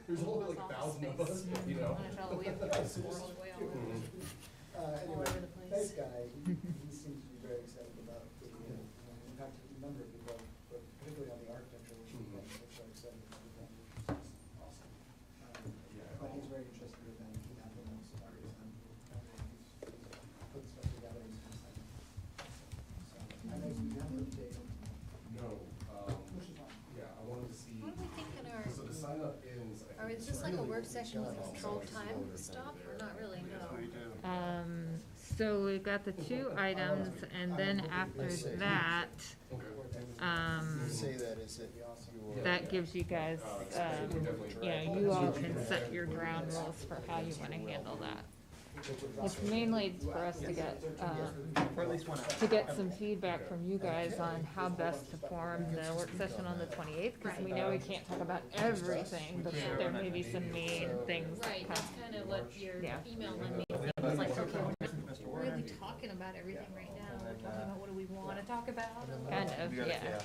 There's only like 1,000 of us, you know? We have squirrels way all over. Anyway, over the place. nice guy, he seems to be very excited about the, in fact, a number of people, but particularly on the architecture, which is excited about the which is awesome. But he's very interested in that, he happens to artists and he's put stuff together, he's excited. So, I know you have an update. No, Which is fine. yeah, I wanted to see. What do we think in our, So the sign up ends, I or think. is this like a work session with controlled time stop, or not really, no? So we've got the two items, and then after that, Okay. Say that is it, your. that gives you guys, you all can set your ground rules for how you wanna handle that. It's mainly for us to get, For at least 1 hour. to get some feedback from you guys on how best to form the work session on the 28th, because we know we can't talk about everything, but that there may be some main things. Right, that's kind of what your Yeah. email led me to think, was like, okay, we're really talking about everything right now, we're talking about what do we wanna talk about? Kind of, yeah.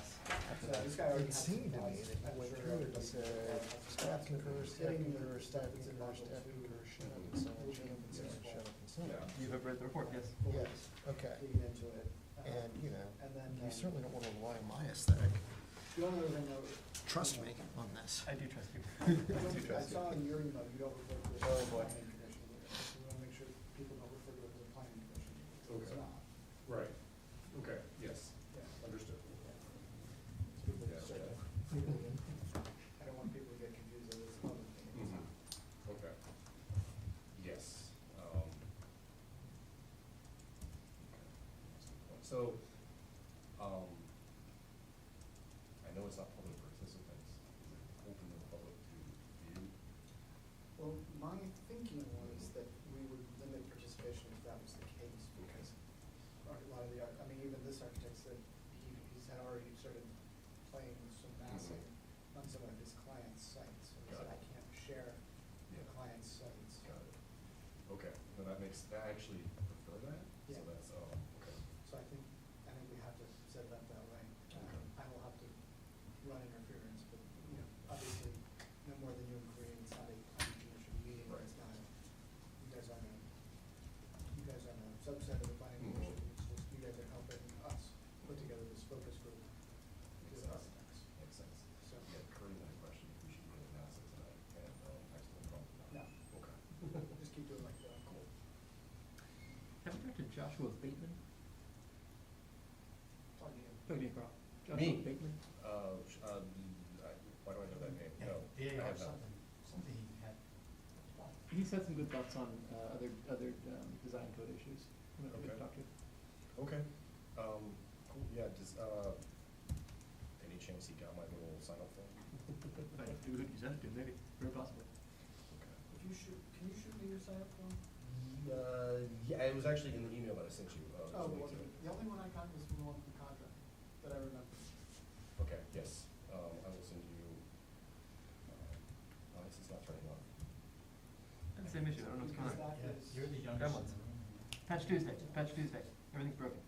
So this guy already It has seemed to some me thoughts. that I'm you went sure through it, everybody said, has staff some concur, thoughts. staff Getting concur, the- staff getting the concur, level staff two concur, shut up and will sign, be shut up and sign, useful. shut up and sign. Yeah. You have read the report, yes. Yes, okay. Digging into it. And, you know, And then, you certainly don't wanna rely on my aesthetic. The only other thing though. Trust me on this. I do trust you. I saw in your email, you don't refer to it as Oh, a boy. planning commission. So we wanna make sure people don't refer to it as a planning commission. It's Okay. not. Right, okay, yes, Yeah. understood. People Yeah, just say okay. that. I don't want people to get confused that it's other thing. It's Mhm. not. Okay. Yes. So, I know it's not public participants, is it open to the public to view? Well, my thinking was that we would limit participation if that was the case, because a lot of the, I mean, even this architect said he's had already started playing with some massing on some of his clients' sites. So he said, Got I it. can't share the Yeah. client's sites. Got it. Okay, no, that makes, I actually prefer that, so Yeah. that's, okay. So I think we have to set it up that way. Okay. I will have to run interference, but, you know, obviously, no more than you and Corinne, it's not a planning commission meeting, Right. it's not a, you guys aren't a subset of the planning Mhm. commission, it's just you guys are helping us put together this focus group Makes with sense. architects. Makes sense. So- Yeah, Corinne had a question, if we should really announce it tonight, and, next one, probably not. No. Okay. Just keep doing like that. Cool. Have you talked to Joshua Bateman? Talk to you. No, you, Carl. Joshua Me? Bateman? Why do I know that name? No, Yeah, I have not. something he had. He's had some good thoughts on, other design code issues. I'm gonna Okay. talk to you. Okay, cool, yeah, just, any chance he got my little sign up form? But do what you said to, maybe, very possibly. Okay. If you shoot, can you shoot me your sign up form? Yeah, it was actually in the email that I sent you, Oh, just well, linked to it. the only one I got was from the one from the contract, that I remember. Okay, yes, I will send you, this is not turning on. That's the same issue, I don't know what's going Because on. that is. You're the youngest. Gremlins. Patch Tuesday, everything's broken.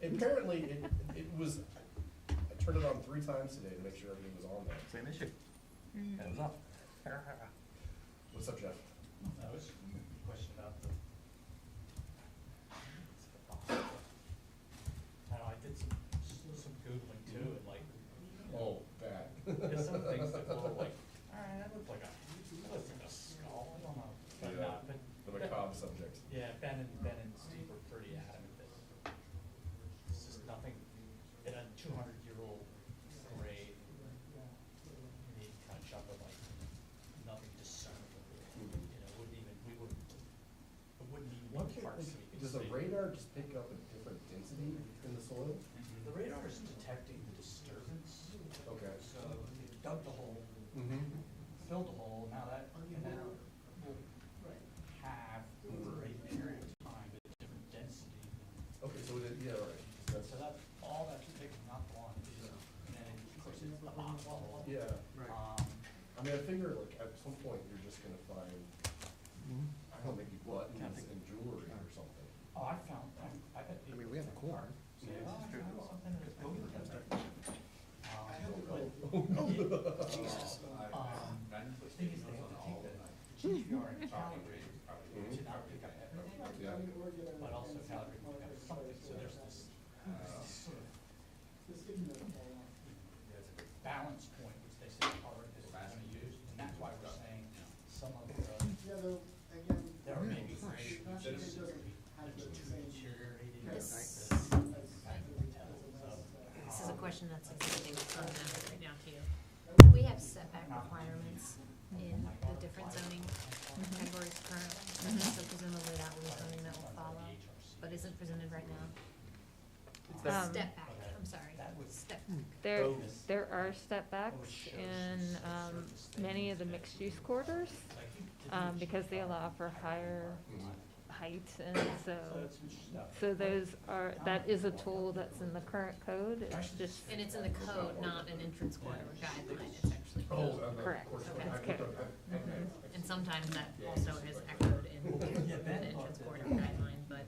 Apparently, it was, I turned it on 3 times today to make sure everything was on there. Same issue. And it was off. What's up, Jeff? That was a question about the. I don't know, I did some Googling too, and like, Oh, bad. there's some things that were like, alright, that looked like a skull, I don't know. But Yeah, not, but. the macabre subject. Yeah, Ben and Steve were pretty adamant that it's just nothing, in a 200-year-old grave, you need kind of chuckle like, nothing discernible, you know, we wouldn't, it wouldn't be one part so we could Does the see. radar just pick up a different density in the soil? The radar is detecting the disturbance, Okay. so they dug the hole, Mm-hmm. filled the hole, now that canal will have, over a period of time, a different density. Okay, so it, yeah, right. That's, So that, all that's picking up on is, and then of course it's the box hole. yeah. Right. I mean, I figure like at some point you're just gonna find, I don't know, maybe buttons and jewelry or something. Oh, I found, I bet. I mean, we have a corn. Yeah, I found something in his book. I have a But, Oh, no. thing is, they GPR and Calgary to not pick up everything, Yeah. but also Calgary to pick up something, so there's this balance point, which they say Colorado is going to use, and that's why we're saying some of the, Yeah, though, again. there are maybe It three, doesn't there's have two the same. deteriorating. This- This is a question that's existing on that right now to you. We have setback requirements in the different zoning categories currently, so presumably that will be something that will follow, but isn't presented right now. Step back, I'm sorry, step back. There are step backs in, many of the mixed-use corridors, because they allow for higher height, and so those are, that is a tool that's in the current code, it's just, And it's in the code, not an entrance corridor guideline, it's actually code. correct, Okay. it's code. And sometimes that also is echoed in the entrance corridor guideline, but,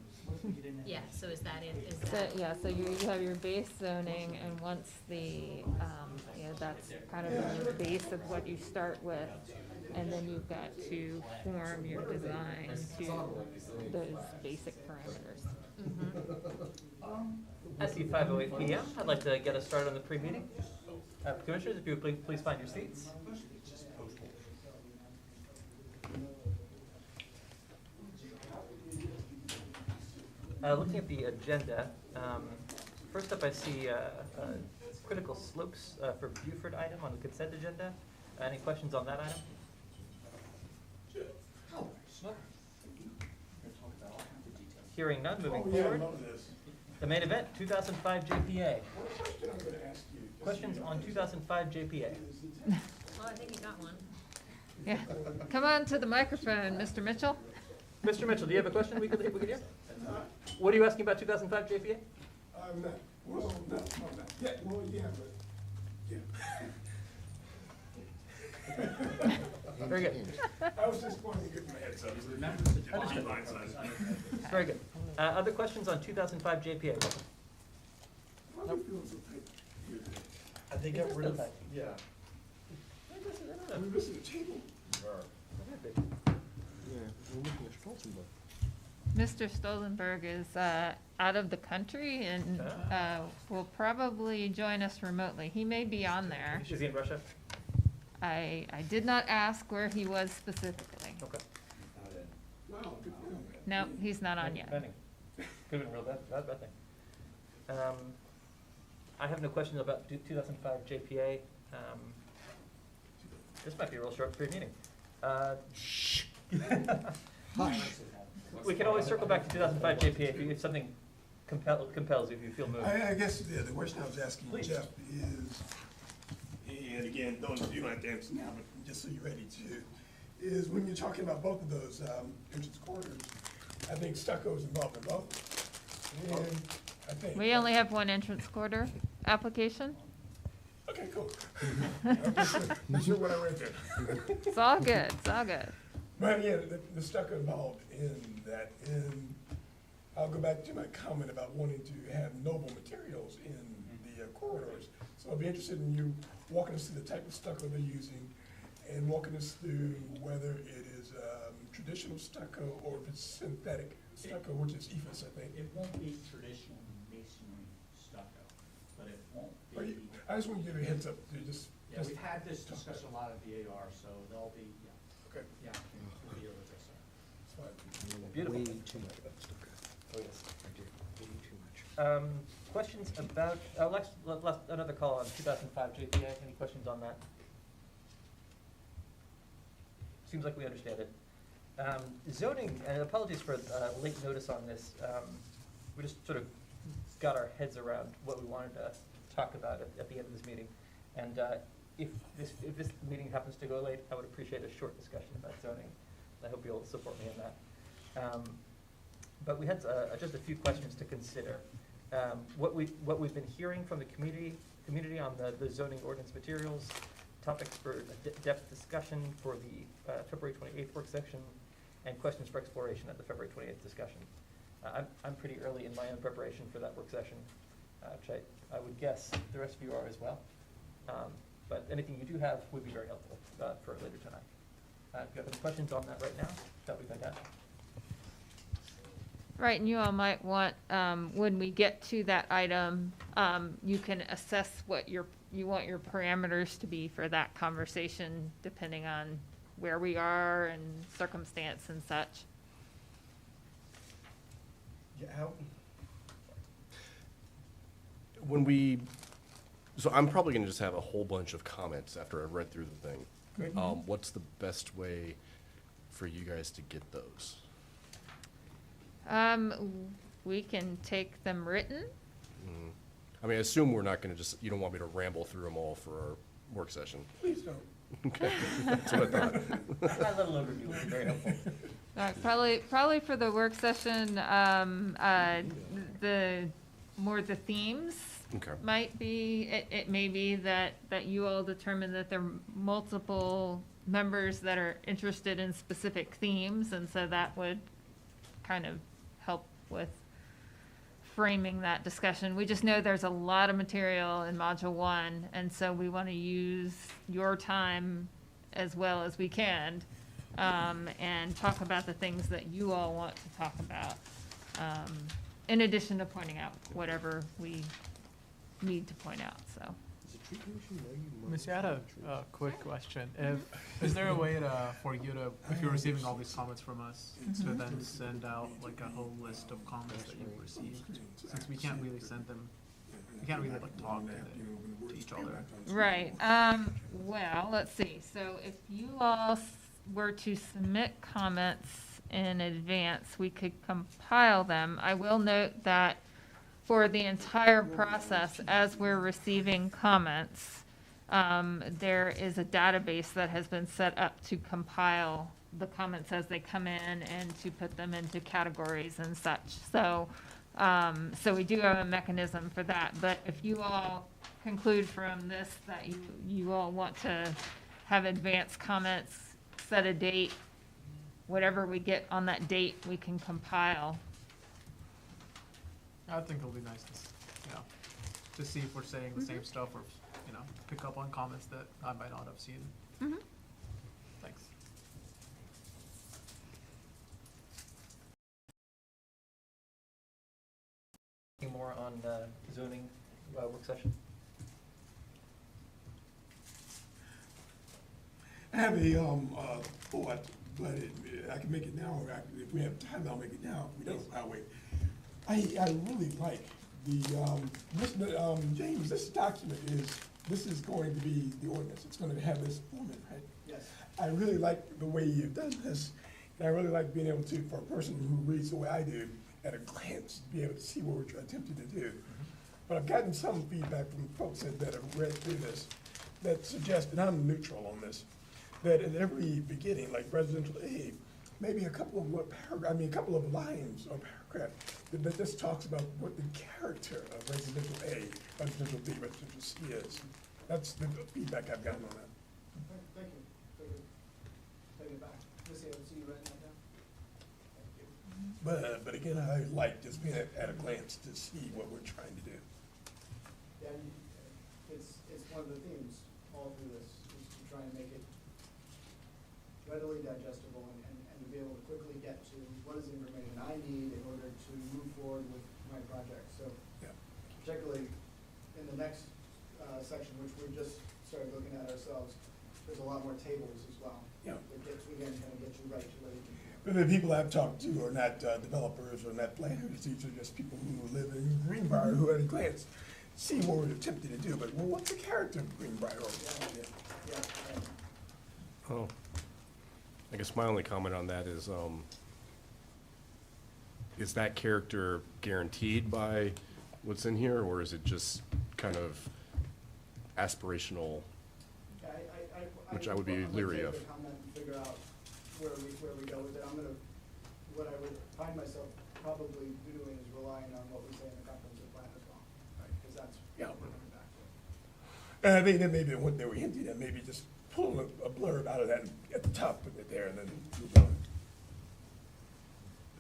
yeah, so is that it, is So, that? yeah, so you have your base zoning, and once the, that's kind of the base of what you start with, and then you've got to form your design to those basic parameters. At the 5:08 PM, I'd like to get us started on the pre-meeting. Commissioners, if you would please find your seats. Looking at the agenda, first up I see critical slopes for Buford item on the consent agenda. Any questions on that item? Hearing none, moving forward. The main event, 2005 JPA. Questions on 2005 JPA? Well, I think you got one. Yeah, come on to the microphone, Mr. Mitchell. Mr. Mitchell, do you have a question we could hear? What are you asking about 2005 JPA? I'm not, well, no, I'm not, yeah, well, yeah, but, yeah. Very good. I was just wanting to get my heads up. Remember to blindsides. Very good. Other questions on 2005 JPA? Why do you feel so tight? I think get rid of that, yeah. I'm missing the table. Mr. Stolzenberg is out of the country and will probably join us remotely. He may be on there. Is he in Russia? I did not ask where he was specifically. Okay. Wow, good for him. No, he's not on yet. Pending. Could have been real bad thing. I have no questions about 2005 JPA. This might be a real short pre-meeting. We can always circle back to 2005 JPA if something compels you, if you feel moved. I guess the question I was asking Please. Jeff is, and again, you don't have to answer now, but just so you're ready to, is when you're talking about both of those entrance corridors, I think stucco is involved in both. And I think. We only have one entrance corridor application. Okay, cool. I'm just sure what I read there. It's all good, it's all good. But yeah, the stucco involved in that, and I'll go back to my comment about wanting to have noble materials in the corridors. So I'd be interested in you walking us through the type of stucco they're using, and walking us through whether it is traditional stucco or if it's synthetic stucco, which is EFS, I think. It won't be traditional masonry stucco, but it won't Are be. you, I just want to give you a heads up, to just. Yeah, we've had this discussion a lot at VAR, so they'll be, Okay, yeah, we'll be able to address that. it's fine. Beautiful. Way too much about the stucco. Oh, yes. I do, way too much. Questions about, another call on 2005 JPA. Any questions on that? Seems like we understand it. Zoning, and apologies for late notice on this. We just sort of got our heads around what we wanted to talk about at the end of this meeting. And if this meeting happens to go late, I would appreciate a short discussion about zoning. I hope you'll support me in that. But we had just a few questions to consider. What we've been hearing from the community on the zoning ordinance materials, topics for depth discussion for the February 28th work session, and questions for exploration at the February 28th discussion. I'm pretty early in my own preparation for that work session, which I would guess the rest of you are as well. But anything you do have would be very helpful for later tonight. If you have any questions on that right now, that'd be fantastic. Right, and you all might want, when we get to that item, you can assess what you want your parameters to be for that conversation, depending on where we are and circumstance and such. Yeah, so I'm probably gonna just have a whole bunch of comments after I've read through the thing. Great. What's the best way for you guys to get those? We can take them written. I mean, I assume we're not gonna you don't want me to ramble through them all for our work session. Please don't. Okay, that's what I thought. A little overview would be very helpful. Probably for the work session, the themes Okay. might be, it may be that you all determine that there are multiple members that are interested in specific themes, and so that would kind of help with framing that discussion. We just know there's a lot of material in Module 1, and so we want to use your time as well as we can, and talk about the things that you all want to talk about, in addition to pointing out whatever we need to point out, so. Missy, I had a quick question. Is there a way for you to, if you're receiving all these comments from us, to then send out like a whole list of comments that you've received? Since we can't really send them, we can't really like talk to each other. Right, well, let's see, so if you all were to submit comments in advance, we could compile them. I will note that for the entire process, as we're receiving comments, there is a database that has been set up to compile the comments as they come in and to put them into categories and such. So, so we do have a mechanism for that. But if you all conclude from this that you all want to have advanced comments, set a date, whatever we get on that date, we can compile. I think it'll be nice to see if we're saying the same stuff, or pick up on comments that I might not have seen. Thanks. Any more on zoning work session? I have a thought, but I can make it now, or if we have time, I'll make it now. If we don't, I'll wait. I really like James, this document this is going to be the ordinance. It's going to have this format, right? Yes. I really like the way you've done this, and I really like being able to, for a person who reads the way I do, at a glance, be able to see what we're attempting to do. But I've gotten some feedback from folks that have read through this that suggest, and I'm neutral on this, that at every beginning, like residential A, maybe a couple of lines or paragraph that just talks about what the character of residential A, residential B, residential C is. That's the feedback I've gotten on that. Thank you. Take it back. Missy, I see you writing that down. Thank you. But again, I like just being at a glance to see what we're trying to do. Yeah, it's one of the themes all through this, is to try and make it readily digestible and to be able to quickly get to what is the information I need in order to move forward with my project. So Yeah. particularly in the next section, which we just started looking at ourselves, there's a lot more tables as well. Yeah. It gets, again, kind of get you right to where you can. But the people I've talked to are not developers or not planners. These are just people who live in Greenbrier who at a glance see what we're attempting to do. But well, what's the character of Greenbrier? Yeah, right. Oh, I guess my only comment on that is that character guaranteed by what's in here, or is it just kind of aspirational? Which I would be leery of. I'm gonna take the comment and figure out where we go with it. What I would find myself probably doing is relying on what we say in the comprehensive plan as well, right? Because that's what we're coming back to. And I think that maybe what they were hinting at, maybe just pull a blurb out of that at the top, put it there, and then move on.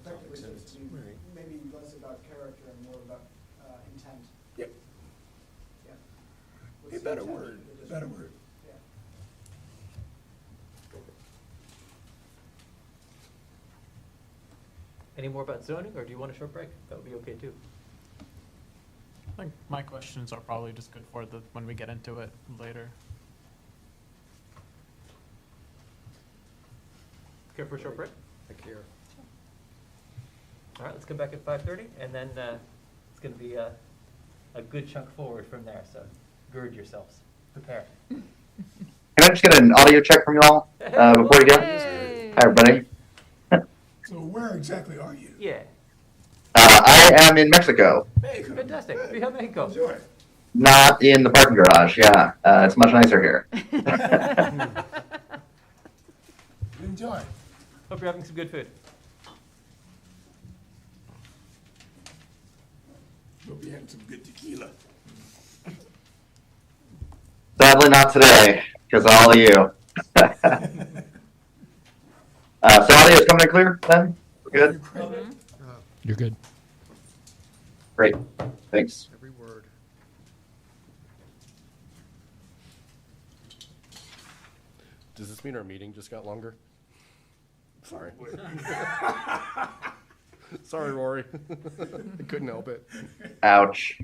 Effectively, it's to be maybe less about character and more about intent. Yep. Yeah. A What's the better intent word, of the better district? word. Yeah. any more about zoning, or do you want a short break? That would be okay too. I think my questions are probably just good for when we get into it later. Care for a short break? I care. All right, let's come back at 5:30, and then it's going to be a good chunk forward from there, so gird yourselves. Prepare. Can I just get an audio check from you all before you go? Hey. Hi, everybody. So where exactly are you? Yeah, I am in Mexico, Mexico. fantastic. Viva Mexico. Enjoy. not in the parking garage. Yeah, it's much nicer here. Enjoy. Hope you're having some good food. Hope you're having some good tequila. Sadly, not today, because of all of you. So audio's coming in clear then? We're good? You're good. Great, thanks. Every word. Does this mean our meeting just got longer? Sorry. Sorry, Rory. I couldn't help it. Ouch.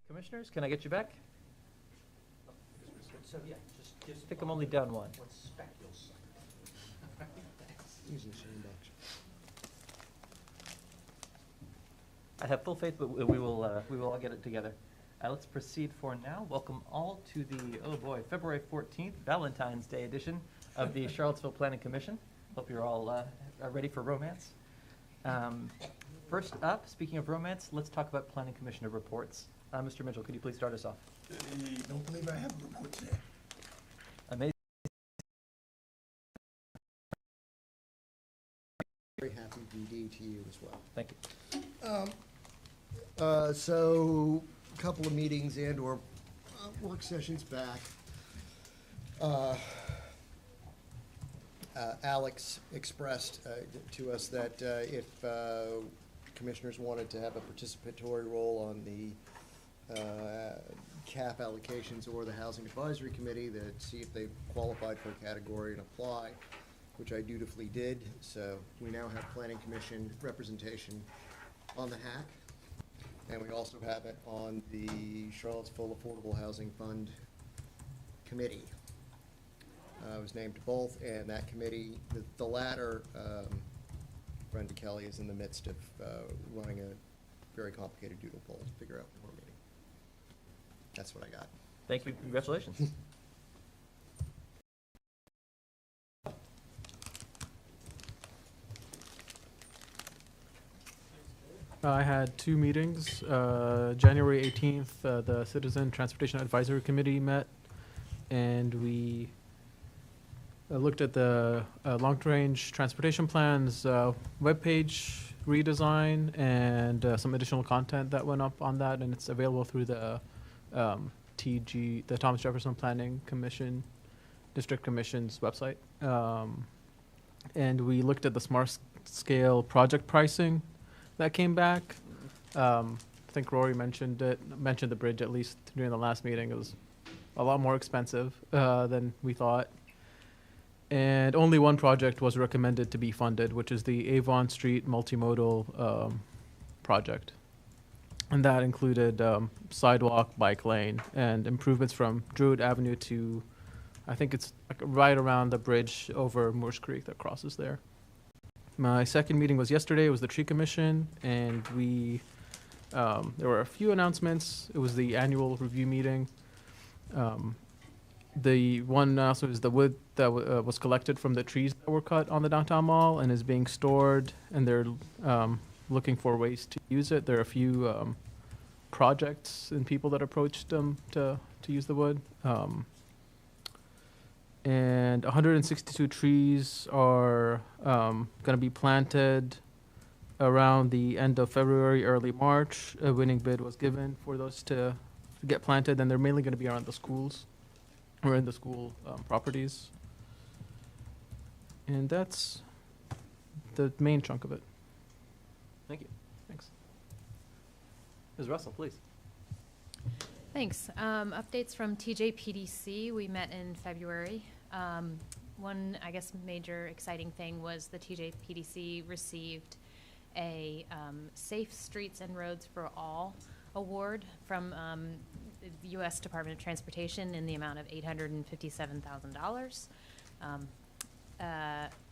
Commissioners, can I get you back? So, yeah, just I think I'm only down one. What spec you'll sign. Using the same box. I have full faith, but we will all get it together. Let's proceed for now. Welcome all to the, oh boy, February 14th, Valentine's Day edition of the Charlottesville Planning Commission. Hope you're all are ready for romance. First up, speaking of romance, let's talk about Planning Commissioner reports. Mr. Mitchell, could you please start us off? I don't believe I have a report today. Amazing. Very happy BD to you as well. Thank you. So, a couple of meetings and/or work sessions back, Alex expressed to us that if commissioners wanted to have a participatory role on the CAP allocations or the Housing Advisory Committee, that see if they qualified for a category and apply, which I dutifully did. So we now have Planning Commission representation on the HAC, and we also have it on the Charlottesville Affordable Housing Fund Committee. I was named to both, and that committee, the latter, Brenda Kelly is in the midst of running a very complicated doodle poll to figure out when we're meeting. That's what I got. Thank you. Congratulations. I had two meetings. January 18th, the Citizen Transportation Advisory Committee met, and we looked at the long-range transportation plans webpage redesign and some additional content that went up on that, and it's available through the the Thomas Jefferson Planning Commission, District Commission's website. And we looked at the smart scale project pricing that came back. I think Rory mentioned the bridge at least during the last meeting. It was a lot more expensive than we thought. And only one project was recommended to be funded, which is the Avon Street multimodal project. And that included sidewalk, bike lane, and improvements from Druid Avenue to, I think it's like right around the bridge over Moores Creek that crosses there. My second meeting was yesterday. It was the Tree Commission, and we there were a few announcements. It was the annual review meeting. The one announcement is the wood that was collected from the trees that were cut on the downtown mall and is being stored, and they're looking for ways to use it. There are a few projects and people that approached them to use the wood. And 162 trees are going to be planted around the end of February, early March. A winning bid was given for those to get planted, and they're mainly going to be around the schools or in the school properties. And that's the main chunk of it. Thank you. Thanks. Ms. Russell, please. Thanks. Updates from TJPDC. We met in February. One, I guess, major exciting thing was the TJPDC received a Safe Streets and Roads for All award from the U.S. Department of Transportation in the amount of $857,000.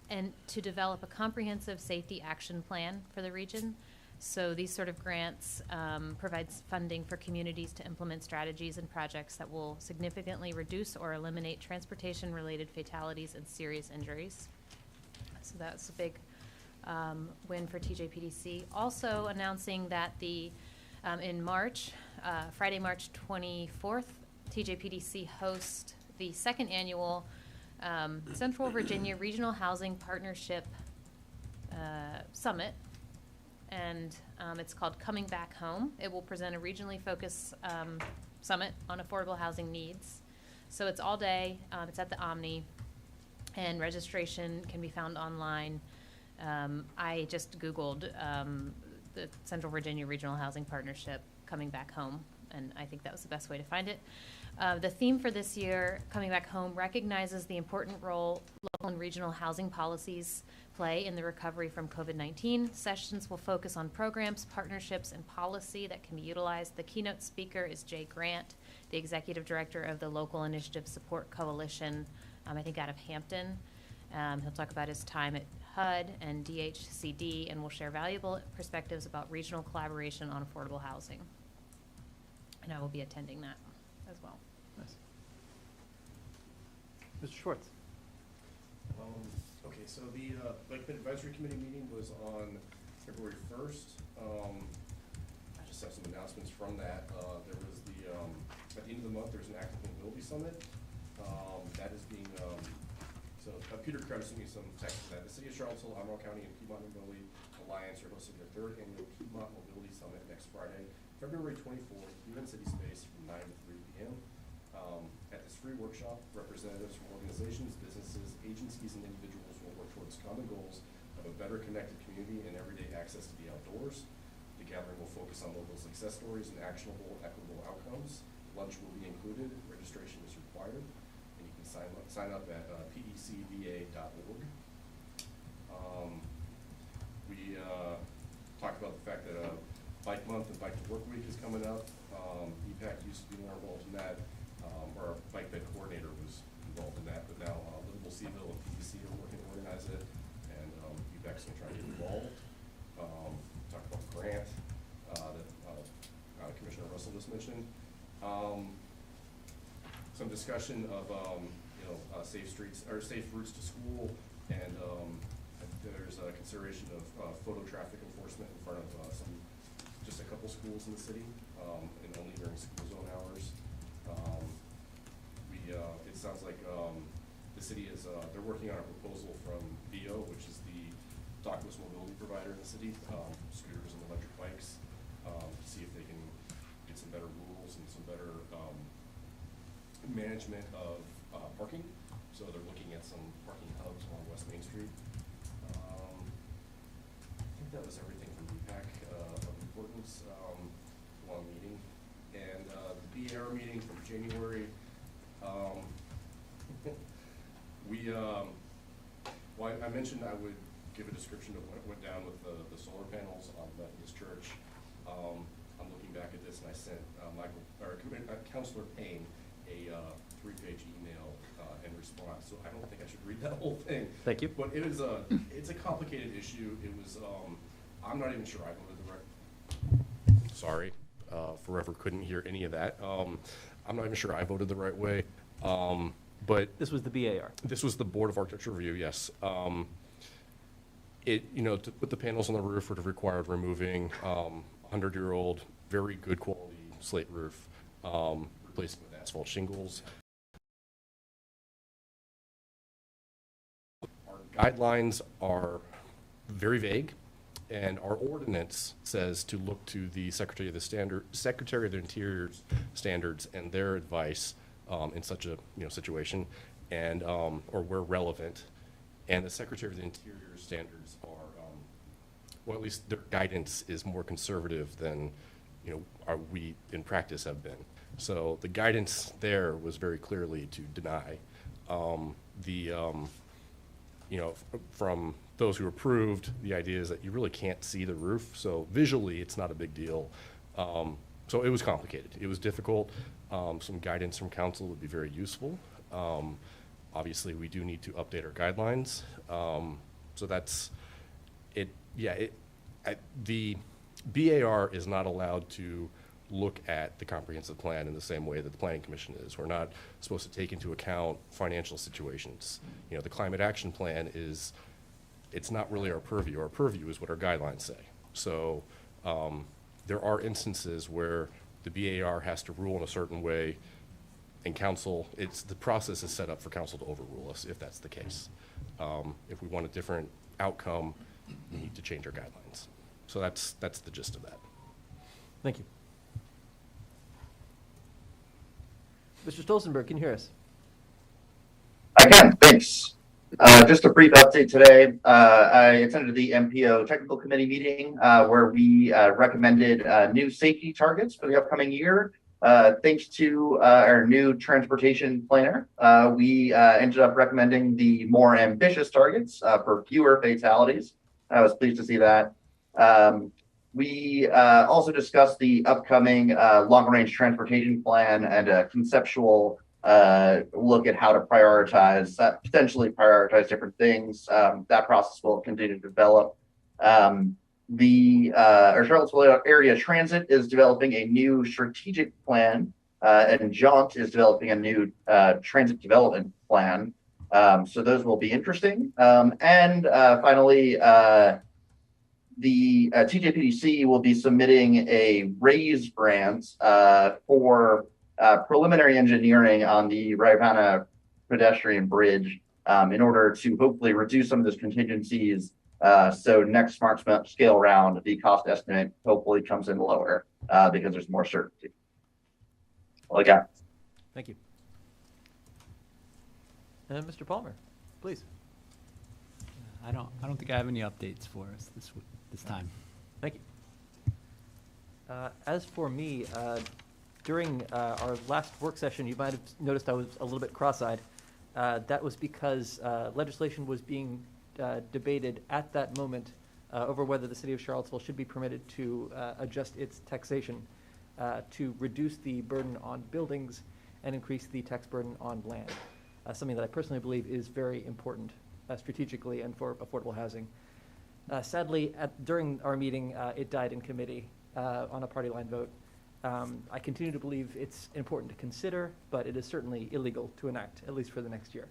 And to develop a comprehensive safety action plan for the region. So these sort of grants provides funding for communities to implement strategies and projects that will significantly reduce or eliminate transportation-related fatalities and serious injuries. So that's a big win for TJPDC. Also announcing that the in March, Friday, March 24th, TJPDC hosts the second annual Central Virginia Regional Housing Partnership Summit. And it's called Coming Back Home. It will present a regionally focused summit on affordable housing needs. So it's all day. It's at the Omni, and registration can be found online. I just Googled the Central Virginia Regional Housing Partnership Coming Back Home, and I think that was the best way to find it. The theme for this year, Coming Back Home, recognizes the important role local and regional housing policies play in the recovery from COVID-19. Sessions will focus on programs, partnerships, and policy that can be utilized. The keynote speaker is Jay Grant, the executive director of the Local Initiative Support Coalition, I think out of Hampton. He'll talk about his time at HUD and DHCD, and will share valuable perspectives about regional collaboration on affordable housing. And I will be attending that as well. Nice. Mr. Schwartz. Okay, so the Bike Ped Advisory Committee meeting was on February 1st. I just have some announcements from that. There was the, at the end of the month, there's an active mobility summit. That is being, so Peter Krebs sent me some text for that. The City of Charlottesville, Albemarle County, and Piedmont Mobility Alliance are hosting their 3rd annual Piedmont Mobility Summit next Friday, February 24th, Human City Space from 9 to 3 p.m. At this free workshop, representatives from organizations, businesses, agencies, and individuals will work towards common goals of a better connected community and everyday access to the outdoors. The gathering will focus on local success stories and actionable, equitable outcomes. Lunch will be included. Registration is required, and you can sign up at pecva.org. We talked about the fact that Bike Month and Bike to Work Week is coming up. EPAC used to be more involved in that. Our Bike Ped coordinator was involved in that, but now Livable Seaville and PDC are working to organize it, and EPAC's going to try to get involved. Talked about the grant that Commissioner Russell just mentioned. Some discussion of safe streets or safe routes to school, and there's a consideration of photo traffic enforcement in front of just a couple schools in the city, and only during school zone hours. It sounds like the city is they're working on a proposal from VO, which is the dockless mobility provider in the city, scooters and electric bikes, to see if they can get some better rules and some better management of parking. So they're looking at some parking hubs along West Main Street. I think that was everything from BPAC of importance. Long meeting. And the BAR meeting from January. Well, I mentioned I would give a description of what went down with the solar panels on Methodist Church. I'm looking back at this, and I sent Councilor Payne a 3-page email in response. So I don't think I should read that whole thing. Thank you. But it's a complicated issue. It was I'm not even sure I voted the right. Sorry, forever couldn't hear any of that. I'm not even sure I voted the right way. But This was the BAR. this was the Board of Architecture Review, yes. To put the panels on the roof would have required removing 100-year-old, very good quality slate roof, replacing with asphalt shingles. Our guidelines are very vague, and our ordinance says to look to the Secretary of the Interior's standards and their advice in such a situation, and or where relevant. And the Secretary of the Interior standards are, well, at least their guidance is more conservative than we in practice have been. So the guidance there was very clearly to deny. From those who approved, the idea is that you really can't see the roof, so visually it's not a big deal. So it was complicated. It was difficult. Some guidance from council would be very useful. Obviously, we do need to update our guidelines. So that's it. Yeah, the BAR is not allowed to look at the comprehensive plan in the same way that the Planning Commission is. We're not supposed to take into account financial situations. The Climate Action Plan it's not really our purview. Our purview is what our guidelines say. So there are instances where the BAR has to rule in a certain way, and council, the process is set up for council to overrule us if that's the case. If we want a different outcome, we need to change our guidelines. So that's the gist of that. Thank you. Mr. Stolzenberg, can you hear us? I can, thanks. Just a brief update today. I attended the MPO technical committee meeting where we recommended new safety targets for the upcoming year. Thanks to our new transportation planner, we ended up recommending the more ambitious targets for fewer fatalities. I was pleased to see that. We also discussed the upcoming long-range transportation plan and a conceptual look at how to prioritize, potentially prioritize different things. That process will continue to develop. Our Charlottesville area transit is developing a new strategic plan, and Jaunt is developing a new transit development plan. So those will be interesting. And finally, the TJPDC will be submitting a RAISE grant for preliminary engineering on the Rivanna pedestrian bridge in order to hopefully reduce some of those contingencies. So next smart scale round, the cost estimate hopefully comes in lower because there's more certainty. Well, okay. Thank you. And Mr. Palmer, please. I don't think I have any updates for us this time. Thank you. As for me, during our last work session, you might have noticed I was a little bit cross-eyed. That was because legislation was being debated at that moment over whether the city of Charlottesville should be permitted to adjust its taxation to reduce the burden on buildings and increase the tax burden on land. Something that I personally believe is very important strategically and for affordable housing. Sadly, during our meeting, it died in committee on a party line vote. I continue to believe it's important to consider, but it is certainly illegal to enact, at least for the next year.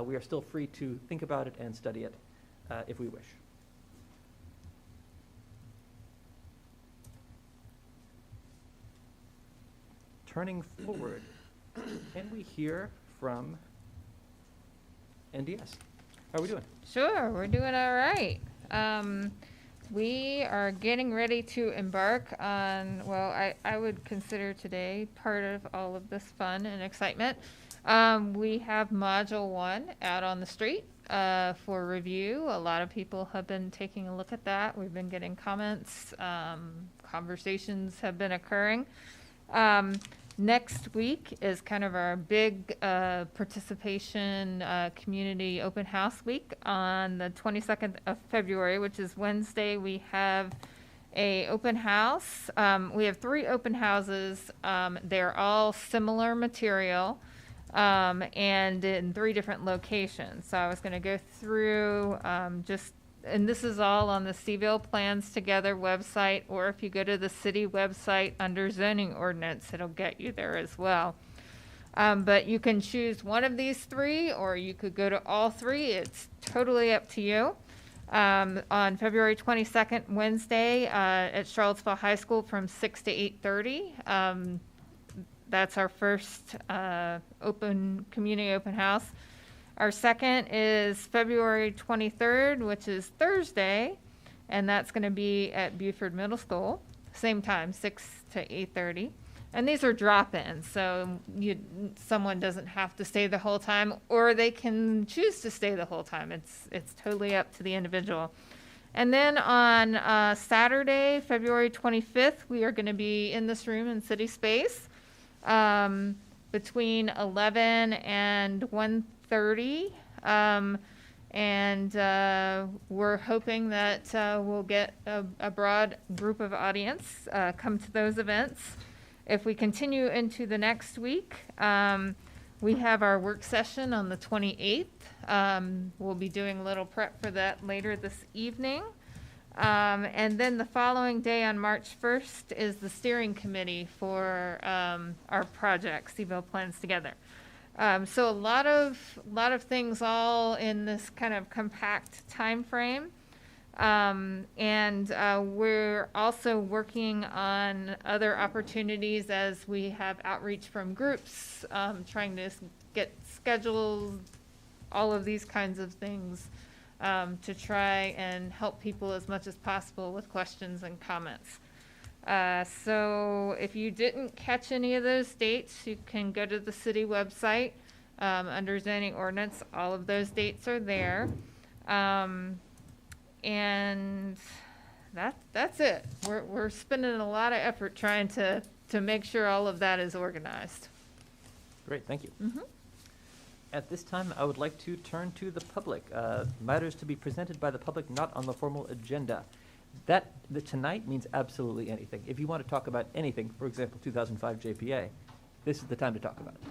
We are still free to think about it and study it if we wish. Turning forward, can we hear from NDS? How are we doing? Sure, we're doing all right. We are getting ready to embark on, well, I would consider today part of all of this fun and excitement. We have Module 1 out on the street for review. A lot of people have been taking a look at that. We've been getting comments. Conversations have been occurring. Next week is kind of our big participation community open house week on the 22nd of February, which is Wednesday. We have a open house. We have 3 open houses. They're all similar material and in 3 different locations. So I was going to go through and this is all on the Seville Plans Together website, or if you go to the city website under zoning ordinance, it'll get you there as well. But you can choose one of these 3, or you could go to all 3. It's totally up to you. On February 22nd, Wednesday, at Charlottesville High School from 6 to 8:30. That's our first community open house. Our second is February 23rd, which is Thursday, and that's going to be at Buford Middle School, same time, 6 to 8:30. And these are drop-ins, so someone doesn't have to stay the whole time, or they can choose to stay the whole time. It's totally up to the individual. And then on Saturday, February 25th, we are going to be in this room in City Space between 11 and 1:30, and we're hoping that we'll get a broad group of audience come to those events. If we continue into the next week, we have our work session on the 28th. We'll be doing a little prep for that later this evening. And then the following day on March 1st is the steering committee for our project, Seville Plans Together. So a lot of things all in this kind of compact time frame. And we're also working on other opportunities as we have outreach from groups, trying to get schedules, all of these kinds of things, to try and help people as much as possible with questions and comments. So if you didn't catch any of those dates, you can go to the city website. Under zoning ordinance, all of those dates are there. And that's it. We're spending a lot of effort trying to make sure all of that is organized. Great, thank you. Mhm. At this time, I would like to turn to the public. Matters to be presented by the public not on the formal agenda. The tonight means absolutely anything. If you want to talk about anything, for example, 2005 JPA, this is the time to talk about it.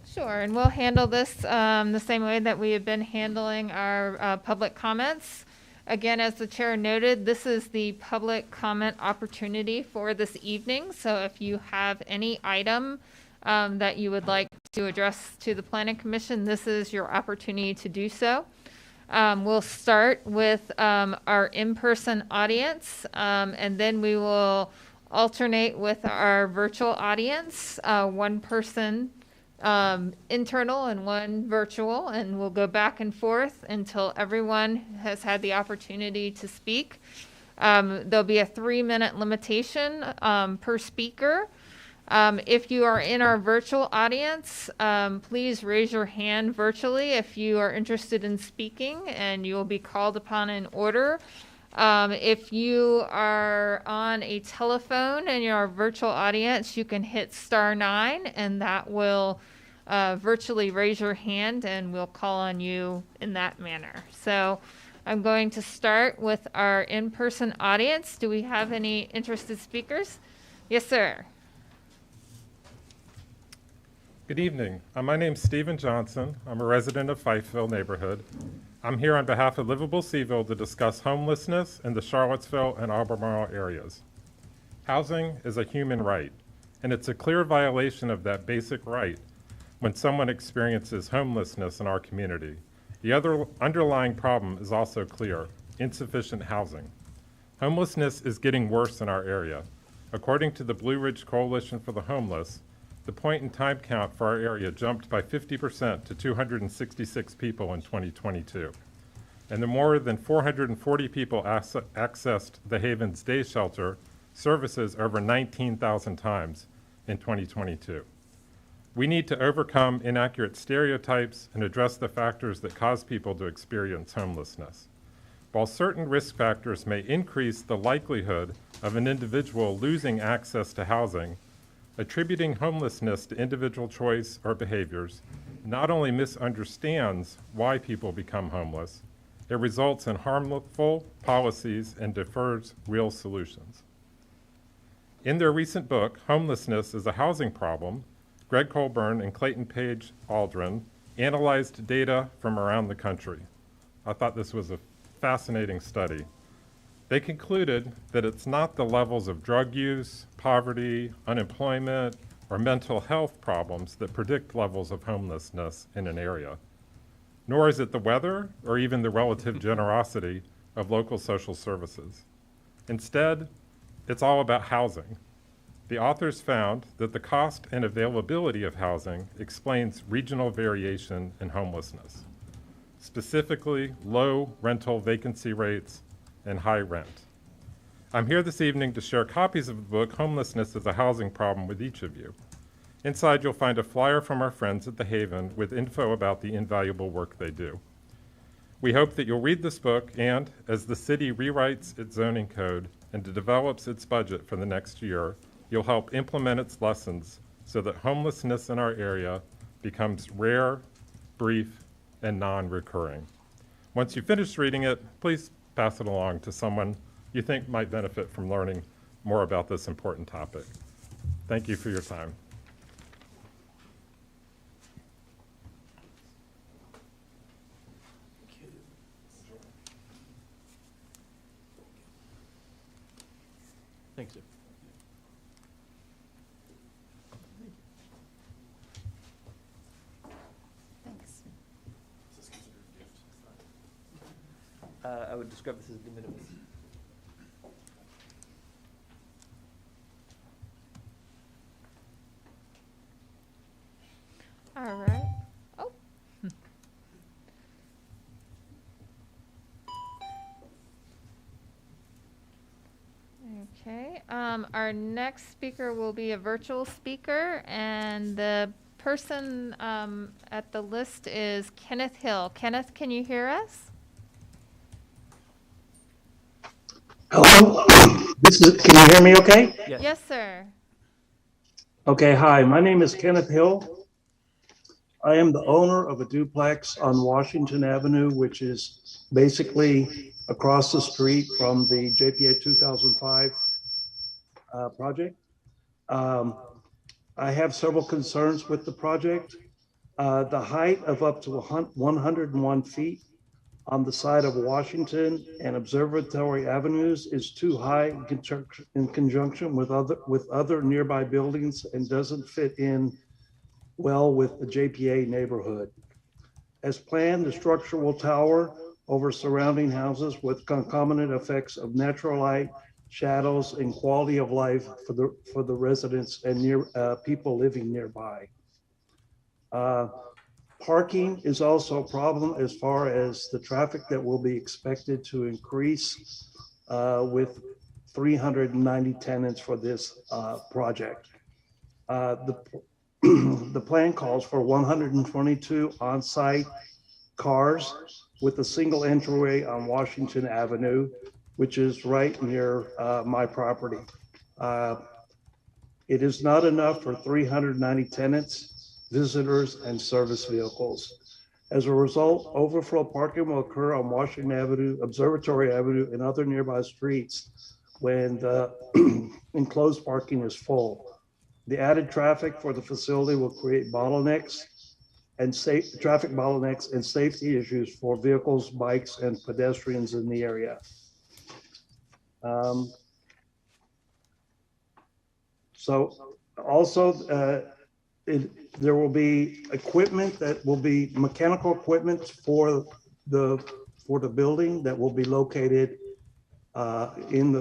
Sure, and we'll handle this the same way that we have been handling our public comments. Again, as the chair noted, this is the public comment opportunity for this evening. So if you have any item that you would like to address to the Planning Commission, this is your opportunity to do so. We'll start with our in-person audience, and then we will alternate with our virtual audience, one person internal and one virtual, and we'll go back and forth until everyone has had the opportunity to speak. There'll be a 3-minute limitation per speaker. If you are in our virtual audience, please raise your hand virtually if you are interested in speaking, and you will be called upon in order. If you are on a telephone and you're a virtual audience, you can hit *9, and that will virtually raise your hand, and we'll call on you in that manner. So I'm going to start with our in-person audience. Do we have any interested speakers? Yes, sir. Good evening. My name's Stephen Johnson. I'm a resident of Fifeville neighborhood. I'm here on behalf of Livable Seaville to discuss homelessness in the Charlottesville and Albemarle areas. Housing is a human right, and it's a clear violation of that basic right when someone experiences homelessness in our community. The other underlying problem is also clear: insufficient housing. Homelessness is getting worse in our area. According to the Blue Ridge Coalition for the Homeless, the point-in-time count for our area jumped by 50% to 266 people in 2022. And the more than 440 people accessed the Havens Day Shelter services over 19,000 times in 2022. We need to overcome inaccurate stereotypes and address the factors that cause people to experience homelessness. While certain risk factors may increase the likelihood of an individual losing access to housing, attributing homelessness to individual choice or behaviors not only misunderstands why people become homeless, it results in harmful policies and defers real solutions. In their recent book, Homelessness is a Housing Problem, Greg Colburn and Clayton Page Aldrin analyzed data from around the country. I thought this was a fascinating study. They concluded that it's not the levels of drug use, poverty, unemployment, or mental health problems that predict levels of homelessness in an area, nor is it the weather or even the relative generosity of local social services. Instead, it's all about housing. The authors found that the cost and availability of housing explains regional variation in homelessness, specifically low rental vacancy rates and high rent. I'm here this evening to share copies of the book, Homelessness is a Housing Problem, with each of you. Inside, you'll find a flyer from our friends at the Haven with info about the invaluable work they do. We hope that you'll read this book and, as the city rewrites its zoning code and develops its budget for the next year, you'll help implement its lessons so that homelessness in our area becomes rare, brief, and non-recurring. Once you finish reading it, please pass it along to someone you think might benefit from learning more about this important topic. Thank you for your time. Thanks, sir. Thanks. I would describe this as de minimis. All right. Oh. Okay. Our next speaker will be a virtual speaker, and the person at the list is Kenneth Hill. Kenneth, can you hear us? Hello, can you hear me okay? Yes, sir. Okay, hi, my name is Kenneth Hill. I am the owner of a duplex on Washington Avenue, which is basically across the street from the JPA 2005 project. I have several concerns with the project. The height of up to 101 feet on the side of Washington and Observatory Avenues is too high in conjunction with other nearby buildings and doesn't fit in well with the JPA neighborhood. As planned, the structure will tower over surrounding houses with concomitant effects of natural light, shadows, and quality of life for the residents and people living nearby. Parking is also a problem as far as the traffic that will be expected to increase with 390 tenants for this project. The plan calls for 122 on-site cars with a single entryway on Washington Avenue, which is right near my property. It is not enough for 390 tenants, visitors, and service vehicles. As a result, overflow parking will occur on Washington Avenue, Observatory Avenue, and other nearby streets when the enclosed parking is full. The added traffic for the facility will create bottlenecks and traffic bottlenecks and safety issues for vehicles, bikes, and pedestrians in the area. So also, there will be equipment that will be mechanical equipment for the building that will be located in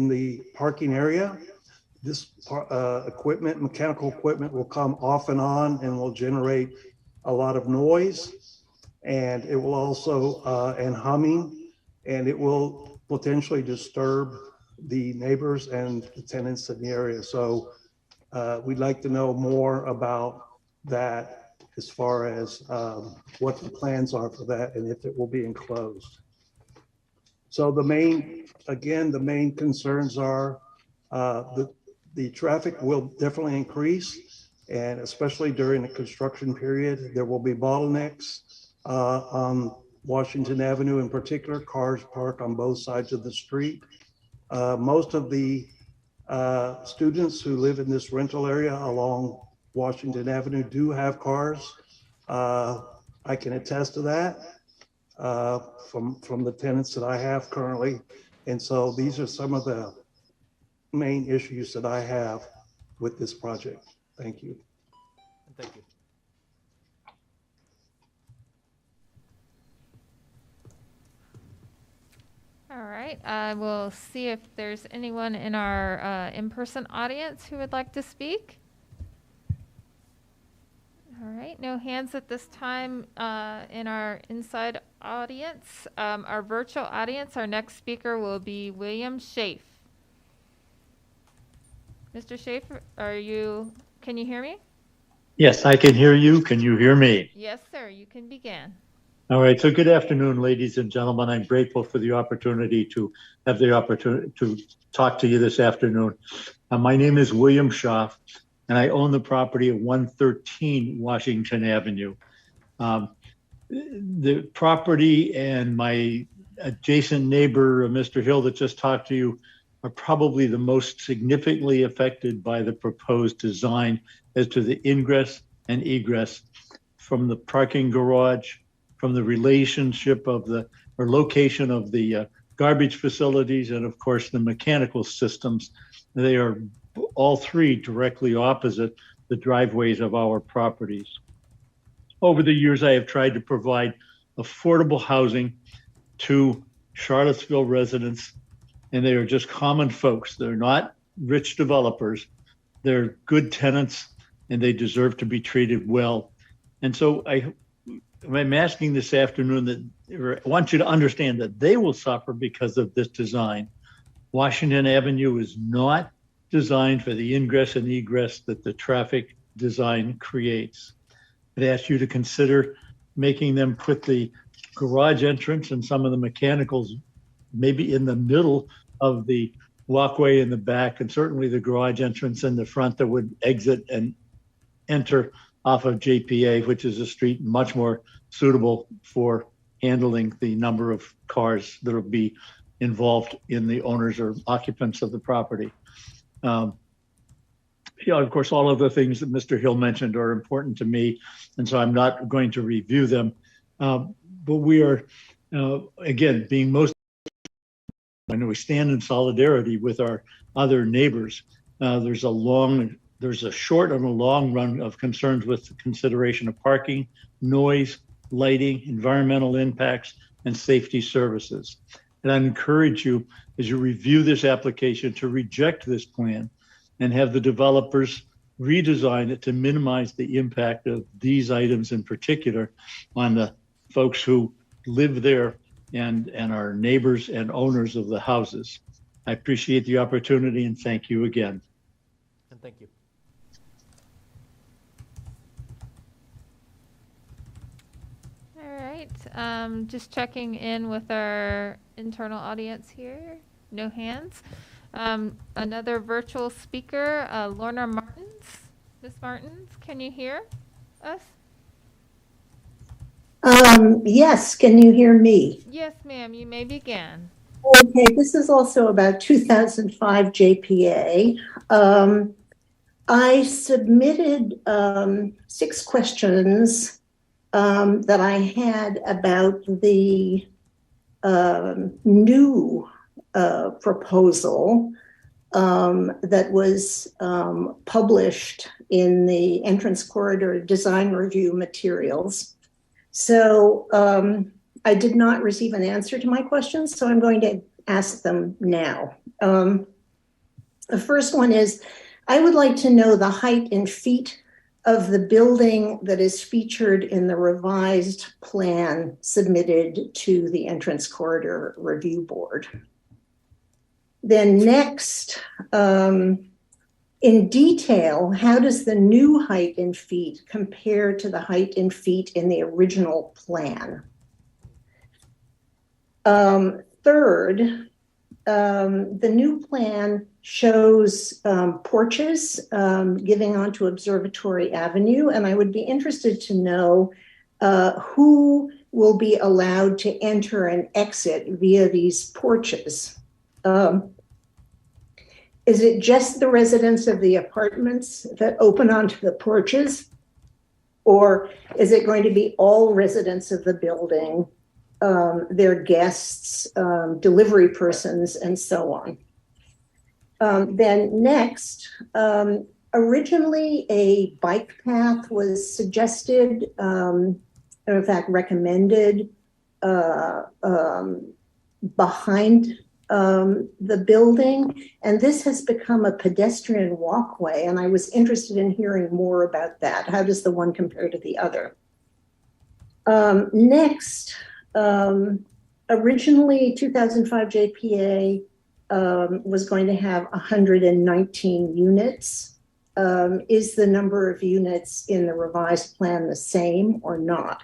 the parking area. This mechanical equipment will come off and on and will generate a lot of noise, and it will also and humming, and it will potentially disturb the neighbors and the tenants in the area. So we'd like to know more about that as far as what the plans are for that and if it will be enclosed. So the main concerns are the traffic will definitely increase, and especially during the construction period, there will be bottlenecks on Washington Avenue in particular. Cars park on both sides of the street. Most of the students who live in this rental area along Washington Avenue do have cars. I can attest to that from the tenants that I have currently. And so these are some of the main issues that I have with this project. Thank you. Thank you. All right, I will see if there's anyone in our in-person audience who would like to speak. All right, no hands at this time in our inside audience. Our virtual audience, our next speaker will be William Schaaf. Mr. Schaaf, can you hear me? Yes, I can hear you. Can you hear me? Yes, sir, you can begin. All right, so good afternoon, ladies and gentlemen. I'm grateful for the opportunity to have the opportunity to talk to you this afternoon. My name is William Schaaf, and I own the property at 113 Washington Avenue. The property and my adjacent neighbor, Mr. Hill, that just talked to you, are probably the most significantly affected by the proposed design as to the ingress and egress from the parking garage, from the relationship of or location of the garbage facilities, and of course the mechanical systems. They are all three directly opposite the driveways of our properties. Over the years, I have tried to provide affordable housing to Charlottesville residents, and they are just common folks. They're not rich developers. They're good tenants, and they deserve to be treated well. And so I'm asking this afternoon I want you to understand that they will suffer because of this design. Washington Avenue is not designed for the ingress and egress that the traffic design creates. I'd ask you to consider making them put the garage entrance and some of the mechanicals maybe in the middle of the walkway in the back, and certainly the garage entrance in the front that would exit and enter off of JPA, which is a street much more suitable for handling the number of cars that will be involved in the owners or occupants of the property. Of course, all of the things that Mr. Hill mentioned are important to me, and so I'm not going to review them. But we are, again, being most, I know we stand in solidarity with our other neighbors. There's a short and a long run of concerns with the consideration of parking, noise, lighting, environmental impacts, and safety services. And I encourage you, as you review this application, to reject this plan and have the developers redesign it to minimize the impact of these items in particular on the folks who live there and are neighbors and owners of the houses. I appreciate the opportunity and thank you again. And thank you. All right, just checking in with our internal audience here. No hands. Another virtual speaker, Lorna Martins. Ms. Martins, can you hear us? Yes, can you hear me? Yes, ma'am, you may begin. Okay, this is also about 2005 JPA. I submitted 6 questions that I had about the new proposal that was published in the entrance corridor design review materials. So I did not receive an answer to my questions, so I'm going to ask them now. The first one is, I would like to know the height in feet of the building that is featured in the revised plan submitted to the entrance corridor review board. Then next, in detail, how does the new height in feet compare to the height in feet in the original plan? Third, the new plan shows porches giving onto Observatory Avenue, and I would be interested to know who will be allowed to enter and exit via these porches. Is it just the residents of the apartments that open onto the porches? Or is it going to be all residents of the building, their guests, delivery persons, and so on? Then next, originally a bike path was suggested, in fact recommended, behind the building, and this has become a pedestrian walkway, and I was interested in hearing more about that. How does the one compare to the other? Next, originally 2005 JPA was going to have 119 units. Is the number of units in the revised plan the same or not?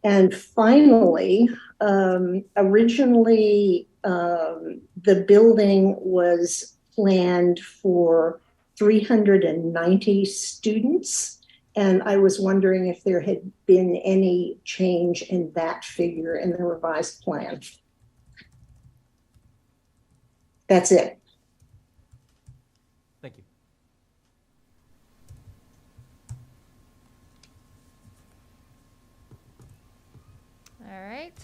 And finally, originally the building was planned for 390 students, and I was wondering if there had been any change in that figure in the revised plan. That's it. Thank you. All right,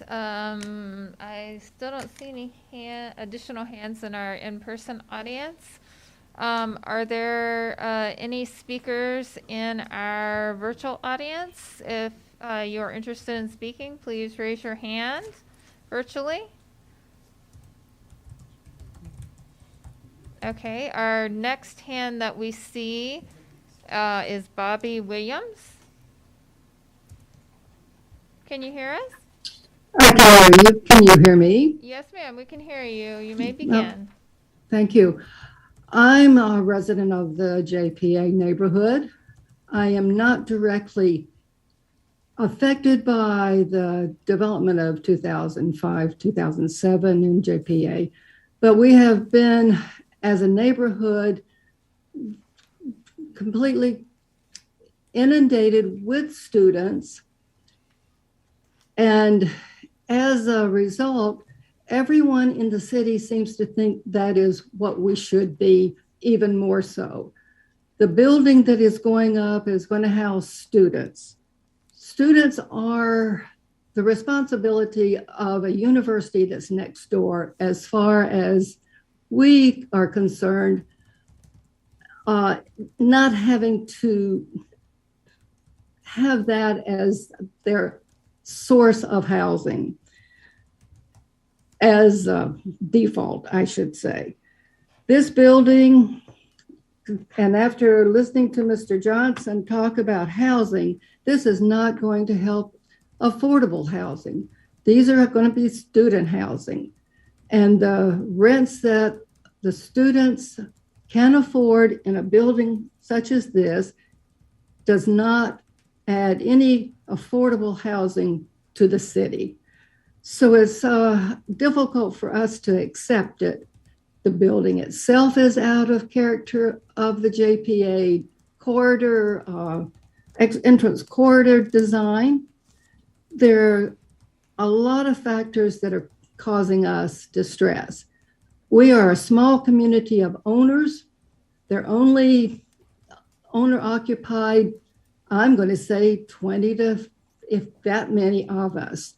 I still don't see any additional hands in our in-person audience. Are there any speakers in our virtual audience? If you're interested in speaking, please raise your hand virtually. Okay, our next hand that we see is Bobby Williams. Can you hear us? I can hear you. Can you hear me? Yes, ma'am, we can hear you. You may begin. Thank you. I'm a resident of the JPA neighborhood. I am not directly affected by the development of 2005, 2007 in JPA, but we have been, as a neighborhood, completely inundated with students. And as a result, everyone in the city seems to think that is what we should be, even more so. The building that is going up is going to house students. Students are the responsibility of a university that's next door, as far as we are concerned, not having to have that as their source of housing, as default, I should say. This building, and after listening to Mr. Johnson talk about housing, this is not going to help affordable housing. These are going to be student housing. And the rents that the students can afford in a building such as this does not add any affordable housing to the city. So it's difficult for us to accept it. The building itself is out of character of the JPA corridor, entrance corridor design. There are a lot of factors that are causing us distress. We are a small community of owners. They're only owner occupied, I'm going to say 20 to, if that many of us.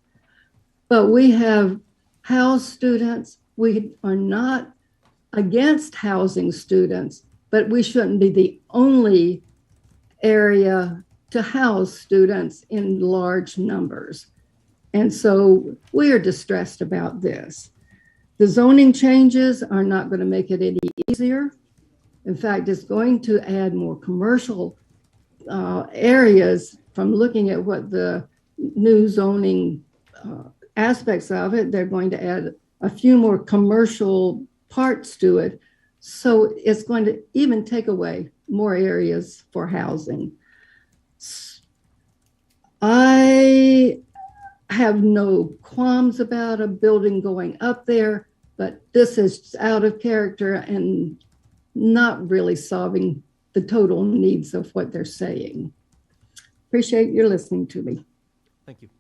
But we have housed students. We are not against housing students, but we shouldn't be the only area to house students in large numbers. And so we are distressed about this. The zoning changes are not going to make it any easier. In fact, it's going to add more commercial areas. From looking at what the new zoning aspects of it, they're going to add a few more commercial parts to it. So it's going to even take away more areas for housing. I have no qualms about a building going up there, but this is out of character and not really solving the total needs of what they're saying. Appreciate your listening to me. Thank you.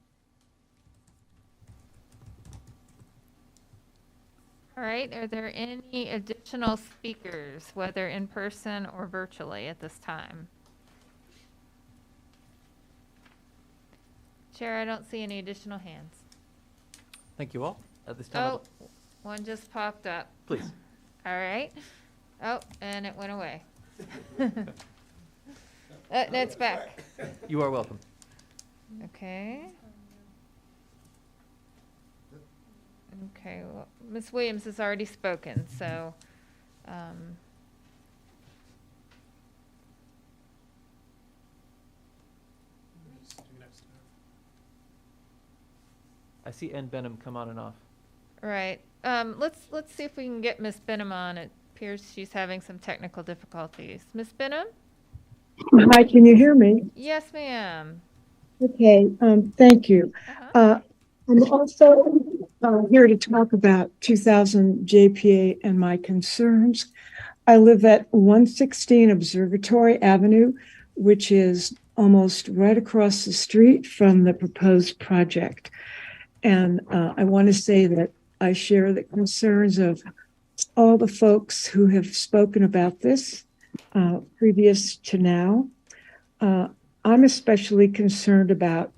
All right, are there any additional speakers, whether in person or virtually at this time? Chair, I don't see any additional hands. Thank you all. At this time, Oh, one just popped up. please. All right. Oh, and it went away. It's back. You are welcome. Okay. Okay, well, Ms. Williams has already spoken, so, I see Ann Benham come on and off. right. Let's see if we can get Ms. Benham on. It appears she's having some technical difficulties. Ms. Benham? Hi, can you hear me? Yes, ma'am. Okay, thank you. I'm also here to talk about 2000 JPA and my concerns. I live at 116 Observatory Avenue, which is almost right across the street from the proposed project. And I want to say that I share the concerns of all the folks who have spoken about this previous to now. I'm especially concerned about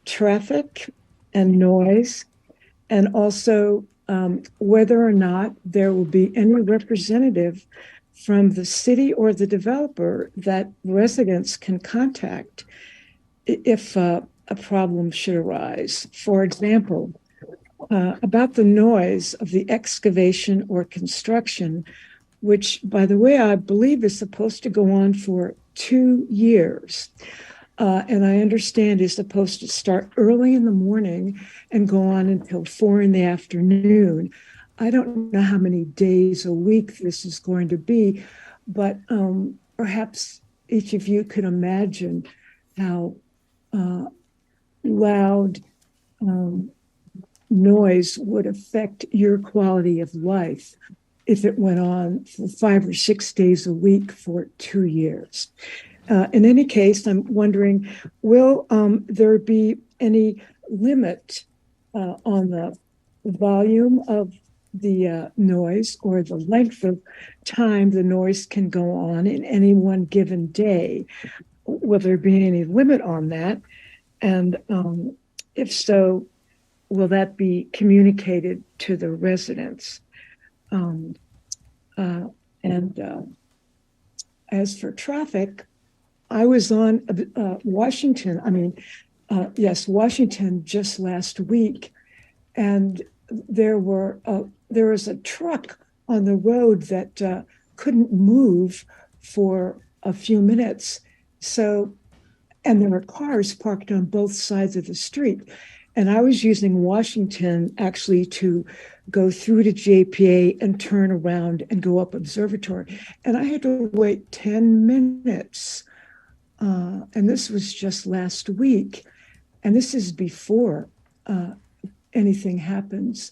traffic and noise, and also whether or not there will be any representative from the city or the developer that residents can contact if a problem should arise. For example, about the noise of the excavation or construction, which, by the way, I believe is supposed to go on for 2 years. And I understand is supposed to start early in the morning and go on until 4 in the afternoon. I don't know how many days a week this is going to be, but perhaps each of you could imagine how loud noise would affect your quality of life if it went on for 5 or 6 days a week for 2 years. In any case, I'm wondering, will there be any limit on the volume of the noise or the length of time the noise can go on in any one given day? Will there be any limit on that? And if so, will that be communicated to the residents? As for traffic, I was on Washington just last week, and there was a truck on the road that couldn't move for a few minutes. So, and there were cars parked on both sides of the street. And I was using Washington actually to go through to JPA and turn around and go up Observatory. And I had to wait 10 minutes. And this was just last week. And this is before anything happens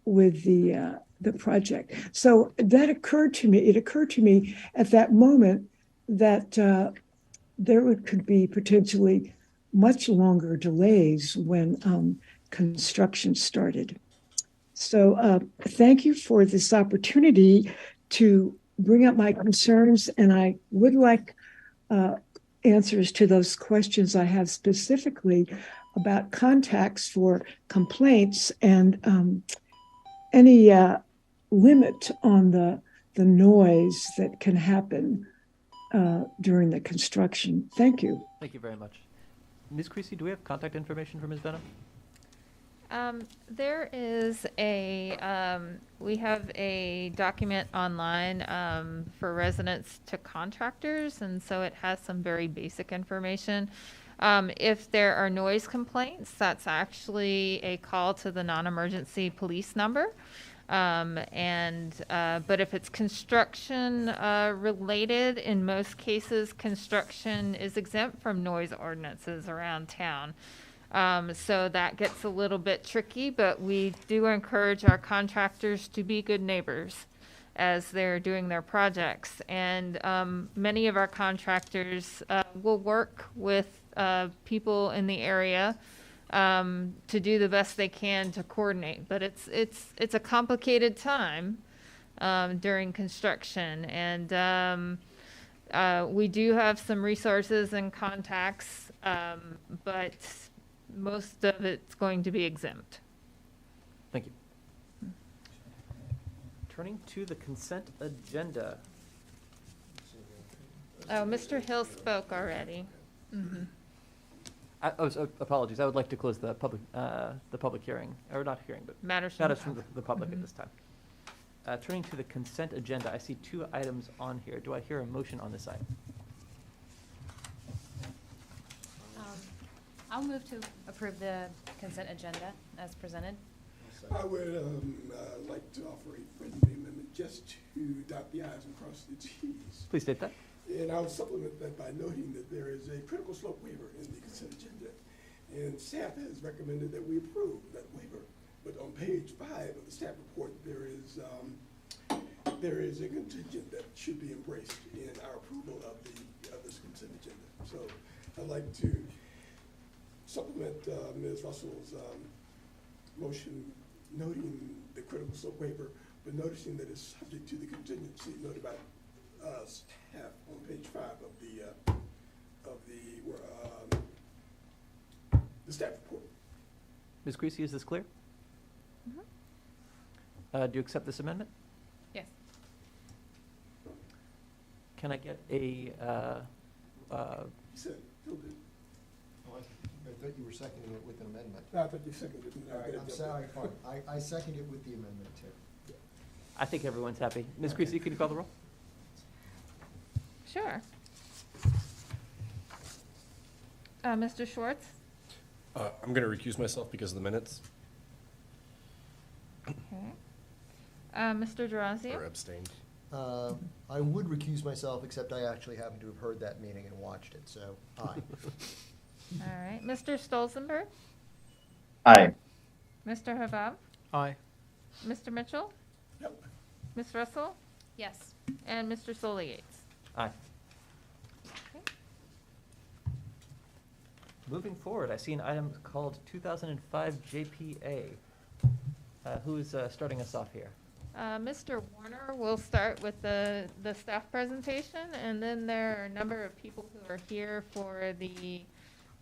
with the project. So that occurred to me. It occurred to me at that moment that there could be potentially much longer delays when construction started. So thank you for this opportunity to bring up my concerns, and I would like answers to those questions I have specifically about contacts for complaints and any limit on the noise that can happen during the construction. Thank you. Thank you very much. Ms. Creasy, do we have contact information for Ms. Benham? There is we have a document online for residents to contractors, and so it has some very basic information. If there are noise complaints, that's actually a call to the non-emergency police number. But if it's construction related, in most cases, construction is exempt from noise ordinances around town. So that gets a little bit tricky, but we do encourage our contractors to be good neighbors as they're doing their projects. And many of our contractors will work with people in the area to do the best they can to coordinate. But it's a complicated time during construction, and we do have some resources and contacts, but most of it's going to be exempt. Thank you. Turning to the consent agenda. Oh, Mr. Hill spoke already. Mm-hmm. Apologies. I would like to close the public hearing, or not hearing, but Matters from the public at this time. Turning to the consent agenda, I see 2 items on here. Do I hear a motion on this item? I'll move to approve the consent agenda as presented. I would like to offer a friendly amendment just to dot the i's and cross the t's. Please state that. And I'll supplement that by noting that there is a critical slope waiver in the consent agenda. And staff has recommended that we approve that waiver. But on page 5 of the staff report, there is a contingent that should be embraced in our approval of this consent agenda. So I'd like to supplement Ms. Russell's motion noting the critical slope waiver, but noticing that it's subject to the contingency noted by staff on page 5 of the staff report. Ms. Creasy, is this clear? Mm-hmm. Do you accept this amendment? Yes. Can I get a Said, Phil did. I thought you were seconding it with an amendment. No, I thought you seconded it. All right, I'm sorry, fine. I second it with the amendment too. I think everyone's happy. Ms. Creasy, can you call the roll? Sure. Mr. Schwartz? I'm going to recuse myself because of the minutes. Okay. Mr. Drozi? Or abstained? I would recuse myself, except I actually happen to have heard that meeting and watched it, so aye. All right. Mr. Stolzenberg? Aye. Mr. Habab? Aye. Mr. Mitchell? Yep. Ms. Russell? Yes. And Mr. Solly Yates? Aye. Moving forward, I see an item called 2005 JPA. Who's starting us off here? Mr. Warner will start with the staff presentation, and then there are a number of people who are here for the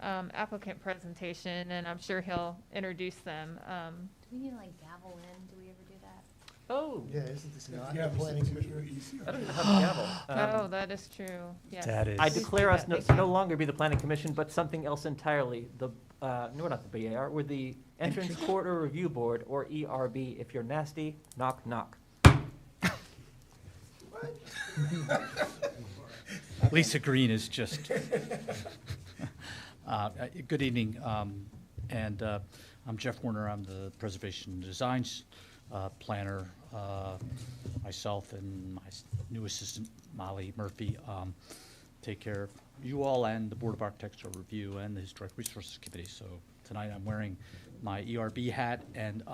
applicant presentation, and I'm sure he'll introduce them. Do we need to like gavel in? Do we ever do that? Oh. Yeah, isn't this not Yeah, the planning commission? I don't even have a gavel. Oh, that is true. Yes. That is. I Please declare do us that. to no longer be the planning commission, but something else entirely. The, no, we're not the BAR, we're the Entrance Corridor Review Board, or ERB. If you're nasty, knock, knock. Lisa Green is just, good evening, and I'm Jeff Warner. I'm the Preservation and Designs planner. Myself and my new assistant, Molly Murphy, take care of you all and the Board of Architectural Review and the Historic Resources Committee. So tonight I'm wearing my ERB hat and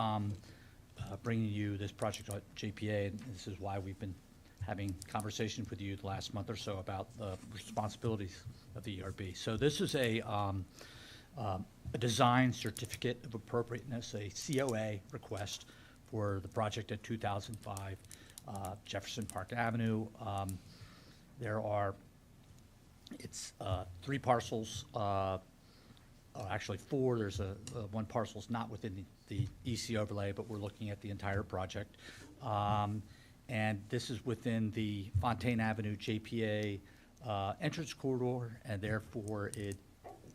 bringing you this project at JPA, and this is why we've been having conversations with you the last month or so about the responsibilities of the ERB. So this is a design certificate of appropriateness, a COA request for the project at 2005 Jefferson Park Avenue. There are, it's 3 parcels, actually 4. There's one parcel's not within the EC overlay, but we're looking at the entire project. And this is within the Fontaine Avenue JPA entrance corridor, and therefore it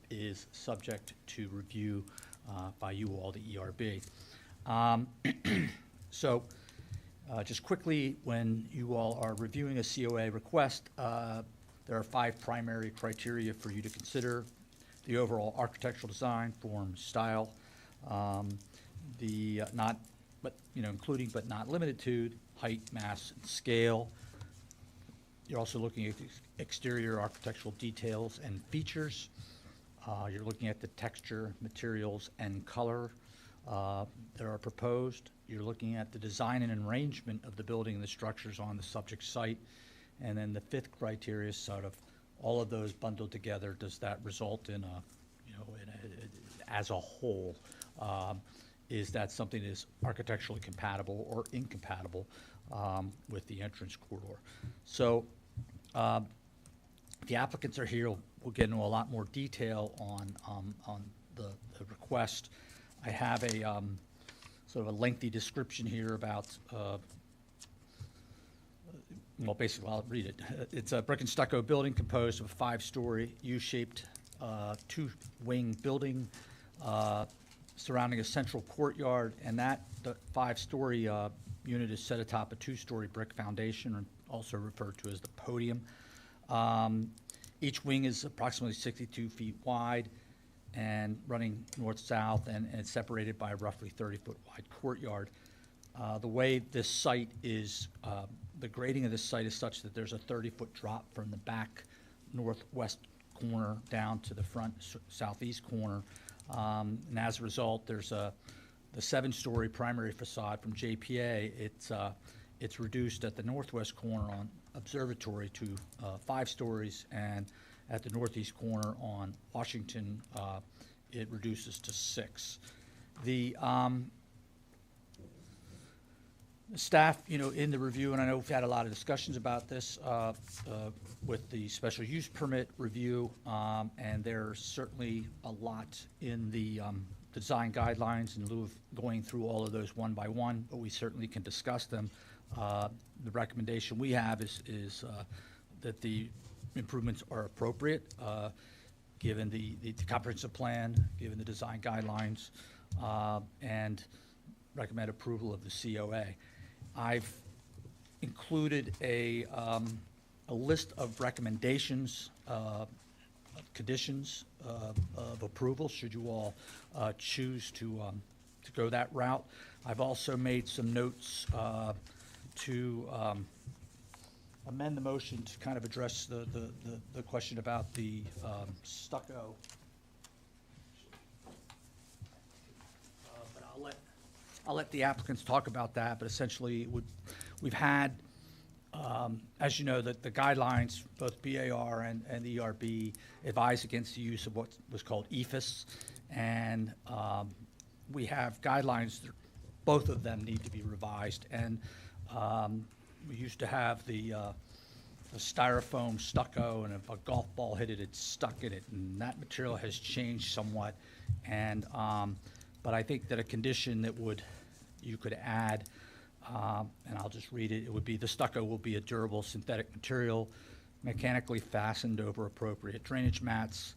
is subject to review by you all, the ERB. So just quickly, when you all are reviewing a COA request, there are 5 primary criteria for you to consider: the overall architectural design, form, style, the including but not limited to height, mass, and scale. You're also looking at the exterior architectural details and features. You're looking at the texture, materials, and color that are proposed. You're looking at the design and arrangement of the building and the structures on the subject site. And then the 5th criteria is sort of all of those bundled together. Does that result in as a whole, is that something that is architecturally compatible or incompatible with the entrance corridor? So the applicants are here. We'll get into a lot more detail on the request. I have a sort of a lengthy description here about, well, basically, I'll read it. It's a brick and stucco building composed of a 5-story U-shaped 2-wing building surrounding a central courtyard, and the 5-story unit is set atop a 2-story brick foundation, also referred to as the podium. Each wing is approximately 62 feet wide and running north-south, and it's separated by a roughly 30-foot wide courtyard. The way this site is, the grading of this site is such that there's a 30-foot drop from the back northwest corner down to the front southeast corner. And as a result, there's the 7-story primary facade from JPA. It's reduced at the northwest corner on Observatory to 5 stories, and at the northeast corner on Washington, it reduces to 6. The staff, in the review, and I know we've had a lot of discussions about this with the special use permit review, and there's certainly a lot in the design guidelines in lieu of going through all of those one by one, but we certainly can discuss them. The recommendation we have is that the improvements are appropriate, given the comprehensive plan, given the design guidelines, and recommend approval of the COA. I've included a list of recommendations, conditions of approval, should you all choose to to go that route. I've also made some notes to amend the motion to kind of address the question about the stucco. But I'll let the applicants talk about that, but essentially we've had, as you know, that the guidelines, both BAR and the ERB advise against the use of what was called EFS, and we have guidelines, both of them need to be revised, and we used to have the styrofoam stucco, and if a golf ball hit it, it's stuck in it, and that material has changed somewhat, and but I think that a condition that you could add, and I'll just read it, it would be the stucco will be a durable synthetic material, mechanically fastened over appropriate drainage mats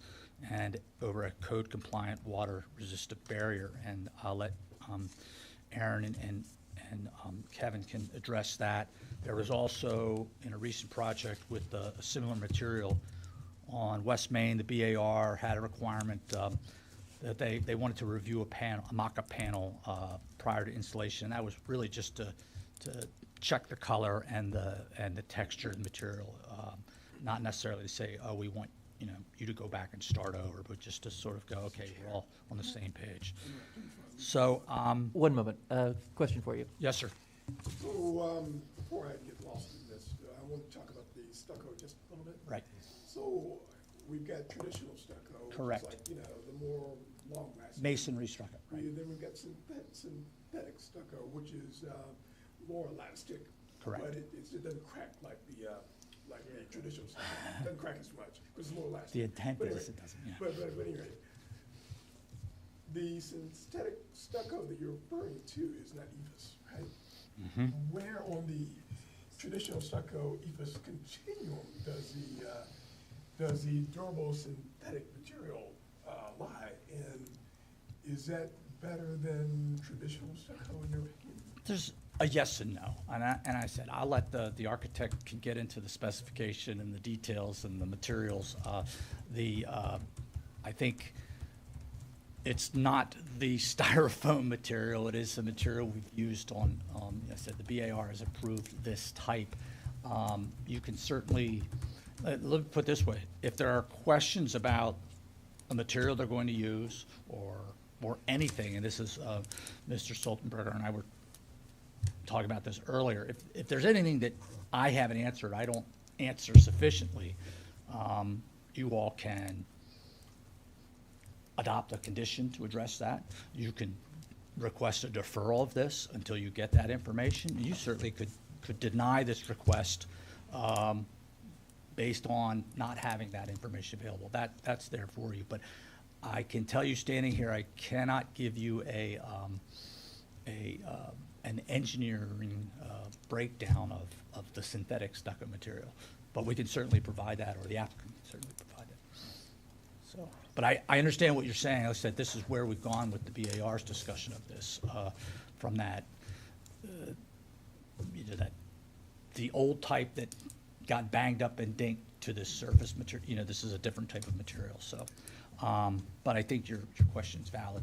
and over a code-compliant water-resistant barrier. And I'll let Aaron and Kevin can address that. There was also, in a recent project with a similar material on West Main, the BAR had a requirement that they wanted to review a mock-up panel prior to installation. That was really just to check the color and the texture of the material, not necessarily to say, oh, we want you to go back and start over, but just to sort of go, okay, we're all on the same page. So, one moment. Question for you. Yes, sir. So, before I get lost in this, I want to talk about the stucco just a little bit. Right. So, we've got traditional stucco. Correct. Which is like, the more long-lasting. Masonry stucco, right. Then we've got synthetic stucco, which is more elastic. Correct. But it doesn't crack like the traditional stucco. It doesn't crack as much because it's more elastic. The intent But is anyway, it doesn't, yeah. But anyway, the synthetic stucco that you're referring to is not EFS, right? Mm-hmm. Where on the traditional stucco EFS continuum does the durable synthetic material lie? And is that better than traditional stucco in your opinion? There's a yes and no, and I said I'll let the architect can get into the specification and the details and the materials. I think it's not the styrofoam material. It is the material we've used on. I said the BAR has approved this type. You can certainly let me put it this way: if there are questions about a material they're going to use or anything, and this is Mr. Stoltenberger and I were talking about this earlier. If there's anything that I haven't answered, I don't answer sufficiently, you all can adopt a condition to address that. You can request a deferral of this until you get that information. You certainly could deny this request based on not having that information available. That's there for you. But I can tell you, standing here, I cannot give you an engineering breakdown of the synthetic stucco material. But we can certainly provide that, or the applicant can certainly provide it. So, but I understand what you're saying. Like I said, this is where we've gone with the BAR's discussion of this, from that, the old type that got banged up and dinked to this surface material. This is a different type of material. So, but I think your question's valid.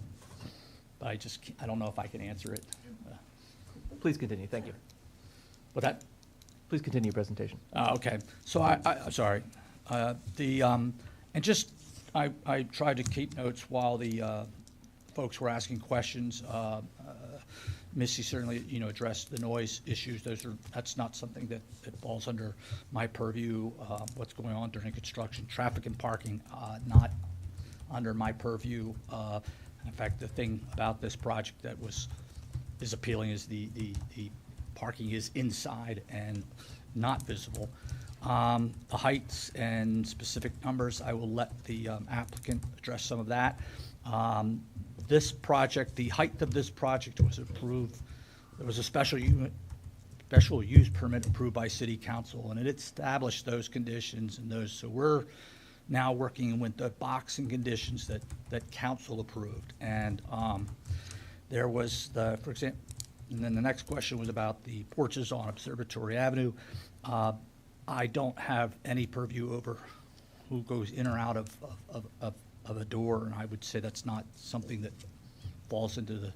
But I don't know if I can answer it. Please continue. Thank you. What that? Please continue your presentation. Okay. So I'm sorry. And just I tried to keep notes while the folks were asking questions. Missy certainly addressed the noise issues. That's not something that falls under my purview. What's going on during construction, traffic and parking, not under my purview. In fact, the thing about this project that is appealing is the parking is inside and not visible. The heights and specific numbers, I will let the applicant address some of that. This project, the height of this project was approved. There was a special use permit approved by City Council, and it established those conditions and those. So we're now working with the boxing conditions that council approved. And there was for example, and then the next question was about the porches on Observatory Avenue. I don't have any purview over who goes in or out of a door, and I would say that's not something that falls into the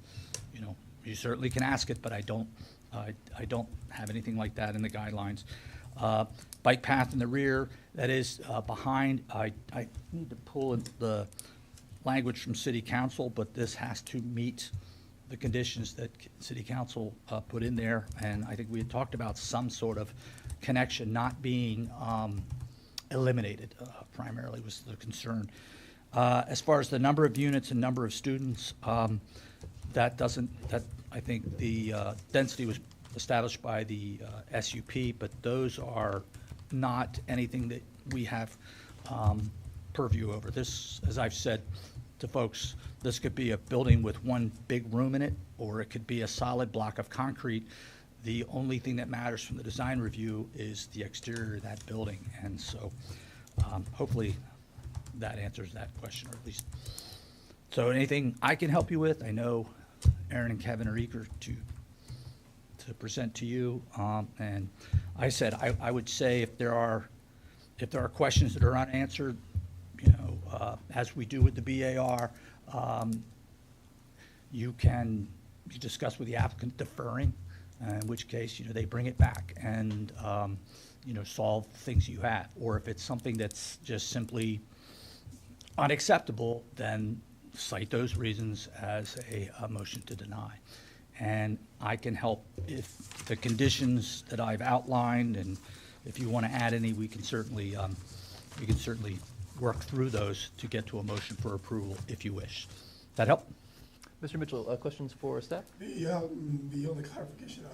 you know, you certainly can ask it, but I don't have anything like that in the guidelines. Bike path in the rear, that is behind, I need to pull in the language from city council, but this has to meet the conditions that city council put in there. And I think we had talked about some sort of connection not being eliminated, primarily was the concern. As far as the number of units and number of students, that I think the density was established by the SUP, but those are not anything that we have purview over. This, as I've said to folks, this could be a building with one big room in it, or it could be a solid block of concrete. The only thing that matters from the design review is the exterior of that building. And so hopefully that answers that question, or at least. So anything I can help you with, I know Aaron and Kevin are eager to present to you. And I said, I would say if there are questions that are unanswered, you know, as we do with the BAR, you discuss with the applicant deferring, in which case, you know, they bring it back and, you know, solve things you have. Or if it's something that's just simply unacceptable, then cite those reasons as a motion to deny. And I can help if the conditions that I've outlined, and if you want to add any, we can certainly work through those to get to a motion for approval if you wish. That help? Mr. Mitchell, questions for staff? The only clarification,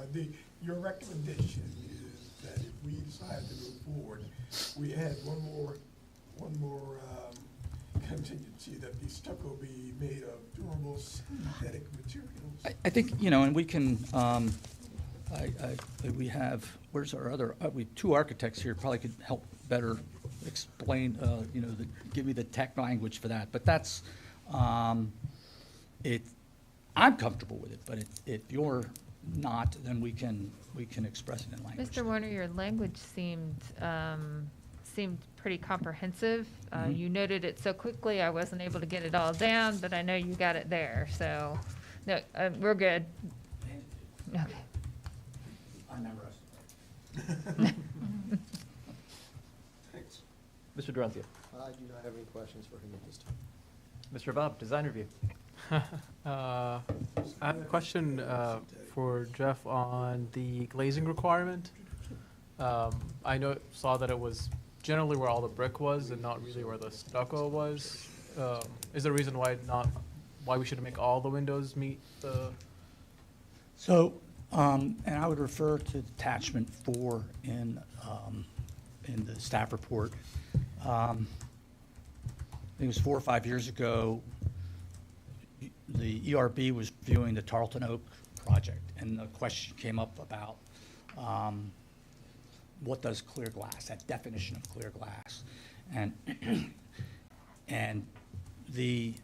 your recommendation is that if we decide to move forward, we add one more contingency, that the stucco be made of durable synthetic materials. I think, you know, and we can, we have, where's our other, we have two architects here, probably could help better explain, you know, give me the tech language for that. But that's, I'm comfortable with it, but if you're not, then we can express it in language. Mr. Warner, your language seemed pretty comprehensive. You noted it so quickly, I wasn't able to get it all down, but I know you got it there, so, no, we're good. Okay. I memorized. Thanks. Mr. Durantia. I do not have any questions for him at this time. Mr. Bob, design review. I have a question for Jeff on the glazing requirement. I saw that it was generally where all the brick was and not really where the stucco was. Is there a reason why we shouldn't make all the windows meet the? So, and I would refer to attachment 4 in the staff report. I think it was 4 or 5 years ago, the ERB was viewing the Tarleton Oak project, and the question came up about what does clear glass, that definition of clear glass. And and the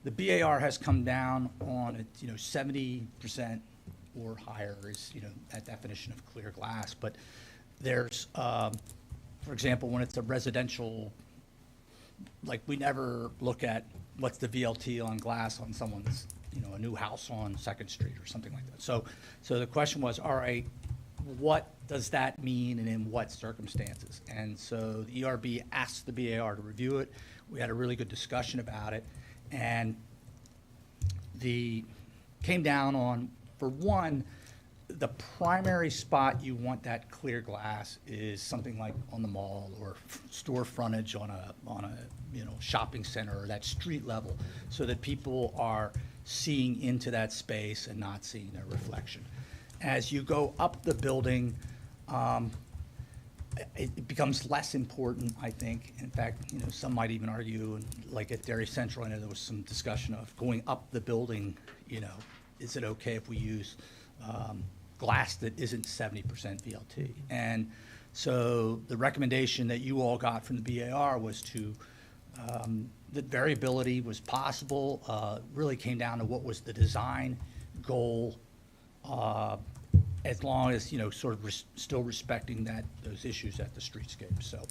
BAR has come down on it, you know, 70% or higher is, you know, that definition of clear glass. But there's, for example, when it's a residential, like we never look at what's the VLT on glass on someone's, you know, a new house on 2nd Street or something like that. So the question was, all right, what does that mean and in what circumstances? And so the ERB asked the BAR to review it. We had a really good discussion about it. And came down on, for one, the primary spot you want that clear glass is something like on the mall or store frontage on a you know, shopping center or that street level, so that people are seeing into that space and not seeing their reflection. As you go up the building, it becomes less important, I think. In fact, you know, some might even argue, like at Dairy Central, I know there was some discussion of going up the building, you know, is it okay if we use glass that isn't 70% VLT? And so the recommendation that you all got from the BAR was to, that variability was possible, really came down to what was the design goal, as long as, you know, sort of still respecting those issues at the streetscape. So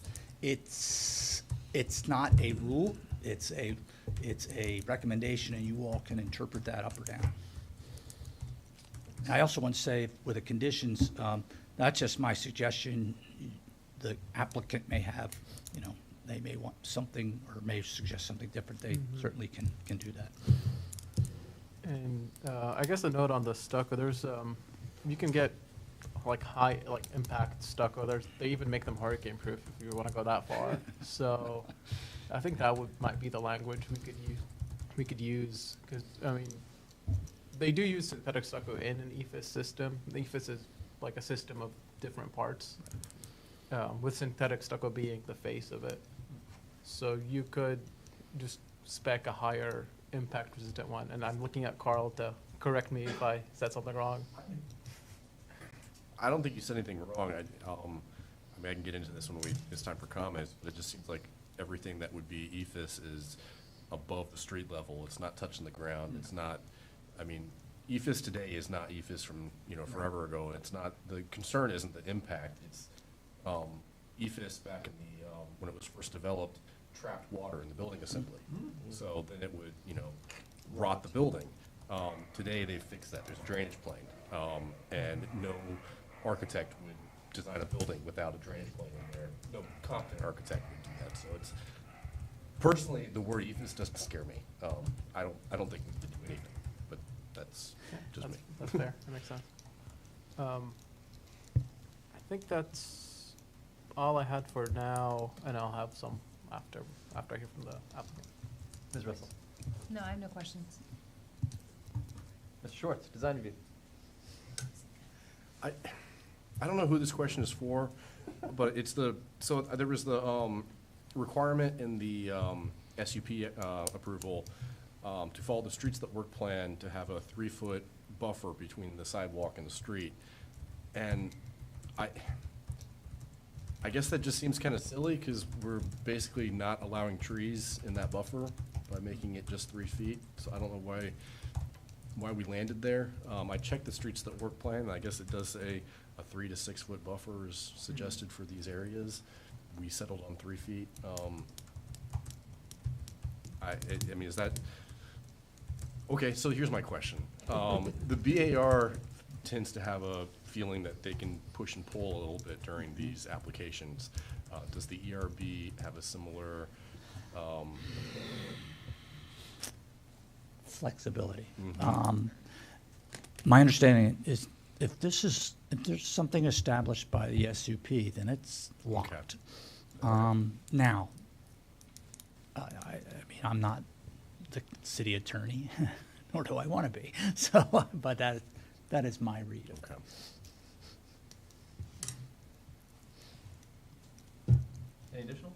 it's not a rule, it's It's a recommendation, and you all can interpret that up or down. I also want to say, with the conditions, not just my suggestion, the applicant may have, they may want something or may suggest something different. They certainly can do that. And I guess a note on the stucco, there's, you can get like high, like impact stucco. They even make them hurricane proof if you want to go that far. So I think that might be the language we could use, because, I mean, they do use synthetic stucco in an EFIS system. The EFIS is like a system of different parts, with synthetic stucco being the face of it. So you could just spec a higher impact resistant one. And I'm looking at Carl to correct me if I said something wrong. I don't think you said anything wrong. I mean, I can get into this when it's time for comments, but it just seems like everything that would be EFIS is above the street level. It's not touching the ground. It's not, I mean, EFIS today is not EFIS from, forever ago. It's not, the concern isn't the impact. It's EFIS back in the, when it was first developed, trapped water in the building assembly. So then it would, rot the building. Today they've fixed that. There's a drainage plane. And no architect would design a building without a drainage plane in there. No competent architect would do that. So it's, personally, the word EFIS doesn't scare me. I don't think we can do anything, but that's just me. That's fair. That makes sense. I think that's all I had for now, and I'll have some after I hear from the applicant. Ms. Russell. No, I have no questions. Mr. Schwartz, design review. I don't know who this question is for, but it's so there was the requirement in the SUP approval to follow the streets that work plan to have a 3-foot buffer between the sidewalk and the street. And I guess that just seems kind of silly, because we're basically not allowing trees in that buffer by making it just 3 feet. So I don't know why we landed there. I checked the streets that work plan, and I guess it does say a 3 to 6 foot buffer is suggested for these areas. We settled on 3 feet. I mean, is that, okay, so here's my question. The BAR tends to have a feeling that they can push and pull a little bit during these applications. Does the ERB have a similar Flexibility. My understanding is if there's something established by the SUP, then it's locked. Now, I mean, I'm not the city attorney, nor do I want to be. So, but that is my read of it. Any additional?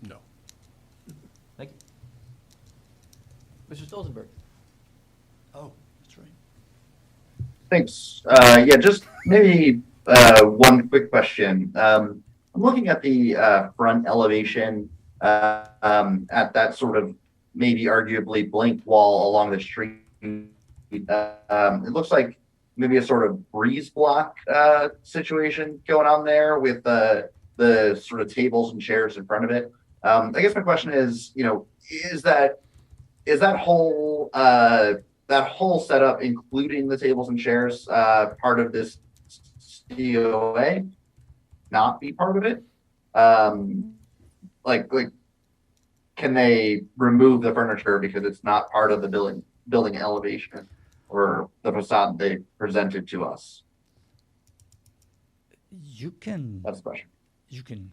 No. Thank you. Mr. Stolzenberg. Oh, that's right. Thanks. Yeah, just maybe one quick question. I'm looking at the front elevation at that sort of maybe arguably blank wall along the street. It looks like maybe a sort of breeze block situation going on there with the sort of tables and chairs in front of it. I guess my question is, is that whole setup, including the tables and chairs, part of this COA? Not be part of it? Like, can they remove the furniture because it's not part of the building elevation or the facade they presented to us? You can. That's the question. You can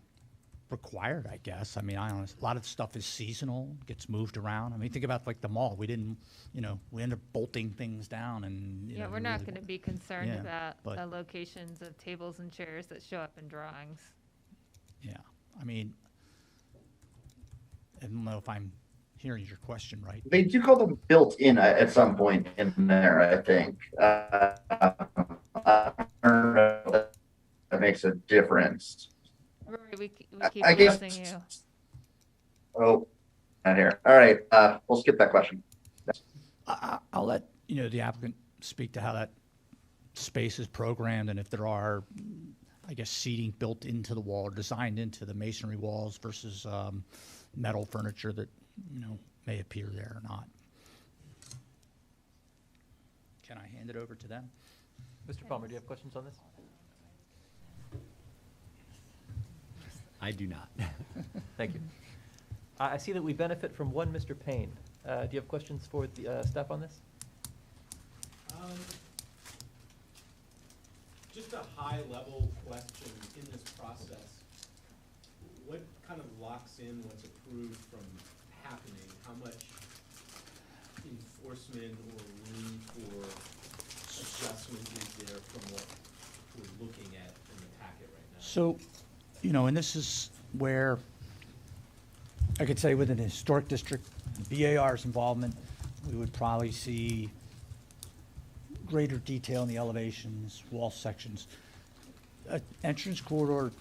require it, I guess. I mean, a lot of stuff is seasonal, gets moved around. I mean, think about like the mall. We didn't, we ended up bolting things down and, Yeah, we're not going to be concerned Yeah, about but- the locations of tables and chairs that show up in drawings. Yeah, I mean, I don't know if I'm hearing your question right. They do call them built in at some point in there, I think. I don't know if that makes a difference. Rory, we keep I guess- losing you. Oh, not here. All right, we'll skip that question. I'll let, the applicant speak to how that space is programmed and if there are, I guess, seating built into the wall or designed into the masonry walls versus metal furniture that may appear there or not. Can I hand it over to them? Mr. Palmer, do you have questions on this? I do not. Thank you. I see that we benefit from one Mr. Payne. Do you have questions for the staff on this? Just a high-level question in this process. What kind of locks in what's approved from happening? How much enforcement or room for adjustment is there from what we're looking at in the packet right now? So, and this is where I could say within the historic district, BAR's involvement, we would probably see greater detail in the elevations, wall sections. Entrance corridor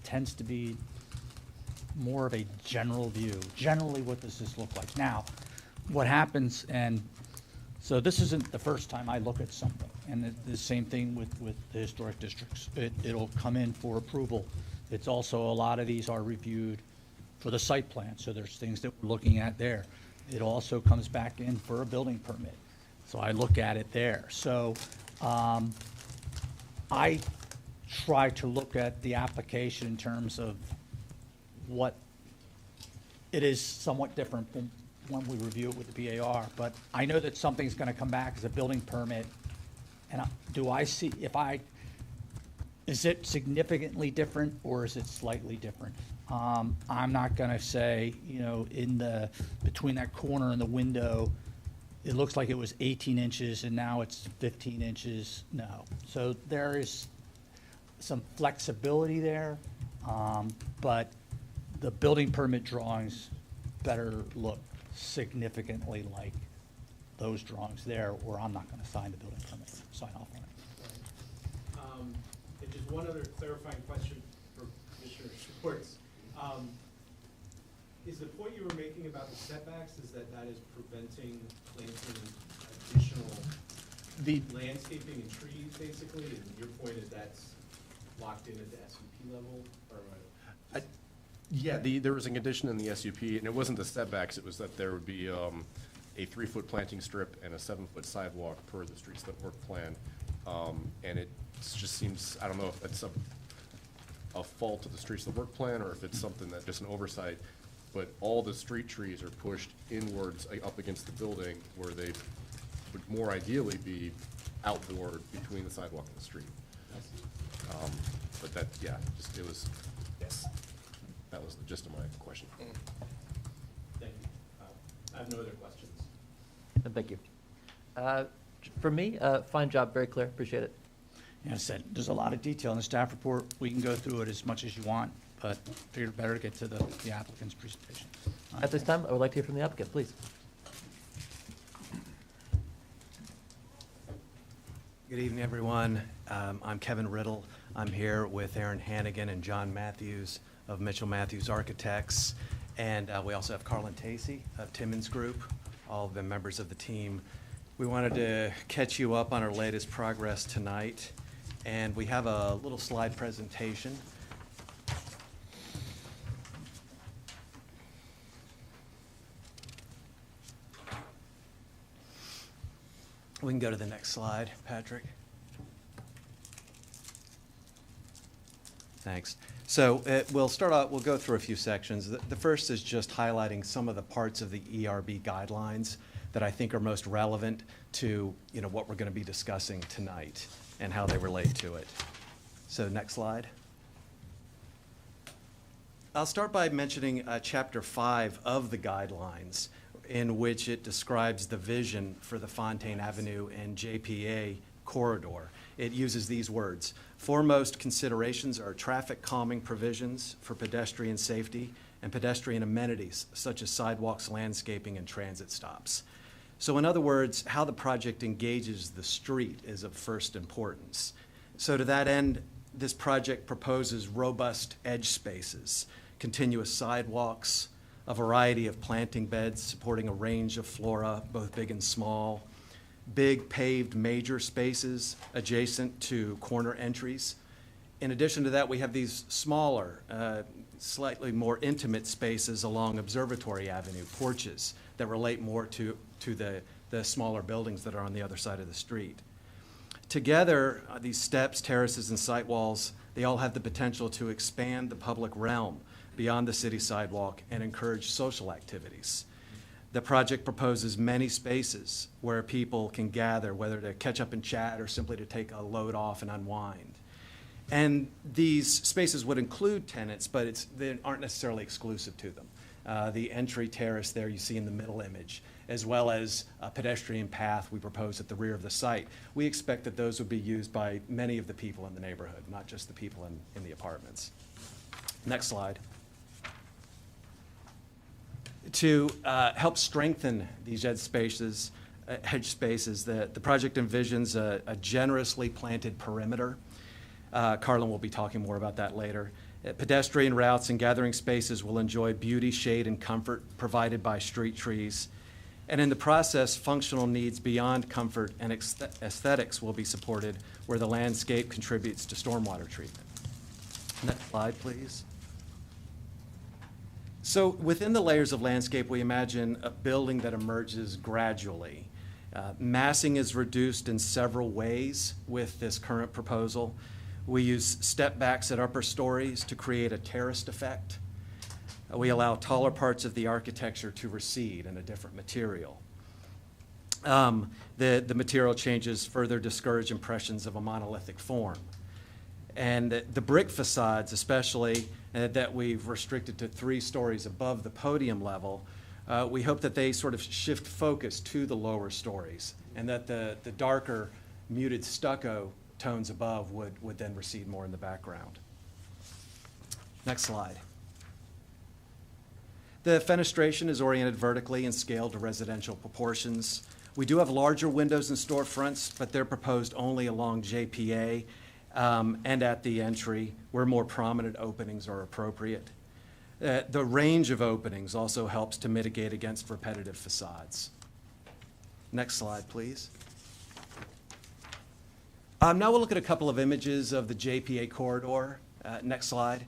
tends to be more of a general view. Generally, what does this look like? Now, what happens, and so this isn't the first time I look at something, and the same thing with the historic districts. It'll come in for approval. It's also, a lot of these are reviewed for the site plan, so there's things that we're looking at there. It also comes back in for a building permit, so I look at it there. So I try to look at the application in terms of what it is somewhat different than when we review it with the BAR, but I know that something's gonna come back as a building permit, and do I see, is it significantly different, or is it slightly different? I'm not gonna say, between that corner and the window, it looks like it was 18 inches and now it's 15 inches, no. So there is some flexibility there, but the building permit drawings better look significantly like those drawings there, or I'm not gonna sign the building permit, sign off on it. And just one other clarifying question for Commissioner Schwartz. Is the point you were making about the setbacks, is that is preventing planting additional landscaping and trees, basically? And your point is that's locked in at the SUP level, or? Yeah, there was a condition in the SUP, and it wasn't the setbacks, it was that there would be a 3-foot planting strip and a 7-foot sidewalk per the streets that work plan. And it just seems, I don't know if that's a fault of the streets that work plan, or if it's something that just an oversight, but all the street trees are pushed inwards up against the building, where they would more ideally be outboard between the sidewalk and the street. But that, yeah, that was the gist of my question. Thank you. I have no other questions. Thank you. For me, fine job, very clear, appreciate it. I said, there's a lot of detail in the staff report. We can go through it as much as you want, but figured better to get to the applicant's presentation. At this time, I would like to hear from the applicant, please. Good evening, everyone. I'm Kevin Riddle. I'm here with Aaron Hannigan and John Matthews of Mitchell Matthews Architects. And we also have Carlin Tacey of Timmons Group, all of them members of the team. We wanted to catch you up on our latest progress tonight. And we have a little slide presentation. We can go to the next slide, Patrick. Thanks. So we'll start out, we'll go through a few sections. The first is just highlighting some of the parts of the ERB guidelines that I think are most relevant to what we're going to be discussing tonight and how they relate to it. So next slide. I'll start by mentioning Chapter 5 of the guidelines, in which it describes the vision for the Fontaine Avenue and JPA corridor. It uses these words: foremost considerations are traffic calming provisions for pedestrian safety and pedestrian amenities such as sidewalks, landscaping, and transit stops. So in other words, how the project engages the street is of first importance. So to that end, this project proposes robust edge spaces, continuous sidewalks, a variety of planting beds supporting a range of flora, both big and small, big paved major spaces adjacent to corner entries, In addition to that, we have these smaller, slightly more intimate spaces along Observatory Avenue, porches that relate more to the smaller buildings that are on the other side of the street. Together, these steps, terraces, and site walls, they all have the potential to expand the public realm beyond the city sidewalk and encourage social activities. The project proposes many spaces where people can gather, whether to catch up and chat or simply to take a load off and unwind. And these spaces would include tenants, but they aren't necessarily exclusive to them. The entry terrace there you see in the middle image, as well as a pedestrian path we propose at the rear of the site. We expect that those would be used by many of the people in the neighborhood, not just the people in the apartments. Next slide. To help strengthen these hedge spaces, the project envisions a generously planted perimeter. Carlin will be talking more about that later. Pedestrian routes and gathering spaces will enjoy beauty, shade, and comfort provided by street trees. And in the process, functional needs beyond comfort and aesthetics will be supported where the landscape contributes to stormwater treatment. Next slide, please. So within the layers of landscape, we imagine a building that emerges gradually. Massing is reduced in several ways with this current proposal. We use step backs at upper stories to create a terraced effect. We allow taller parts of the architecture to recede in a different material. The material changes further discourage impressions of a monolithic form. And the brick facades, especially that we've restricted to 3 stories above the podium level, we hope that they sort of shift focus to the lower stories, and that the darker muted stucco tones above would then recede more in the background. Next slide. The fenestration is oriented vertically and scaled to residential proportions. We do have larger windows and storefronts, but they're proposed only along JPA and at the entry where more prominent openings are appropriate. The range of openings also helps to mitigate against repetitive facades. Next slide, please. Now we'll look at a couple of images of the JPA corridor. Next slide.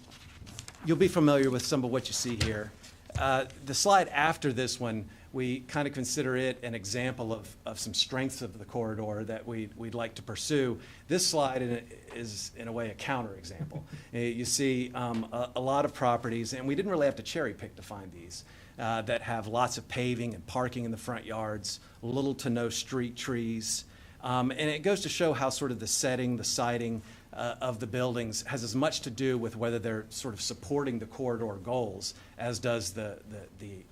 You'll be familiar with some of what you see here. The slide after this one, we kind of consider it an example of some strengths of the corridor that we'd like to pursue. This slide is, in a way, a counterexample. You see a lot of properties, and we didn't really have to cherry pick to find these, that have lots of paving and parking in the front yards, little to no street trees. And it goes to show how sort of the setting, the siding of the buildings has as much to do with whether they're sort of supporting the corridor goals as does the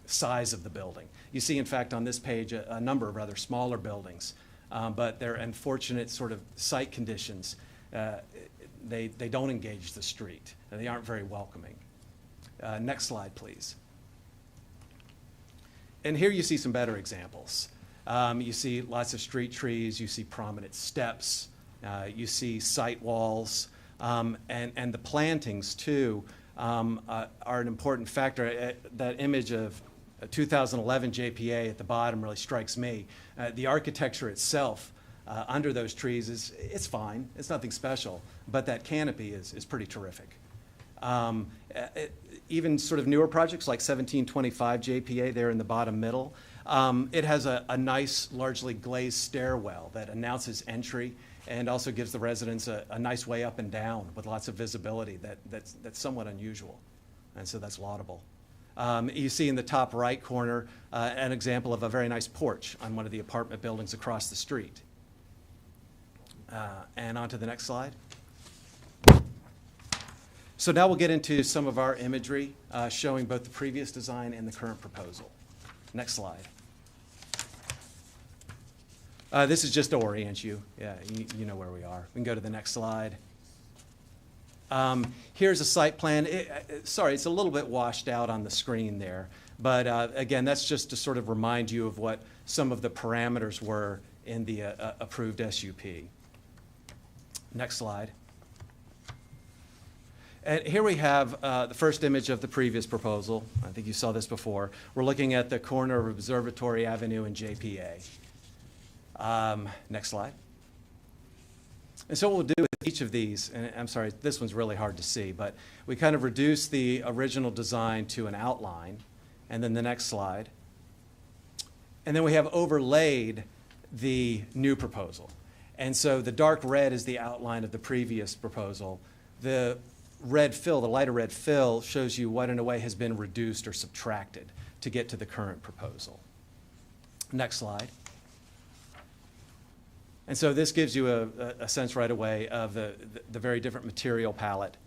size of the building. You see, in fact, on this page, a number of rather smaller buildings, but their unfortunate sort of site conditions, they don't engage the street. They aren't very welcoming. Next slide, please. And here you see some better examples. You see lots of street trees, you see prominent steps, you see site walls, and the plantings too are an important factor. That image of 2011 JPA at the bottom really strikes me. The architecture itself under those trees it's fine, it's nothing special, but that canopy is pretty terrific. Even sort of newer projects like 1725 JPA there in the bottom middle, it has a nice, largely glazed stairwell that announces entry and also gives the residents a nice way up and down with lots of visibility that's somewhat unusual, and so that's laudable. You see in the top right corner an example of a very nice porch on one of the apartment buildings across the street. And on to the next slide. So now we'll get into some of our imagery showing both the previous design and the current proposal. Next slide. This is just to orient you. Yeah, you know where we are. We can go to the next slide. Here's a site plan. Sorry, it's a little bit washed out on the screen there. But again, that's just to sort of remind you of what some of the parameters were in the approved SUP. Next slide. And here we have the first image of the previous proposal. I think you saw this before. We're looking at the corner of Observatory Avenue and JPA. Next slide. And so what we'll do with each of these, and I'm sorry, this one's really hard to see, but we kind of reduce the original design to an outline, and then the next slide. And then we have overlaid the new proposal. And so the dark red is the outline of the previous proposal. The red fill, the lighter red fill, shows you what in a way has been reduced or subtracted to get to the current proposal. Next slide. And so this gives you a sense right away of the very different material palette.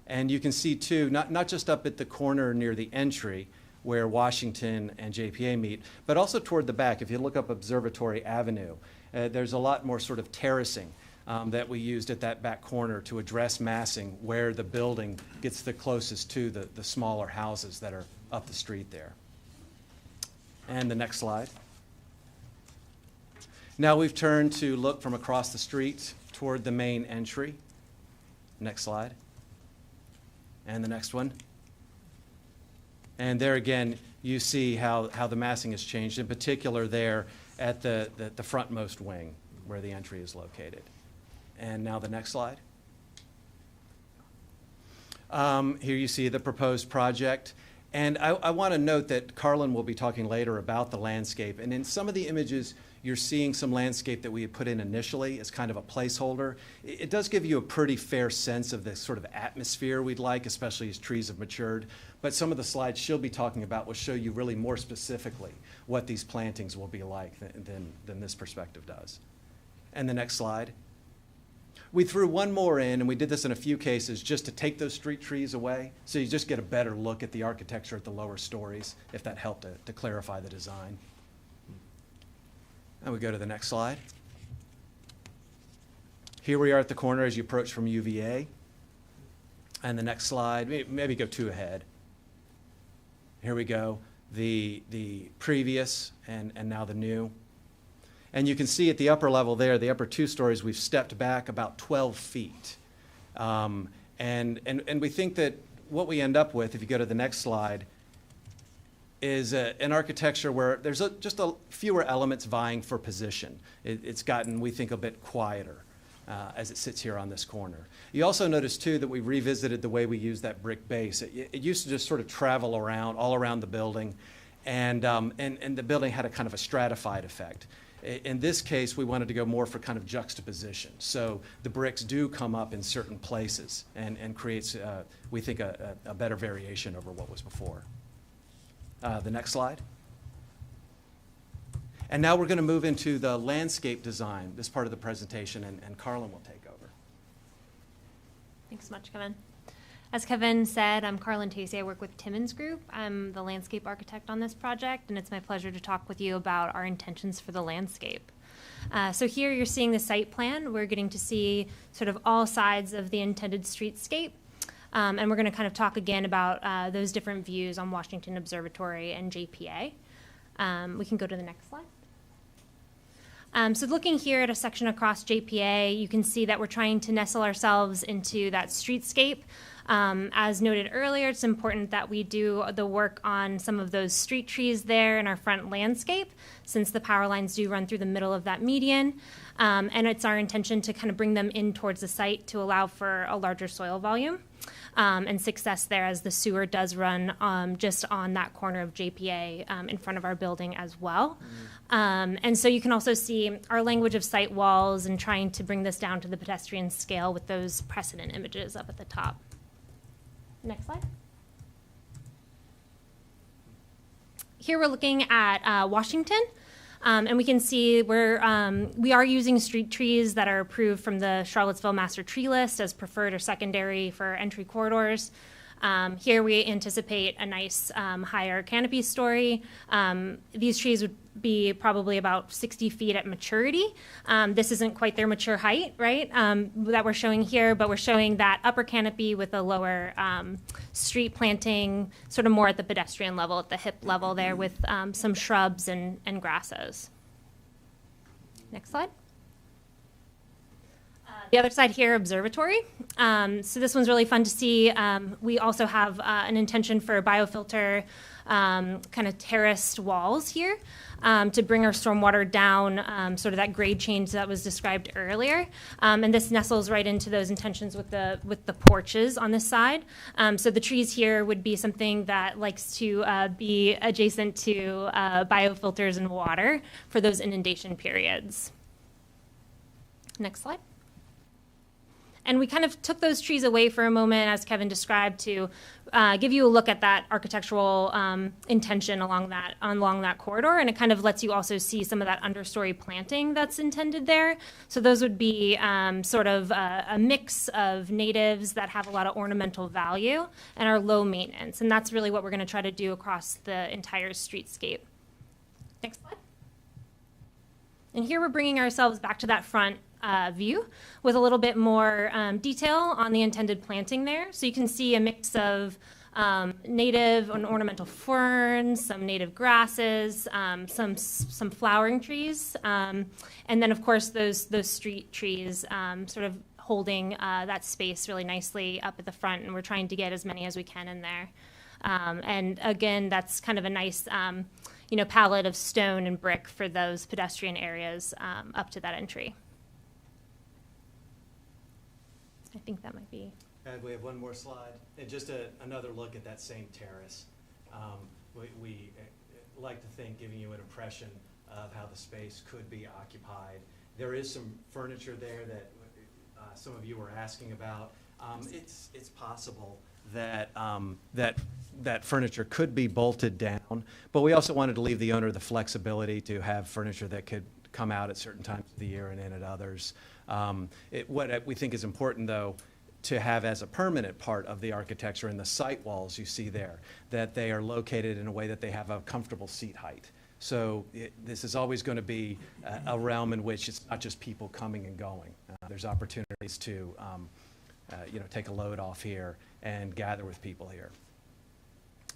And you can see too, not just up at the corner near the entry where Washington and JPA meet, but also toward the back. If you look up Observatory Avenue, there's a lot more sort of terracing that we used at that back corner to address massing where the building gets the closest to the smaller houses that are up the street there. And the next slide. Now we've turned to look from across the street toward the main entry. Next slide. And the next one. And there again, you see how the massing has changed, in particular there at the frontmost wing where the entry is located. And now the next slide. Here you see the proposed project. And I want to note that Carlin will be talking later about the landscape. And in some of the images, you're seeing some landscape that we had put in initially as kind of a placeholder. It does give you a pretty fair sense of the sort of atmosphere we'd like, especially as trees have matured. But some of the slides she'll be talking about will show you really more specifically what these plantings will be like than this perspective does. And the next slide. We threw one more in, and we did this in a few cases just to take those street trees away, so you just get a better look at the architecture at the lower stories, if that helped to clarify the design. And we go to the next slide. Here we are at the corner as you approach from UVA. And the next slide, maybe go two ahead. Here we go, the previous and now the new. And you can see at the upper level there, the upper 2 stories, we've stepped back about 12 feet. And we think that what we end up with, if you go to the next slide, is an architecture where there's just fewer elements vying for position. It's gotten, we think, a bit quieter as it sits here on this corner. You also notice, too, that we revisited the way we use that brick base. It used to just sort of travel around, all around the building, and the building had a kind of a stratified effect. In this case, we wanted to go more for kind of juxtaposition. So the bricks do come up in certain places and creates, we think, a better variation over what was before. The next slide. And now we're going to move into the landscape design, this part of the presentation, and Carlin will take over. Thanks so much, Kevin. As Kevin said, I'm Carlin Tacey. I work with Timmins Group. I'm the landscape architect on this project, and it's my pleasure to talk with you about our intentions for the landscape. So here you're seeing the site plan. We're getting to see sort of all sides of the intended streetscape. And we're going to kind of talk again about those different views on Washington Observatory and JPA. We can go to the next slide. So looking here at a section across JPA, you can see that we're trying to nestle ourselves into that streetscape. As noted earlier, it's important that we do the work on some of those street trees there in our front landscape, since the power lines do run through the middle of that median. And it's our intention to kind of bring them in towards the site to allow for a larger soil volume. And success there, as the sewer does run just on that corner of JPA in front of our building as well. And so you can also see our language of site walls and trying to bring this down to the pedestrian scale with those precedent images up at the top. Next slide. Here we're looking at Washington. And we can see we are using street trees that are approved from the Charlottesville Master Tree List as preferred or secondary for entry corridors. Here we anticipate a nice higher canopy story. These trees would be probably about 60 feet at maturity. This isn't quite their mature height, right, that we're showing here, but we're showing that upper canopy with a lower street planting, sort of more at the pedestrian level, at the hip level there with some shrubs and grasses. Next slide. The other side here, observatory. So this one's really fun to see. We also have an intention for biofilter kind of terraced walls here to bring our stormwater down, sort of that grade change that was described earlier. And this nestles right into those intentions with the porches on this side. So the trees here would be something that likes to be adjacent to biofilters and water for those inundation periods. Next slide. And we kind of took those trees away for a moment, as Kevin described, to give you a look at that architectural intention along that corridor, and it kind of lets you also see some of that understory planting that's intended there. So those would be sort of a mix of natives that have a lot of ornamental value and are low maintenance, and that's really what we're going to try to do across the entire streetscape. Next slide. And here we're bringing ourselves back to that front view with a little bit more detail on the intended planting there. So you can see a mix of native and ornamental ferns, some native grasses, some flowering trees, and then of course those street trees sort of holding that space really nicely up at the front, and we're trying to get as many as we can in there. And again, that's kind of a nice palette of stone and brick for those pedestrian areas up to that entry. I think that might be. And we have one more slide, and just another look at that same terrace. We like to think, giving you an impression of how the space could be occupied. There is some furniture there that some of you were asking about. It's possible that that furniture could be bolted down, but we also wanted to leave the owner the flexibility to have furniture that could come out at certain times of the year and in at others. What we think is important, though, to have as a permanent part of the architecture in the site walls you see there, that they are located in a way that they have a comfortable seat height. So this is always going to be a realm in which it's not just people coming and going. There's opportunities to take a load off here and gather with people here.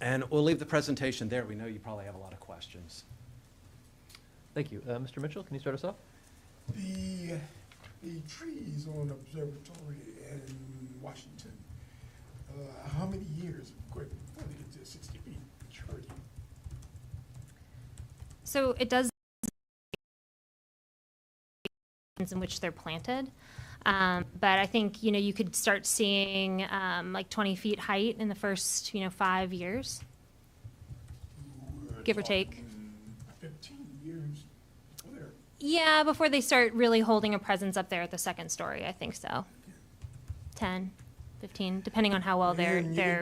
And we'll leave the presentation there. We know you probably have a lot of questions. Thank you. Mr. Mitchell, can you start us off? The trees on Observatory in Washington, how many years before they get to 60 feet maturity? So it does in which they're planted. But I think, you could start seeing like 20 feet height in the first, 5 years, give or take. 15 years. Yeah, before they start really holding a presence up there at the second story, I think so. 10, 15, depending on how well they're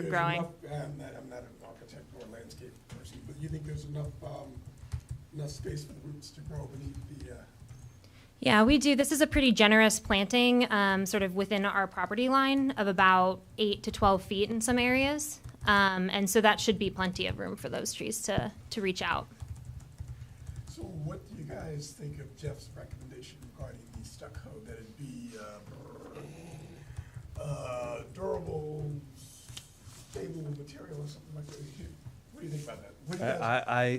growing. I'm not an architect or a landscape person, but you think there's enough space for the roots to grow beneath the... Yeah, we do. This is a pretty generous planting, sort of within our property line of about 8 to 12 feet in some areas. And so that should be plenty of room for those trees to reach out. So what do you guys think of Jeff's recommendation regarding the stucco, that it be durable, stable material or something like that? What do you think about that?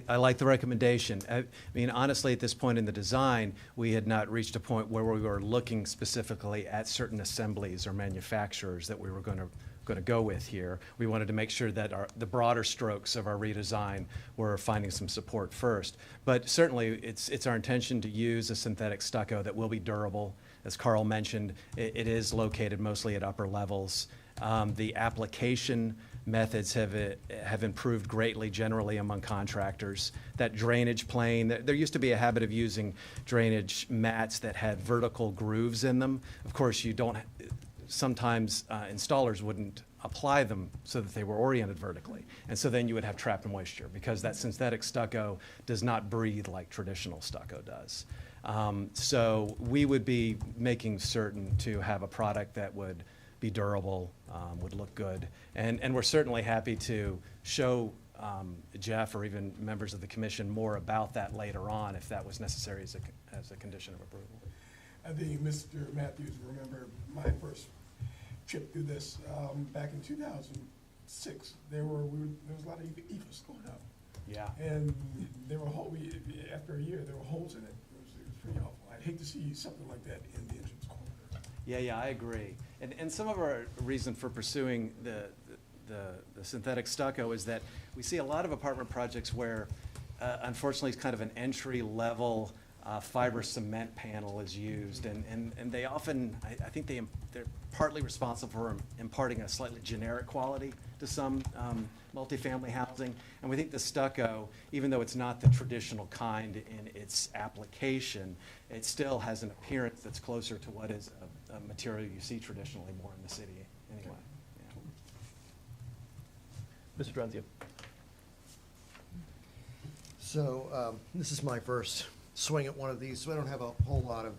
I like the recommendation. I mean, honestly, at this point in the design, we had not reached a point where we were looking specifically at certain assemblies or manufacturers that we were going to go with here. We wanted to make sure that the broader strokes of our redesign were finding some support first. But certainly, it's our intention to use a synthetic stucco that will be durable. As Carl mentioned, it is located mostly at upper levels. The application methods have improved greatly generally among contractors. That drainage plane, there used to be a habit of using drainage mats that had vertical grooves in them. Of course, sometimes installers wouldn't apply them so that they were oriented vertically. And so then you would have trapped moisture because that synthetic stucco does not breathe like traditional stucco does. So we would be making certain to have a product that would be durable, would look good. And we're certainly happy to show Jeff or even members of the commission more about that later on if that was necessary as a condition of approval. I think Mr. Matthews remember my first trip through this back in 2006. There was a lot of EFS going up. Yeah. And after a year, there were holes in it. It was pretty awful. I'd hate to see something like that in the entrance corridor. Yeah, I agree. And some of our reason for pursuing the synthetic stucco is that we see a lot of apartment projects where, unfortunately, it's kind of an entry-level fiber cement panel is used, and they often, I think they're partly responsible for imparting a slightly generic quality to some multifamily housing. And we think the stucco, even though it's not the traditional kind in its application, it still has an appearance that's closer to what is a material you see traditionally more in the city anyway. Yeah. Mr. Dronzio. So this is my first swing at one of these, so I don't have a whole lot of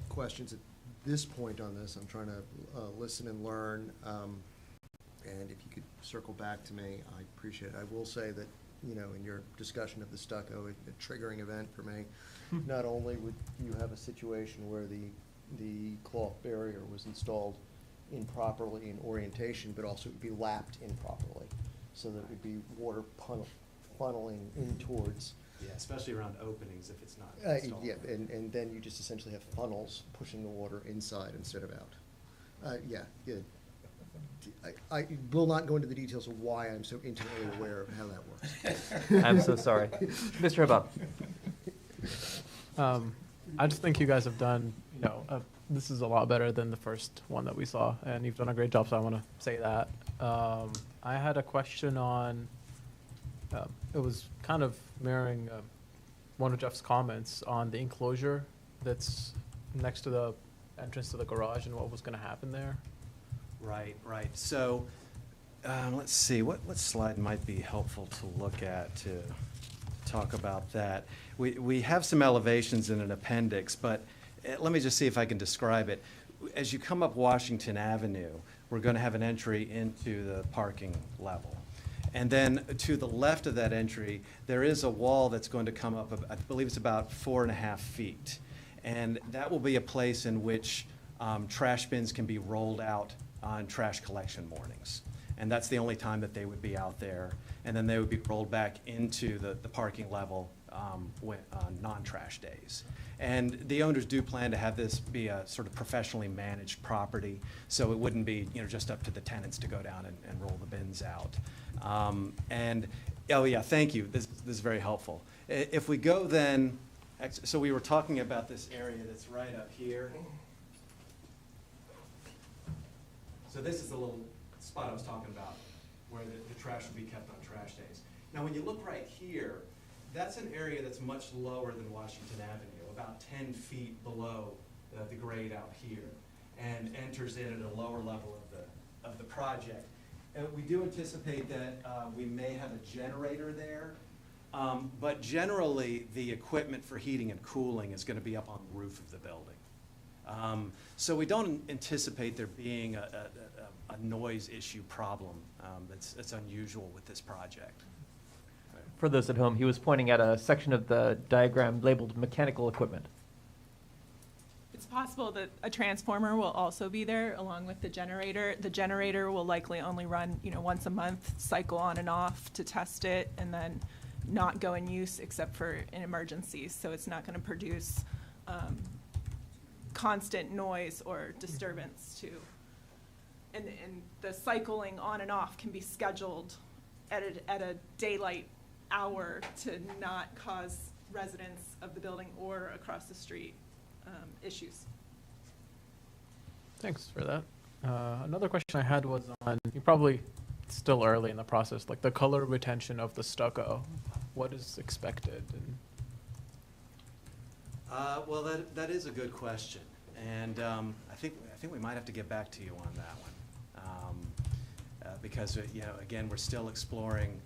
questions at this point on this. I'm trying to listen and learn. And if you could circle back to me, I appreciate it. I will say that, you know, in your discussion of the stucco, a triggering event for me, not only would you have a situation where the cloth barrier was installed improperly in orientation, but also it would be lapped improperly, so that it would be water funneling in towards. Yeah, especially around openings if it's not installed. Yeah, and then you just essentially have funnels pushing the water inside instead of out. Yeah. I will not go into the details of why I'm so intimately aware of how that works. I'm so sorry. Mr. Habab. I just think you guys have done, this is a lot better than the first one that we saw, and you've done a great job, so I want to say that. I had a question on, it was kind of mirroring one of Jeff's comments on the enclosure that's next to the entrance to the garage and what was going to happen there. Right. So, let's see, what slide might be helpful to look at to talk about that? We have some elevations in an appendix, but let me just see if I can describe it. As you come up Washington Avenue, we're going to have an entry into the parking level. And then to the left of that entry, there is a wall that's going to come up, I believe it's about 4.5 feet. And that will be a place in which trash bins can be rolled out on trash collection mornings. And that's the only time that they would be out there. And then they would be rolled back into the parking level on non-trash days. And the owners do plan to have this be a sort of professionally managed property, so it wouldn't be just up to the tenants to go down and roll the bins out. Oh yeah, thank you, this is very helpful. If we go then, so we were talking about this area that's right up here. So this is the little spot I was talking about, where the trash would be kept on trash days. Now, when you look right here, that's an area that's much lower than Washington Avenue, about 10 feet below the grade out here, and enters in at a lower level of the project. We do anticipate that we may have a generator there, but generally the equipment for heating and cooling is going to be up on the roof of the building. So we don't anticipate there being a noise issue problem that's unusual with this project. For those at home, he was pointing at a section of the diagram labeled mechanical equipment. It's possible that a transformer will also be there along with the generator. The generator will likely only run, once a month, cycle on and off to test it, and then not go in use except for in emergencies. So it's not going to produce constant noise or disturbance and the cycling on and off can be scheduled at a daylight hour to not cause residents of the building or across the street issues. Thanks for that. Another question I had was on, you're probably still early in the process, like the color retention of the stucco. What is expected? Well, that is a good question, and I think we might have to get back to you on that one, because again, we're still exploring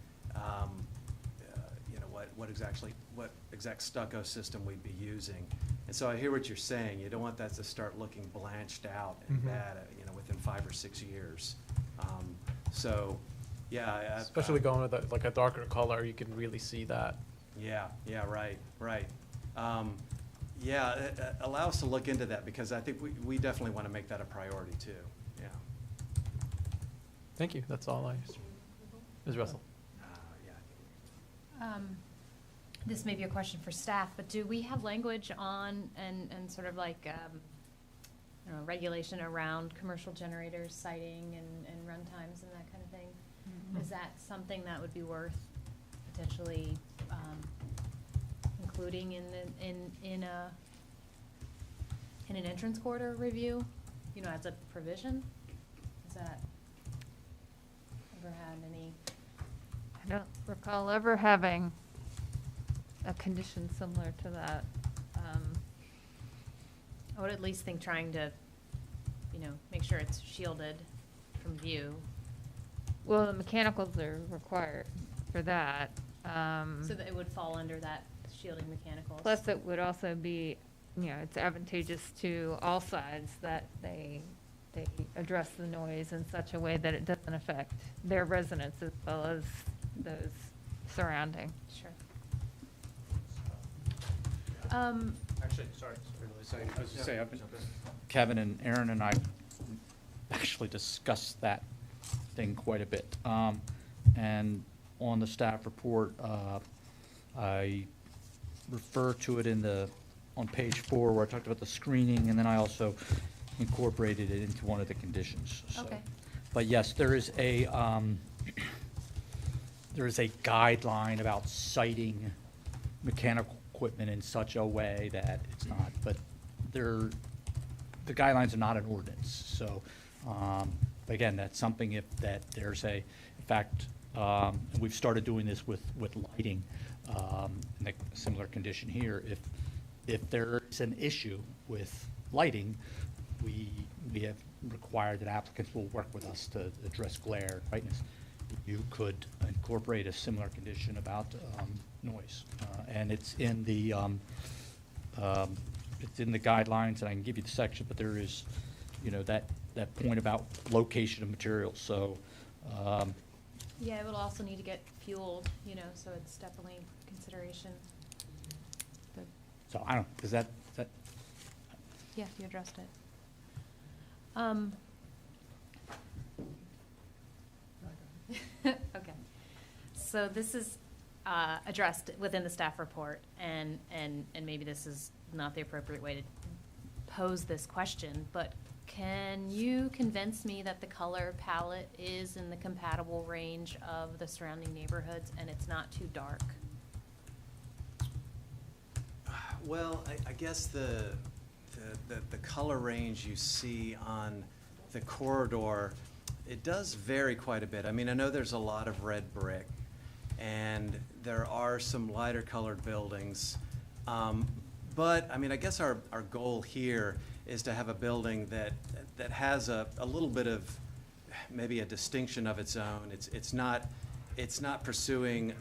what exact stucco system we'd be using, and so I hear what you're saying. You don't want that to start looking blanched out and bad, within 5 or 6 years. So, yeah, especially going with a darker color, you can really see that. Yeah, right. Allow us to look into that, because I think we definitely want to make that a priority too. Yeah. Thank you. That's all I. Ms. Russell. This may be a question for staff, but do we have language on and sort of like I don't know, regulation around commercial generators, siting and run times and that kind of thing. Is that something that would be worth potentially, including in an entrance corridor review, you know, as a provision? Is that ever had any? I don't recall ever having a condition similar to that. I would at least think trying to, you know, make sure it's shielded from view. Well, the mechanicals are required for that. So that it would fall under that shielding mechanicals. Plus, it would also be, you know, it's advantageous to all sides that they address the noise in such a way that it doesn't affect their residents as well as those surrounding. Sure. Actually, sorry, I was just saying, Kevin and Aaron and I actually discussed that thing quite a bit. And on the staff report, I refer to it on page 4 where I talked about the screening, and then I also incorporated it into one of the conditions. So. Okay. But yes, there is a guideline about citing mechanical equipment in such a way that it's not, but the guidelines are not an ordinance. So, again, that's something that there's in fact, and we've started doing this with lighting, in a similar condition here. If there is an issue with lighting, we have required that applicants will work with us to address glare, brightness. You could incorporate a similar condition about noise, and it's in the guidelines, and I can give you the section, but there is, you know, that point about location of materials. So. Yeah, it will also need to get fueled, you know, so it's definitely a consideration. But So I don't, is that? yeah, you addressed it. Okay. So this is addressed within the staff report, and maybe this is not the appropriate way to pose this question, but can you convince me that the color palette is in the compatible range of the surrounding neighborhoods and it's not too dark? Well, I guess the color range you see on the corridor, it does vary quite a bit. I mean, I know there's a lot of red brick, and there are some lighter colored buildings. But, I mean, I guess our goal here is to have a building that has a little bit of maybe a distinction of its own. It's not pursuing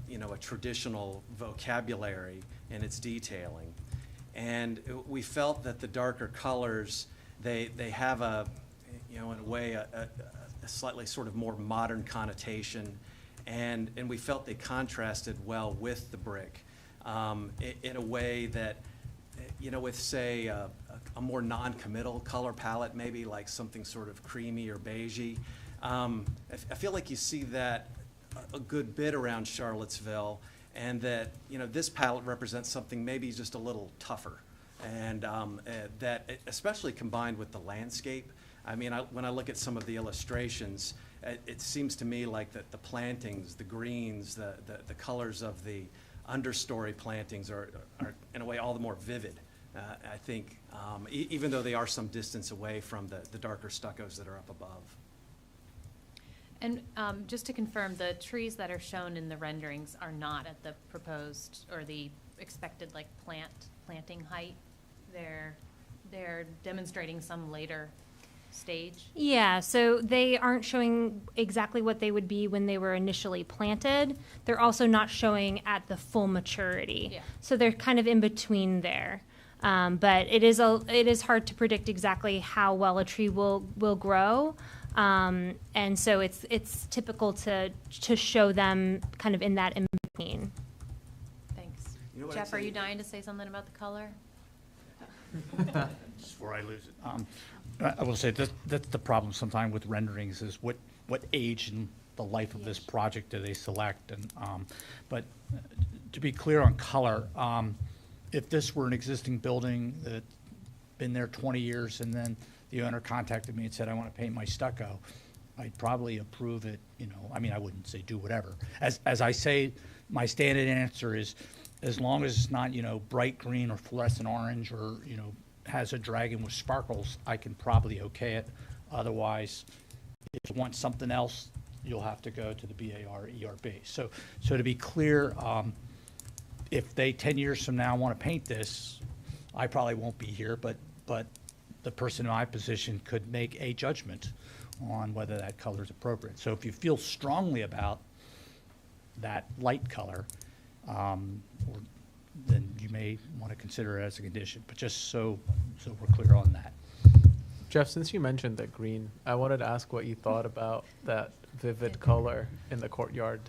you know, a traditional vocabulary in its detailing. And we felt that the darker colors, they have a, you know, in a way, a slightly sort of more modern connotation, and we felt they contrasted well with the brick in a way that, you know, with, say, a more non-committal color palette, maybe like something sort of creamy or beigey. I feel like you see that a good bit around Charlottesville, and that, you know, this palette represents something maybe just a little tougher, and that, especially combined with the landscape. I mean, when I look at some of the illustrations, it seems to me like that the plantings, the greens, the colors of the understory plantings are in a way all the more vivid. I think, even though they are some distance away from the darker stuccos that are up above. And just to confirm, the trees that are shown in the renderings are not at the proposed or the expected like planting height. They're demonstrating some later stage. Yeah, so they aren't showing exactly what they would be when they were initially planted. They're also not showing at the full maturity. Yeah. So they're kind of in between there. But it is hard to predict exactly how well a tree will grow. And so it's typical to show them kind of in that in between. Thanks. You know what Jeff, I'd are say? you dying to say something about the color? Just before I lose it. I will say that's the problem sometimes with renderings is what age in the life of this project do they select, and but to be clear on color, if this were an existing building that been there 20 years, and then the owner contacted me and said, I want to paint my stucco, I'd probably approve it, you know, I mean, I wouldn't say do whatever. As I say, my standard answer is, as long as it's not, you know, bright green or fluorescent orange or, you know, has a dragon with sparkles, I can probably okay it. Otherwise, if you want something else, you'll have to go to the BAR ERB. So to be clear, if they 10 years from now want to paint this, I probably won't be here, but the person in my position could make a judgment on whether that color is appropriate. So if you feel strongly about that light color, then you may want to consider it as a condition, but just so we're clear on that. Jeff, since you mentioned the green, I wanted to ask what you thought about that vivid color in the courtyard.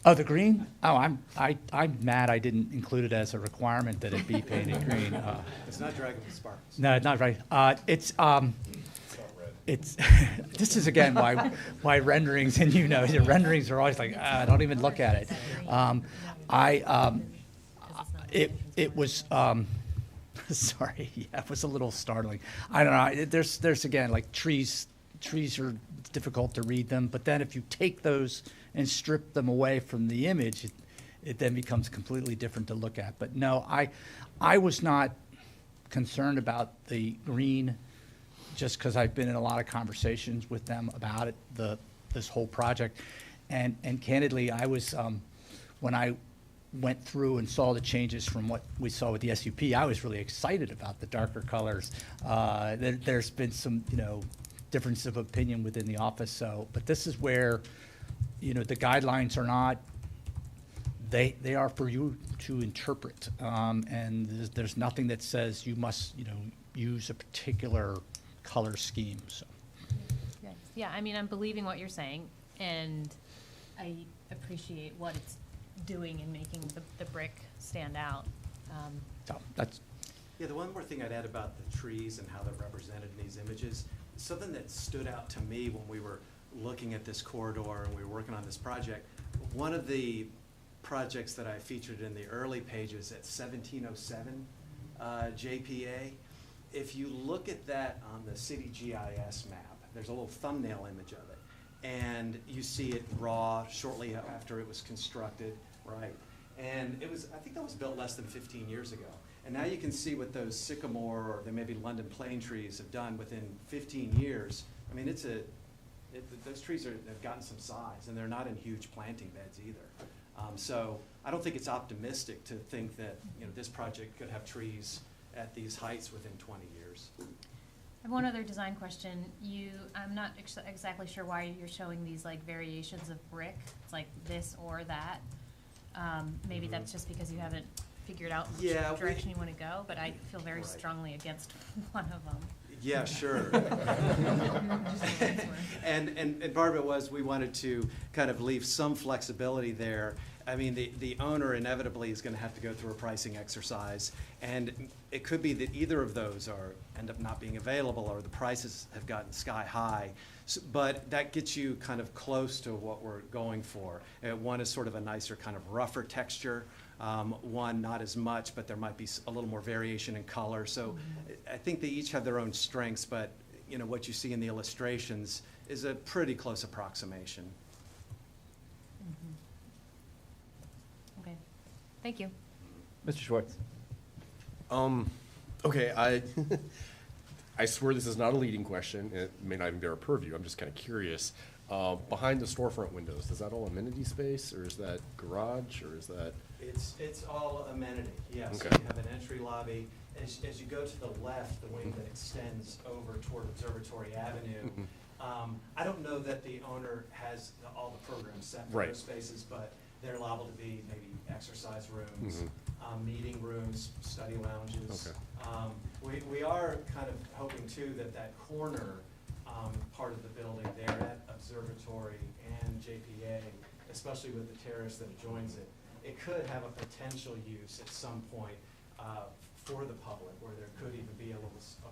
Oh, the green? Oh, I'm mad I didn't include it as a requirement that it be painted green. It's not dragon with sparkles. No, not right. It's this is again why renderings, and you know, the renderings are always like, don't even look at it. It was sorry, yeah, it was a little startling. I don't know. There's again, like trees are difficult to read them, but then if you take those and strip them away from the image, it then becomes completely different to look at. But no, I was not concerned about the green, just because I've been in a lot of conversations with them about it, this whole project, and candidly, I was when I went through and saw the changes from what we saw with the SUP, I was really excited about the darker colors. There's been some, you know, difference of opinion within the office. So, but this is where, you know, the guidelines are not. They are for you to interpret, and there's nothing that says you must, you know, use a particular color scheme. So. Yeah, I mean, I'm believing what you're saying, and I appreciate what it's doing in making the brick stand out. So that's. Yeah, the one more thing I'd add about the trees and how they're represented in these images, something that stood out to me when we were looking at this corridor and we were working on this project, one of the projects that I featured in the early pages at 1707 JPA, if you look at that on the city GIS map, there's a little thumbnail image of it, and you see it raw shortly after it was constructed, right? And it was, I think that was built less than 15 years ago. And now you can see what those sycamore or they may be London plane trees have done within 15 years. I mean, those trees have gotten some size, and they're not in huge planting beds either. So I don't think it's optimistic to think that, you know, this project could have trees at these heights within 20 years. I have one other design question. I'm not exactly sure why you're showing these like variations of brick. It's like this or that. Maybe that's just because you haven't figured out which direction you want to go, but I feel very strongly against one of them. Yeah, sure. and part of it was we wanted to kind of leave some flexibility there. I mean, the owner inevitably is going to have to go through a pricing exercise, and it could be that either of those end up not being available, or the prices have gotten sky high. So, but that gets you kind of close to what we're going for. One is sort of a nicer, kind of rougher texture. One not as much, but there might be a little more variation in color. So I think they each have their own strengths, but you know what you see in the illustrations is a pretty close approximation. Okay, thank you. Mr. Schwartz. Okay, I swear this is not a leading question. It may not even be our purview. I'm just kind of curious. Behind the storefront windows, is that all amenity space, or is that garage, or is that? It's all amenity, yes. Okay. So you have an entry lobby. As you go to the left, the wing that extends over toward Observatory Avenue, I don't know that the owner has all the programs set for those spaces, but they're liable to be maybe exercise rooms, meeting rooms, study lounges. Okay. We are kind of hoping too that corner part of the building there at Observatory and JPA, especially with the terrace that adjoins it, it could have a potential use at some point for the public, where there could even be a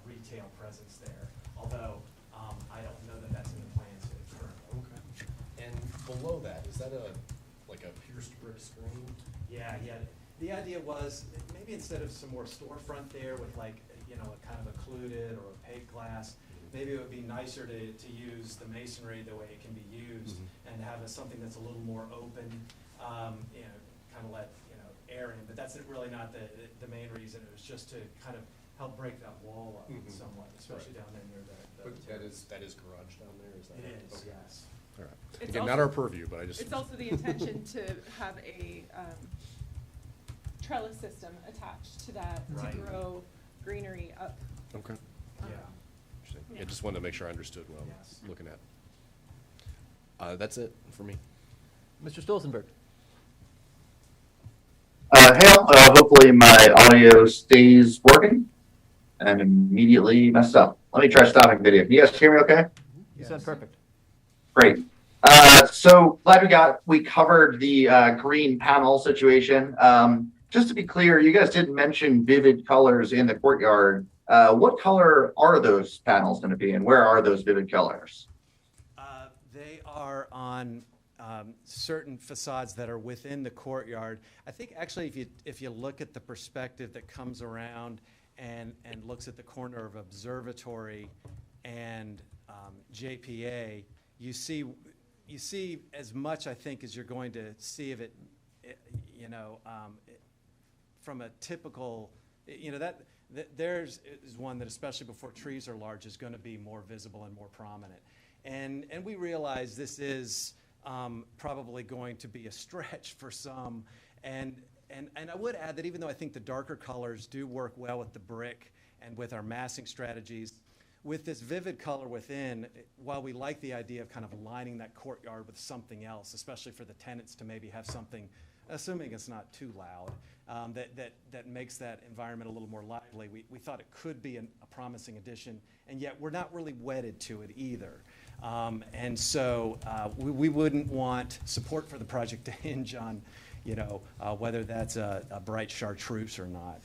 retail presence there. Although I don't know that that's in the plans currently. Okay. And below that, is that like a pierced brick screen? Yeah. The idea was maybe instead of some more storefront there with like, you know, a kind of a included or opaque glass. Maybe it would be nicer to use the masonry the way it can be used and have something that's a little more open, kind of let, air in. But that's really not the main reason. It was just to kind of help break that wall up somewhat, especially down there near the. But that is garage down there, is that? It is, Okay. yes. All right. It's Again, also- not our purview, but I just. It's also the intention to have a trellis system attached to that Right. to grow greenery up. Okay. Yeah. Interesting. Yeah, just wanted to make sure I understood what Yes. I'm looking at. That's it for me. Mr. Stolzenberg. Hale, hopefully my audio stays working. I'm immediately messed up. Let me try stopping video. Can you guys hear me okay? You sound perfect. Great. So glad we covered the green panel situation. Just to be clear, you guys didn't mention vivid colors in the courtyard. What color are those panels going to be, and where are those vivid colors? They are on certain facades that are within the courtyard. I think actually if you look at the perspective that comes around and looks at the corner of Observatory and JPA, you see as much, I think, as you're going to see of it, from a typical, there's is one that, especially before trees are large, is going to be more visible and more prominent. And we realize this is probably going to be a stretch for some. And I would add that even though I think the darker colors do work well with the brick and with our massing strategies, with this vivid color within, while we like the idea of kind of aligning that courtyard with something else, especially for the tenants to maybe have something, assuming it's not too loud, that makes that environment a little more lively, we thought it could be a promising addition, and yet we're not really wedded to it either. And so we wouldn't want support for the project to hinge on, whether that's a bright chartreuse or not.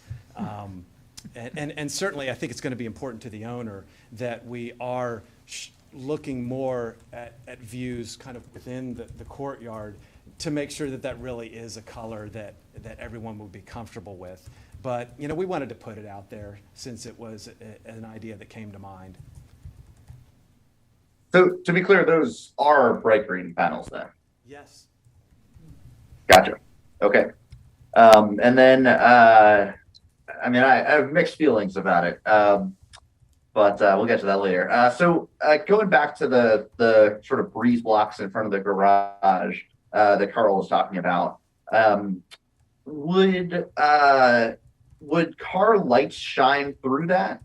And certainly, I think it's going to be important to the owner that we are looking more at views kind of within the courtyard to make sure that really is a color that everyone would be comfortable with. But, we wanted to put it out there since it was an idea that came to mind. So to be clear, those are bright green panels then? Yes. Gotcha. Okay. And then, I have mixed feelings about it, but we'll get to that later. So going back to the sort of breeze blocks in front of the garage that Carl was talking about, would car lights shine through that?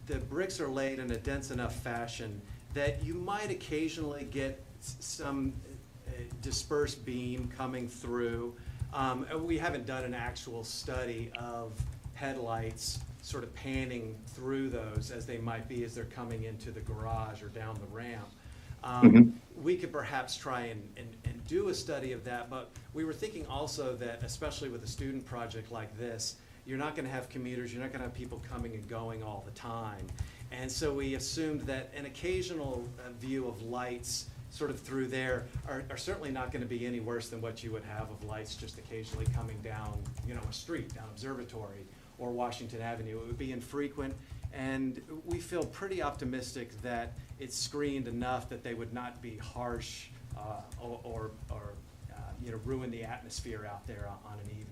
The bricks are laid in a dense enough fashion that you might occasionally get some dispersed beam coming through. We haven't done an actual study of headlights sort of panning through those as they might be as they're coming into the garage or down the ramp. We could perhaps try and do a study of that, but we were thinking also that, especially with a student project like this, you're not going to have commuters, you're not going to have people coming and going all the time. And so we assumed that an occasional view of lights sort of through there are certainly not going to be any worse than what you would have of lights just occasionally coming down, a street, down Observatory or Washington Avenue. It would be infrequent, and we feel pretty optimistic that it's screened enough that they would not be harsh or ruin the atmosphere out there on an evening.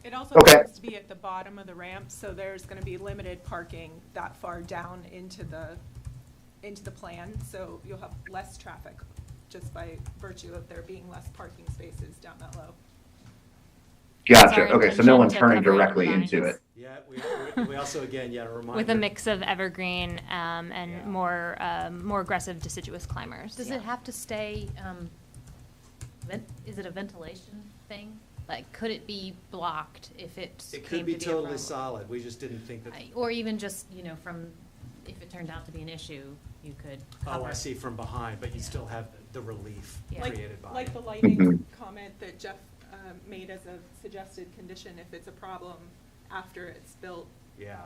It also happens to be at the bottom of the ramp, so there's going to be limited parking that far down into the plan, so you'll have less traffic just by virtue of there being less parking spaces down that low. Gotcha. Okay, so no one turning directly into it. Yeah, we also, again, a reminder. With a mix of evergreen and more aggressive deciduous climbers. Does it have to stay, is it a ventilation thing? Like, could it be blocked if it It came could be to a totally problem? solid. We just didn't think that. Or even just, from, if it turned out to be an issue, you could cover. Oh, I see, from behind, but you still have the relief created by Like it. the lighting comment that Jeff made as a suggested condition, if it's a problem after it's built. Yeah.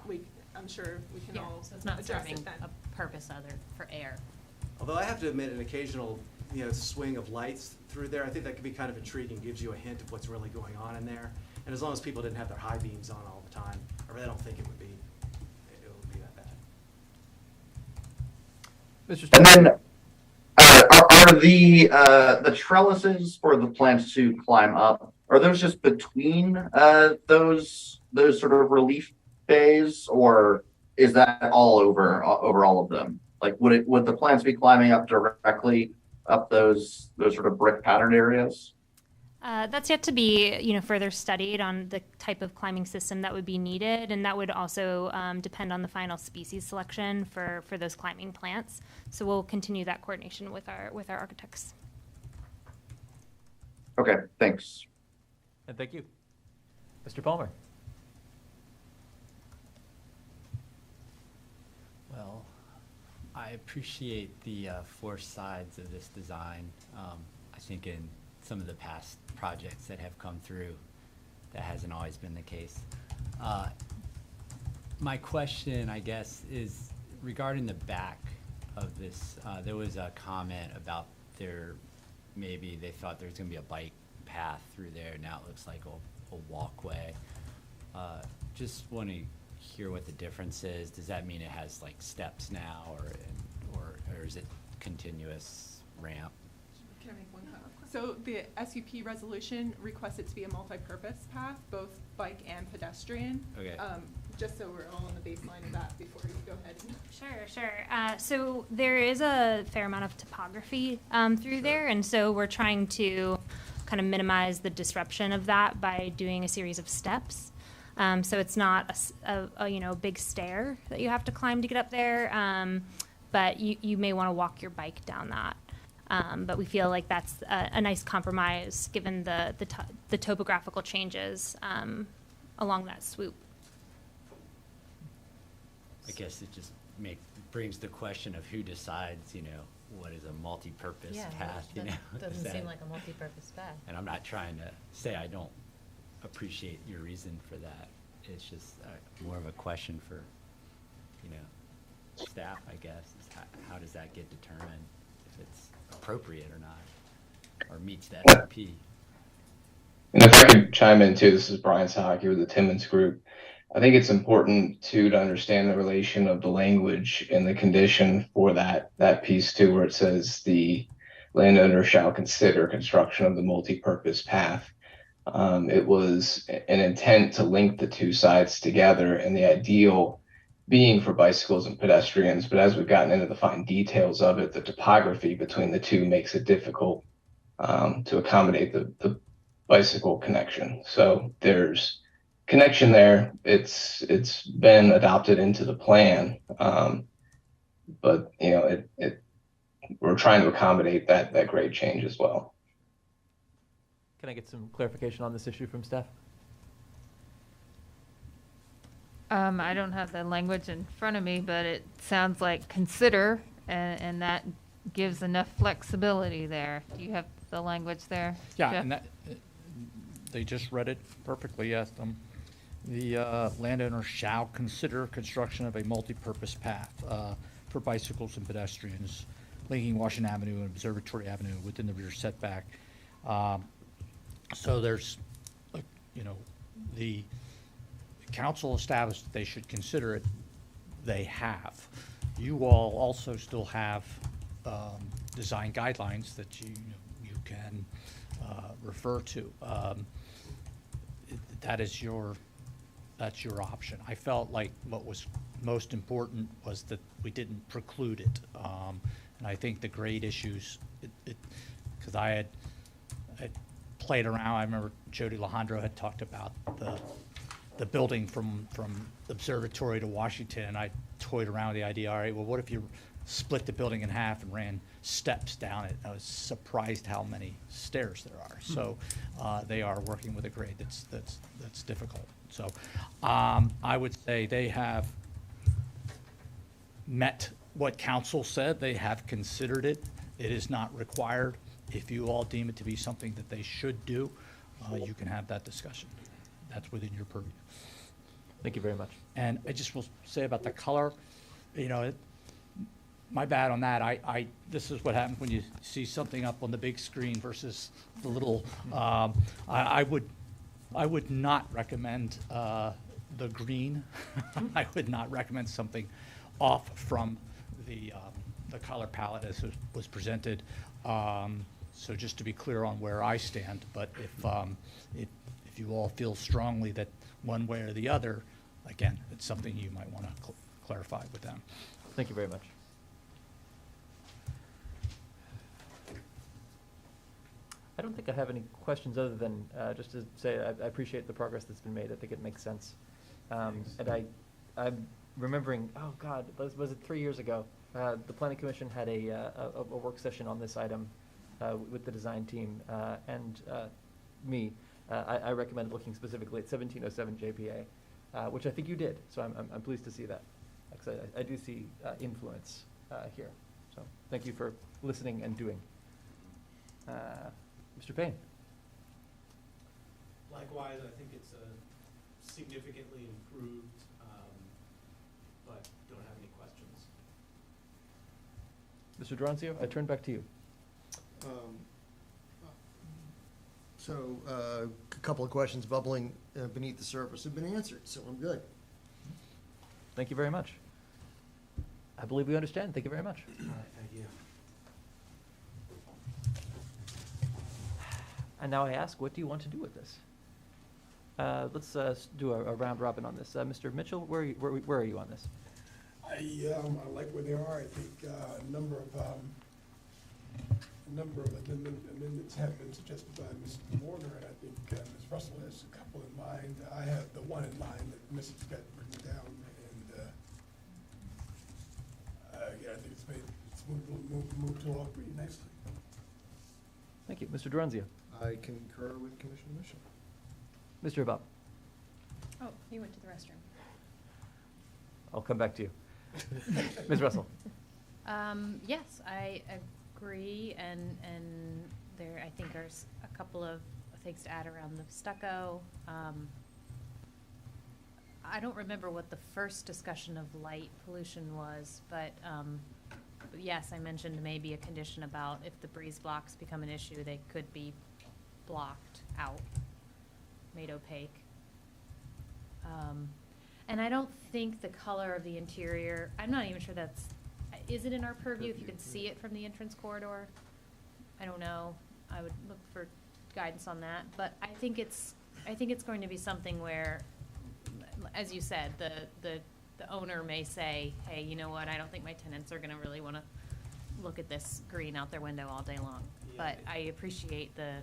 I'm sure we can all So it's not address serving it then. a purpose for air. Although I have to admit, an occasional, swing of lights through there, I think that could be kind of intriguing, gives you a hint of what's really going on in there. And as long as people didn't have their high beams on all the time, I really don't think it would be that bad. And then, are the trellises for the plants to climb up, are those just between those sort of relief bays, or is that all over all of them? Like, would the plants be climbing up directly up those sort of brick patterned areas? That's yet to be, further studied on the type of climbing system that would be needed, and that would also depend on the final species selection for those climbing plants. So we'll continue that coordination with our architects. Okay, thanks. And thank you. Mr. Palmer. Well, I appreciate the four sides of this design. I think in some of the past projects that have come through, that hasn't always been the case. My question, I guess, is regarding the back of this. There was a comment about maybe they thought there was going to be a bike path through there. Now it looks like a walkway. Just want to hear what the difference is. Does that mean it has like steps now, or is it continuous ramp? Can I make one comment? So the SUP resolution requests it to be a multi-purpose path, both bike and pedestrian. Okay. Just so we're all on the baseline of that before you go ahead. Sure. So there is a fair amount of topography through there, and so we're trying to kind of minimize the disruption of that by doing a series of steps. So it's not a big stair that you have to climb to get up there, but you may want to walk your bike down that. But we feel like that's a nice compromise given the topographical changes along that swoop. I guess it just brings the question of who decides, what is a multi-purpose path, Doesn't seem like a multi-purpose path. And I'm not trying to say I don't appreciate your reason for that. It's just more of a question for, staff, I guess. Is how does that get determined, if it's appropriate or not, or meets that SOP? And if I could chime in too, this is Brian Sahaki with the Timmons Group. I think it's important too to understand the relation of the language and the condition for that piece too, where it says the landowner shall consider construction of the multi-purpose path. It was an intent to link the two sides together, and the ideal being for bicycles and pedestrians. But as we've gotten into the fine details of it, the topography between the two makes it difficult to accommodate the bicycle connection. So there's connection there. It's been adopted into the plan, but we're trying to accommodate that grade change as well. Can I get some clarification on this issue from Steph? I don't have the language in front of me, but it sounds like consider, and that gives enough flexibility there. Do you have the language there? Yeah, Jeff? and they just read it perfectly, yes. The landowner shall consider construction of a multi-purpose path for bicycles and pedestrians linking Washington Avenue and Observatory Avenue within the rear setback. So there's, the council established that they should consider it. They have. You all also still have design guidelines that you can refer to. That's your option. I felt like what was most important was that we didn't preclude it. And I think the grade issues, because I had played around. I remember Jody Alejandro had talked about the building from Observatory to Washington. I toyed around with the idea, all right, well, what if you split the building in half and ran steps down it? I was surprised how many stairs there are. So they are working with a grade that's difficult. So I would say they have met what council said. They have considered it. It is not required. If you all deem it to be something that they should do, you can have that discussion. That's within your purview. Thank you very much. And I just will say about the color, my bad on that. This is what happens when you see something up on the big screen versus the little, I would I would not recommend the green. I would not recommend something off from the color palette as it was presented. So just to be clear on where I stand, but if you all feel strongly that one way or the other, again, it's something you might want to clarify with them. Thank you very much. I don't think I have any questions other than just to say I appreciate the progress that's been made. I think it makes sense. And I'm remembering, oh God, was it 3 years ago? The Planning Commission had a work session on this item with the design team and me. I recommend looking specifically at 1707 JPA, which I think you did. So I'm pleased to see that. Because I do see influence here. So thank you for listening and doing. Mr. Payne. Likewise, I think it's significantly improved, but don't have any questions. Mr. Durancio, I turn back to you. So a couple of questions bubbling beneath the surface have been answered, so I'm good. Thank you very much. I believe we understand. Thank you very much. All right, thank you. And now I ask, what do you want to do with this? Let's do a round robin on this. Mr. Mitchell, where are you on this? I like where they are. I think a number of amendments have been suggested by Mr. Warner, and I think Ms. Russell has a couple in mind. I have the one in mind that Mrs. got written down, and yeah, I think it's moved along pretty nicely. Thank you. Mr. Durancio. I concur with Commissioner Mitchell. Mr. Abab. Oh, you went to the restroom. I'll come back to you. Ms. Russell. Yes, I agree, and there I think there's a couple of things to add around the stucco. I don't remember what the first discussion of light pollution was, but yes, I mentioned maybe a condition about if the breeze blocks become an issue, they could be blocked out, made opaque. And I don't think the color of the interior, I'm not even sure is it in our purview if you can see it from the entrance corridor? I don't know. I would look for guidance on that. But I think it's going to be something where, as you said, the owner may say, hey, you know what, I don't think my tenants are gonna really wanna look at this green out their window all day long. Yeah. But I appreciate the,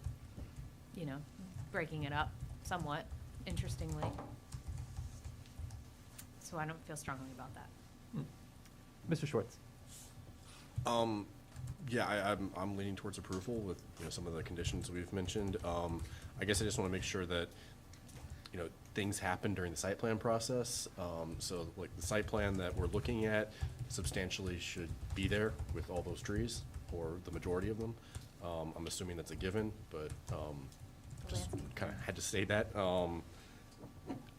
breaking it up somewhat, interestingly. So I don't feel strongly about that. Mr. Schwartz. Yeah, I'm leaning towards approval with some of the conditions we've mentioned. I guess I just want to make sure that things happen during the site plan process. So like the site plan that we're looking at substantially should be there with all those trees, or the majority of them. I'm assuming that's a given, but just kind of had to say that.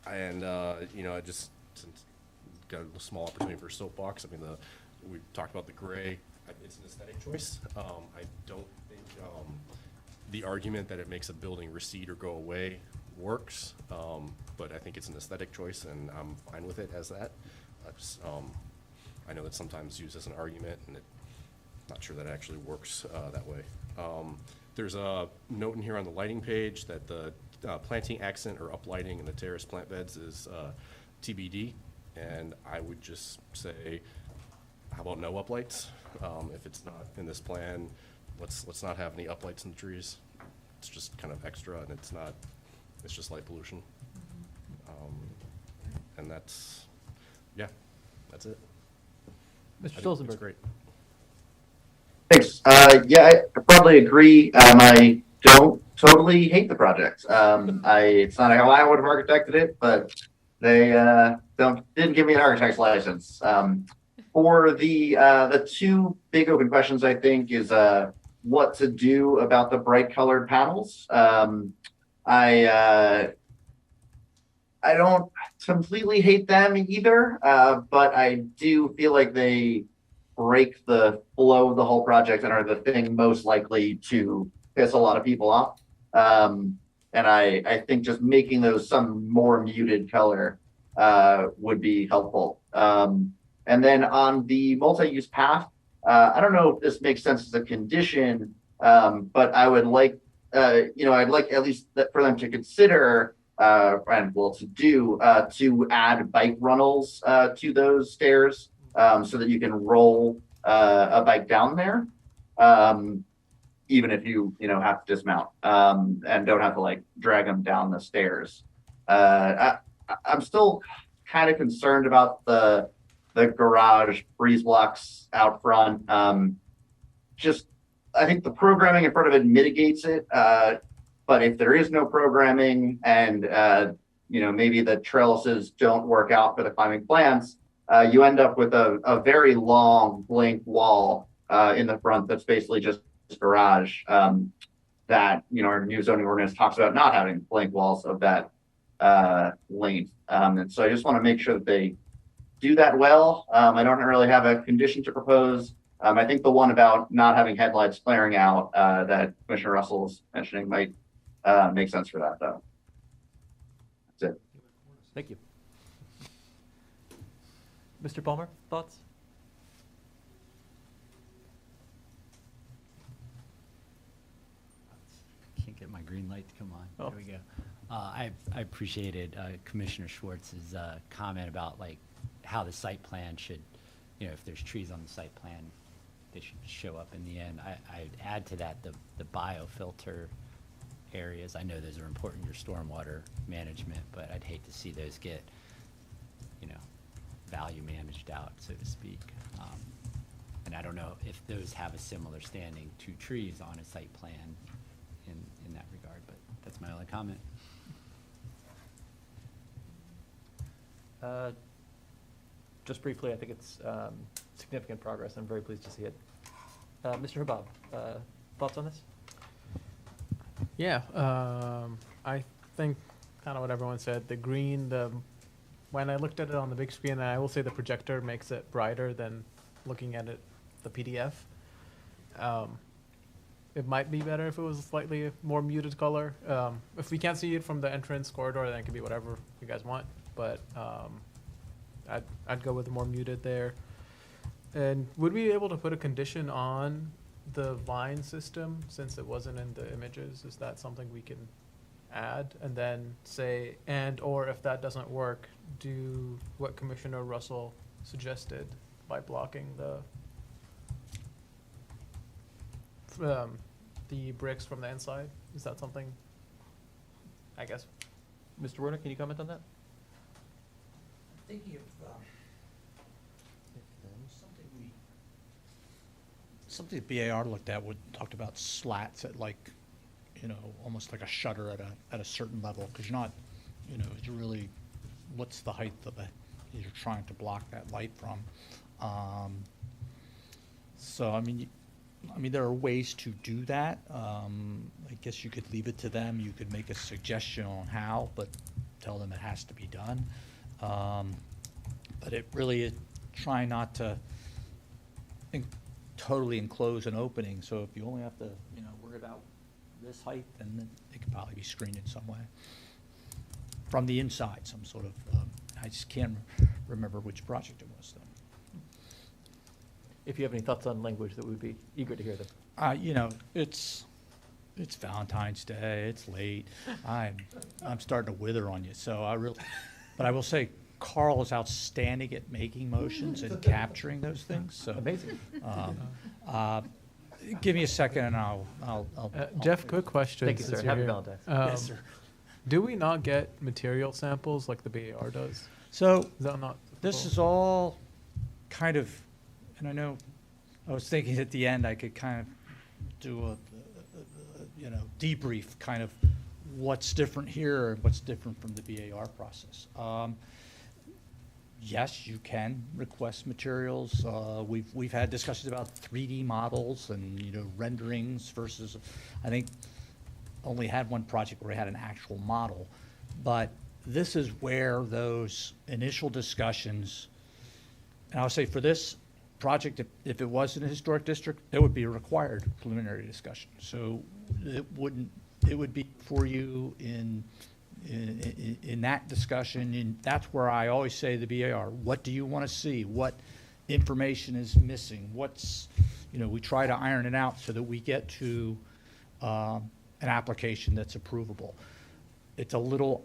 I just since got a small opportunity for soapbox. I mean, we talked about the gray. It's an aesthetic choice. I don't think the argument that it makes a building recede or go away works, but I think it's an aesthetic choice, and I'm fine with it as that. I know that's sometimes used as an argument, and not sure that actually works that way. There's a note in here on the lighting page that the planting accent or uplighting in the terrace plant beds is TBD, and I would just say, how about no uplights? If it's not in this plan, let's not have any uplights in the trees. It's just kind of extra, and it's just light pollution. And that's it. Mr. Stolzenberg. It's great. Thanks. Yeah, I probably agree. I don't totally hate the project. It's not how I would have architected it, but they didn't give me an architect's license. For the two big open questions, I think, is what to do about the bright colored panels. I don't completely hate them either, but I do feel like they break the flow of the whole project and are the thing most likely to piss a lot of people off. And I think just making those some more muted color would be helpful. And then on the multi-use path, I don't know if this makes sense as a condition, but I would like, I'd like at least for them to consider and well to add bike runnels to those stairs so that you can roll a bike down there, even if you have to dismount and don't have to like drag them down the stairs. I'm still kind of concerned about the garage breeze blocks out front. I think the programming in front of it mitigates it. But if there is no programming and, maybe the trellises don't work out for the climbing plants, you end up with a very long blank wall in the front that's basically just garage that, our new zoning ordinance talks about not having blank walls of that length. And so I just want to make sure that they do that well. I don't really have a condition to propose. I think the one about not having headlights flaring out that Commissioner Russell's mentioning might make sense for that, though. That's it. Thank you. Mr. Palmer, thoughts? Can't get my green light to come on. Oh. There we go. I appreciated Commissioner Schwartz's comment about like how the site plan should, if there's trees on the site plan, they should show up in the end. I'd add to that the biofilter areas. I know those are important to your stormwater management, but I'd hate to see those get, value managed out, so to speak. And I don't know if those have a similar standing to trees on a site plan in that regard, but that's my only comment. Just briefly, I think it's significant progress. I'm very pleased to see it. Mr. Habab, thoughts on this? Yeah, I think kind of what everyone said. The green, when I looked at it on the big screen, I will say the projector makes it brighter than looking at it, the PDF. It might be better if it was a slightly more muted color. If we can't see it from the entrance corridor, then it can be whatever you guys want. But I'd go with the more muted there. And would we be able to put a condition on the vine system since it wasn't in the images? Is that something we can add and then say, or if that doesn't work, do what Commissioner Russell suggested by blocking the bricks from the inside? Is that something, I guess? Mr. Werner, can you comment on that? Thinking of something the BAR looked at talked about slats at almost like a shutter at a certain level, because you're not, it's really, what's the height of it you're trying to block that light from. So I mean, there are ways to do that. I guess you could leave it to them. You could make a suggestion on how, but tell them it has to be done. But it really is trying not to totally enclose an opening. So if you only have to, worry about this height, then it could probably be screened in some way. From the inside, some sort of, I just can't remember which project it was, though. If you have any thoughts on language, that we'd be eager to hear them. It's Valentine's Day. It's late. I'm starting to wither on you. So but I will say, Carl is outstanding at making motions and capturing those things. So amazing. Give me a second, and I'll Jeff, quick question. Thank you, sir. Happy Valentine's. Yes, sir. Do we not get material samples like the BAR does? So is that not this is all kind of, and I know I was thinking at the end I could kind of do a debrief, kind of what's different here and what's different from the BAR process. Yes, you can request materials. We've had discussions about 3D models and renderings versus, I think, only had one project where we had an actual model. But this is where those initial discussions, and I'll say for this project, if it was in a historic district, it would be a required preliminary discussion. So it wouldn't it would be for you in that discussion, and that's where I always say to the BAR, what do you want to see? What information is missing? What's, we try to iron it out so that we get to an application that's approvable. It's a little,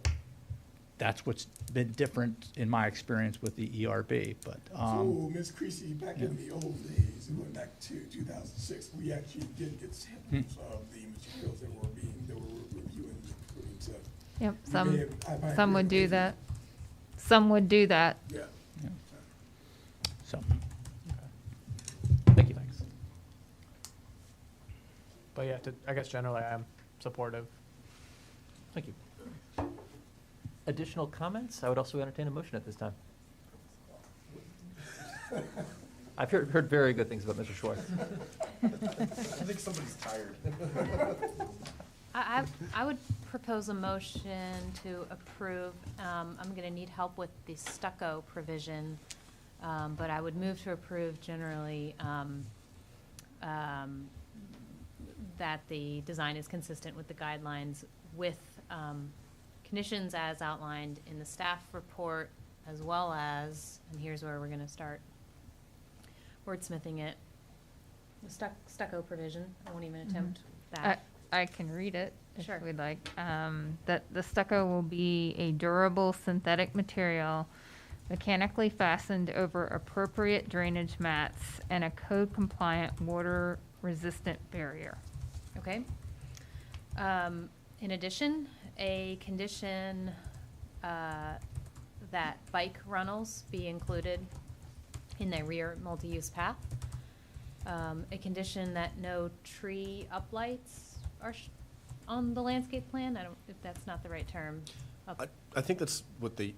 that's what's been different in my experience with the ERB, but. So, Ms. Creasy, back in the old days, we went back to 2006, we actually did get samples of the materials that were reviewing. So Yep, I some would do that. Some would do that. Yeah. So. Thank you. Thanks. But yeah, I guess generally I'm supportive. Thank you. Additional comments? I would also entertain a motion at this time. I've heard very good things about Mr. Schwartz. I think somebody's tired. I would propose a motion to approve. I'm going to need help with the stucco provision, but I would move to approve generally that the design is consistent with the guidelines with conditions as outlined in the staff report, as well as, and here's where we're going to start wordsmithing it, the stucco provision. I won't even attempt that. I can read it if Sure. we'd like. That the stucco will be a durable synthetic material mechanically fastened over appropriate drainage mats and a code-compliant water-resistant barrier. Okay. In addition, a condition that bike runnels be included in the rear multi-use path. A condition that no tree uplights are on the landscape plan. I don't, if that's not the right term. I think that's what the,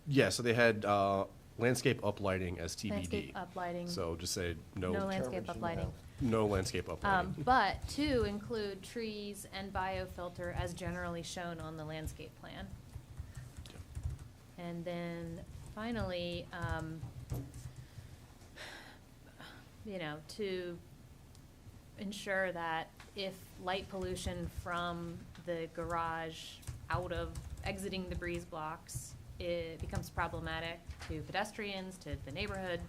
yeah, so they had landscape uplighting as TBD. Landscape uplighting. So just say no. No landscape uplighting. No landscape uplighting. But to include trees and biofilter as generally shown on the landscape plan. And then finally, to ensure that if light pollution from the garage out of exiting the breeze blocks, it becomes problematic to pedestrians, to the neighborhood,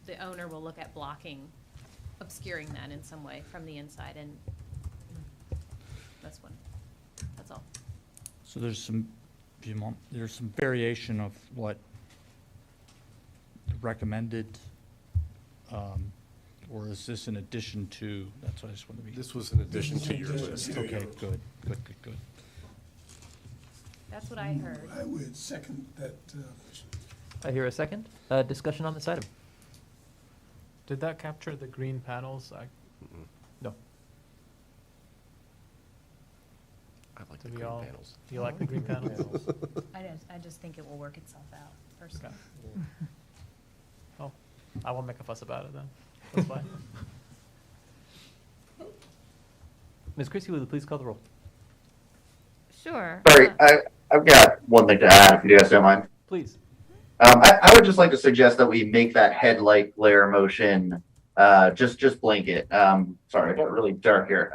the owner will look at obscuring that in some way from the inside, and that's all. So there's some variation of what recommended, or is this in addition to, that's what I just want to be. This was in addition to your list. Okay, good. That's what I heard. I would second that motion. I hear a second. Discussion on this item. Did that capture the green panels? No. I like Do the we green all- panels. Do you like the green panels? I just think it will work itself out, personally. Oh, I won't make a fuss about it then. That's fine. Ms. Creasy, will you please call the roll? Sure. Sorry, I've got one thing to add, if you guys don't mind. Please. I would just like to suggest that we make that headlight glare motion, just blanket. Sorry, it got really dark here.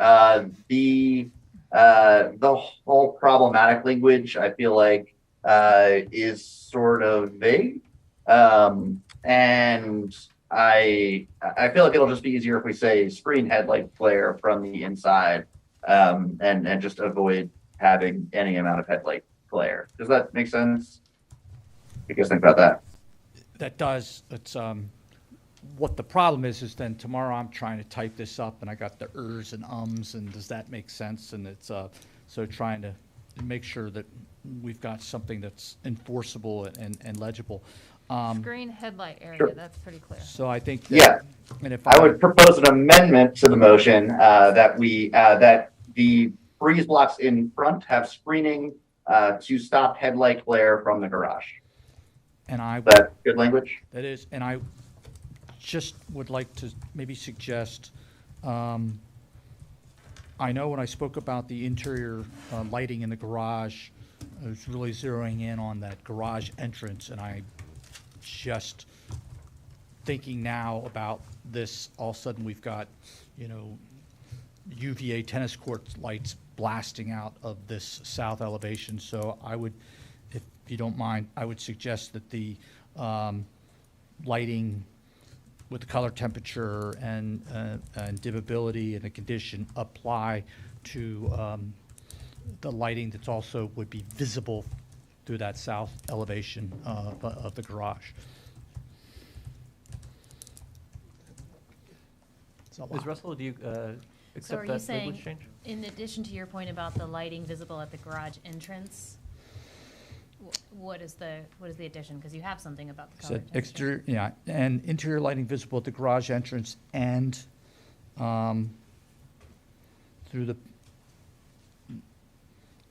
The whole problematic language, I feel like, is sort of vague. And I feel like it'll just be easier if we say screen headlight glare from the inside, and just avoid having any amount of headlight glare. Does that make sense? What do you guys think about that? That does. It's, what the problem is then tomorrow I'm trying to type this up and I got the ers and ums, and does that make sense? And it's, so trying to make sure that we've got something that's enforceable and legible. Screen headlight area, Sure. that's pretty clear. So I think Yeah. that, and if I would propose an amendment to the motion, that the breeze blocks in front have screening, to stop headlight glare from the garage. And I. Is that good language? That is, and I just would like to maybe suggest, I know when I spoke about the interior lighting in the garage, I was really zeroing in on that garage entrance, and I just thinking now about this, all of a sudden we've got, you know, UVA tennis court lights blasting out of this south elevation. So I would, if you don't mind, I would suggest that the lighting with the color temperature and dimmability and the condition apply to the lighting that's also would be visible through that south elevation of the garage. Ms. Russell, do you So accept are you that saying, language change? in addition to your point about the lighting visible at the garage entrance, what is the addition? Because you have something about the color So temperature. exterior, yeah, and interior lighting visible at the garage entrance and through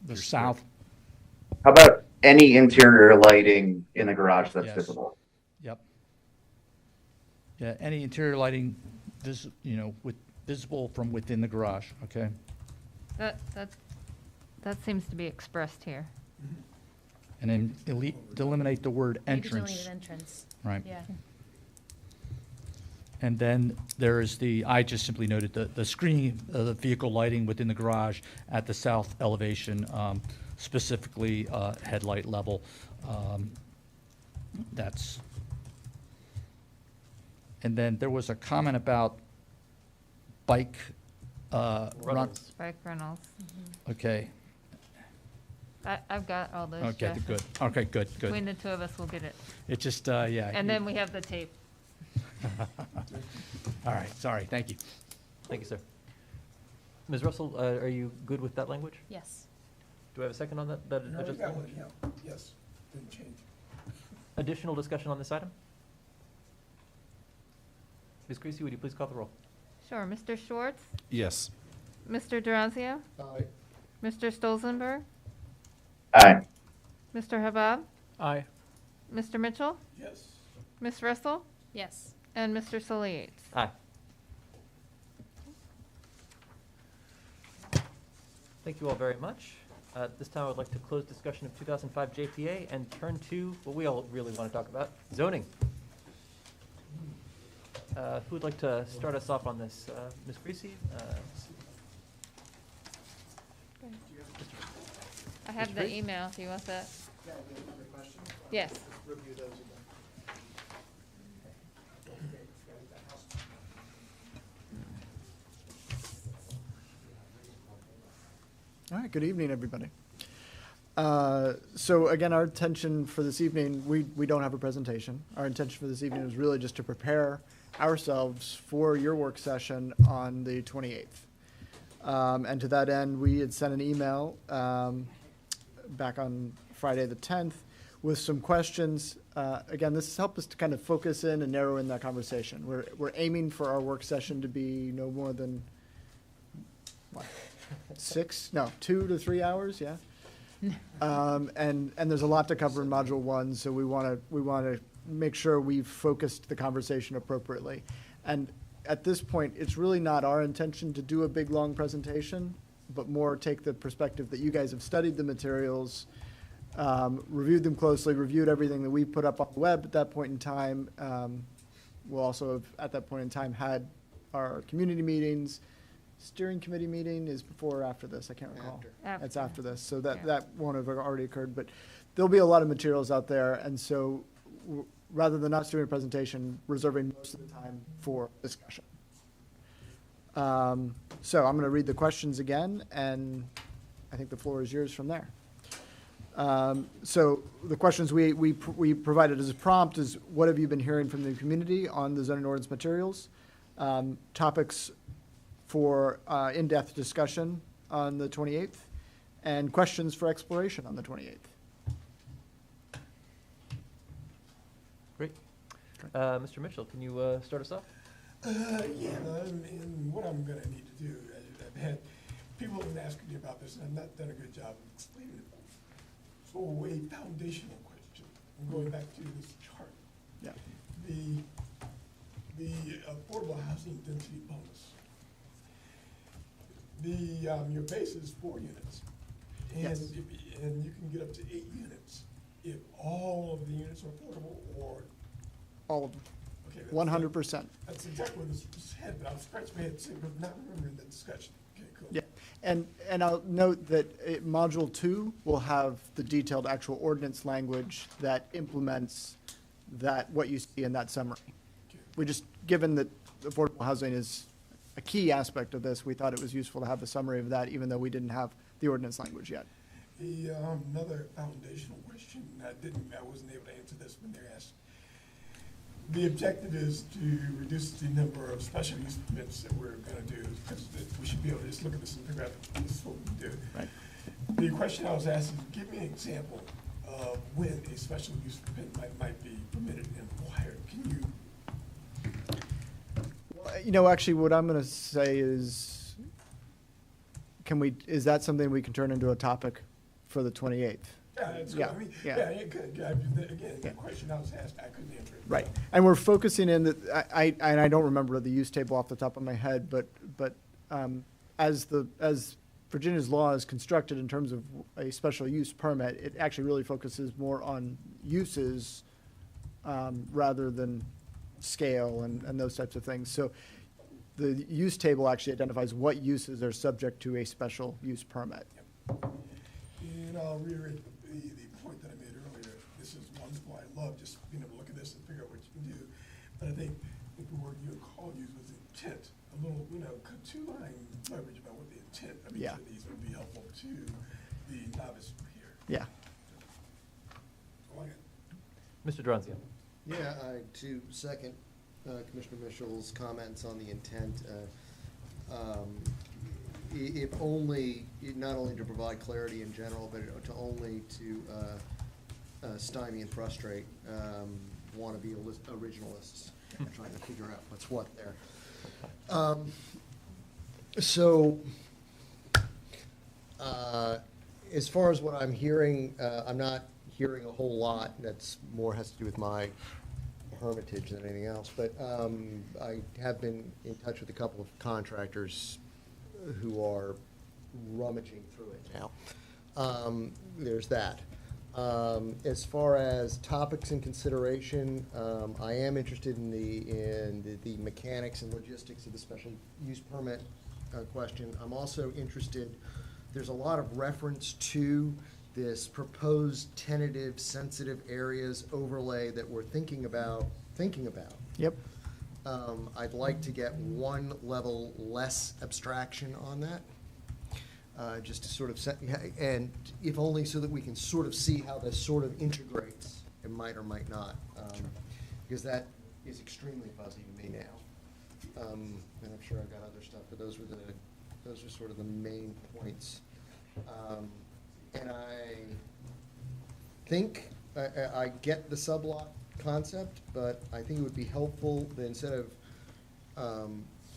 the south. How about any interior lighting in the garage that's Yes. visible? Yep. Yeah, any interior lighting, you know, visible from within the garage, okay? That seems to be expressed here. And then eliminate the word Maybe entrance. deleted entrance. Right. Yeah. And then there is I just simply noted the screening of the vehicle lighting within the garage at the south elevation, specifically headlight level. That's, and then there was a comment about bike Runnels. Bike rentals. Okay, I've got all those. okay, Jeff. good, okay, good, Between good. the two of us, we'll get it. It just, yeah. And then we have the tape. All right, sorry, thank you. Thank you, sir. Ms. Russell, are you good with that language? Yes. Do I have a second on that No, adjustment? that one, yeah, yes, didn't change. Additional discussion on this item? Ms. Creasy, would you please call the roll? Sure. Mr. Schwartz? Yes. Mr. Durazio? Aye. Mr. Stolzenberg? Aye. Mr. Habab? Aye. Mr. Mitchell? Yes. Ms. Russell? Yes. And Mr. Soliates? Aye. Thank you all very much. At this time, I would like to close discussion of 2005 JPA and turn to what we all really want to talk about, zoning. Who would like to start us off on this? Ms. Creasy? I have Mr. the Priest? email. Do you want that? Yes. Review those again. All right, good evening, everybody. So again, our intention for this evening, we don't have a presentation. Our intention for this evening is really just to prepare ourselves for your work session on the 28th. And to that end, we had sent an email back on Friday the 10th with some questions. Again, this has helped us to kind of focus in and narrow in that conversation. We're aiming for our work session to be no more than, what, 2 to 3 hours, yeah? And there's a lot to cover in Module 1, so we want to make sure we've focused the conversation appropriately. And at this point, it's really not our intention to do a big, long presentation, but more take the perspective that you guys have studied the materials, reviewed them closely, reviewed everything that we put up on the web at that point in time. We'll also have, at that point in time, had our community meetings. Steering committee meeting is before or after this? I can't recall. After. It's after this, so that, Yeah. that won't have already occurred, but there'll be a lot of materials out there, and so rather than us doing a presentation, reserving most of the time for discussion. So I'm going to read the questions again, and I think the floor is yours from there. So the questions we provided as a prompt is, what have you been hearing from the community on the zoning ordinance materials? Topics for in-depth discussion on the 28th, and questions for exploration on the 28th. Great. Mr. Mitchell, can you start us off? Yeah, and what I'm gonna need to do, I've had people have been asking me about this, and I've not done a good job of explaining it. So a foundational question, I'm going back to this chart. Yeah. The affordable housing density bonus. Your base is 4 units. And, Yes. and you can get up to 8 units if all of the units are affordable, or, All of them. Okay, 100%. That's exactly what this was said, but I was scratching my head, too, but not remembering the discussion. Okay, cool. Yeah, and I'll note that Module 2 will have the detailed actual ordinance language that implements that, what you see in that summary. We just, given that affordable housing is a key aspect of this, we thought it was useful to have a summary of that, even though we didn't have the ordinance language yet. Another foundational question, I wasn't able to answer this when they asked. The objective is to reduce the number of special use permits that we're gonna do, because we should be able to just look at this and figure out this is what we do. Right. The question I was asking, give me an example of when a special use permit might be permitted and required. Can you? You know, actually, what I'm going to say is, is that something we can turn into a topic for the 28th? Yeah, that's good. I mean, yeah, good. Again, the question I was asked, I couldn't answer it. Right, and we're focusing in, and I don't remember the use table off the top of my head, but as Virginia's law is constructed in terms of a special use permit, it actually really focuses more on uses rather than scale and those types of things. So the use table actually identifies what uses are subject to a special use permit. And I'll reiterate the point that I made earlier. This is wonderful. I love just being able to look at this and figure out what you can do. But I think the word you called use was intent. A little, two-line leverage about what the intent of each of these would be helpful to the novice here. Yeah. Mr. Dronzio. Yeah, to second Commissioner Mitchell's comments on the intent, if only, not only to provide clarity in general, but to only to stymie and frustrate wannabe originalists trying to figure out what's what there. As far as what I'm hearing, I'm not hearing a whole lot. That's more has to do with my hermitage than anything else. But I have been in touch with a couple of contractors who are rummaging through it now. There's that. As far as topics in consideration, I am interested in the mechanics and logistics of the special use permit question. I'm also interested, there's a lot of reference to this proposed tentative sensitive areas overlay that we're thinking about. Yep. I'd like to get one level less abstraction on that. Just to sort of set, and if only so that we can sort of see how this sort of integrates, it might or might not, because that is extremely fuzzy to me now. And I'm sure I've got other stuff, but those are sort of the main points. And I think I get the sublot concept, but I think it would be helpful that instead of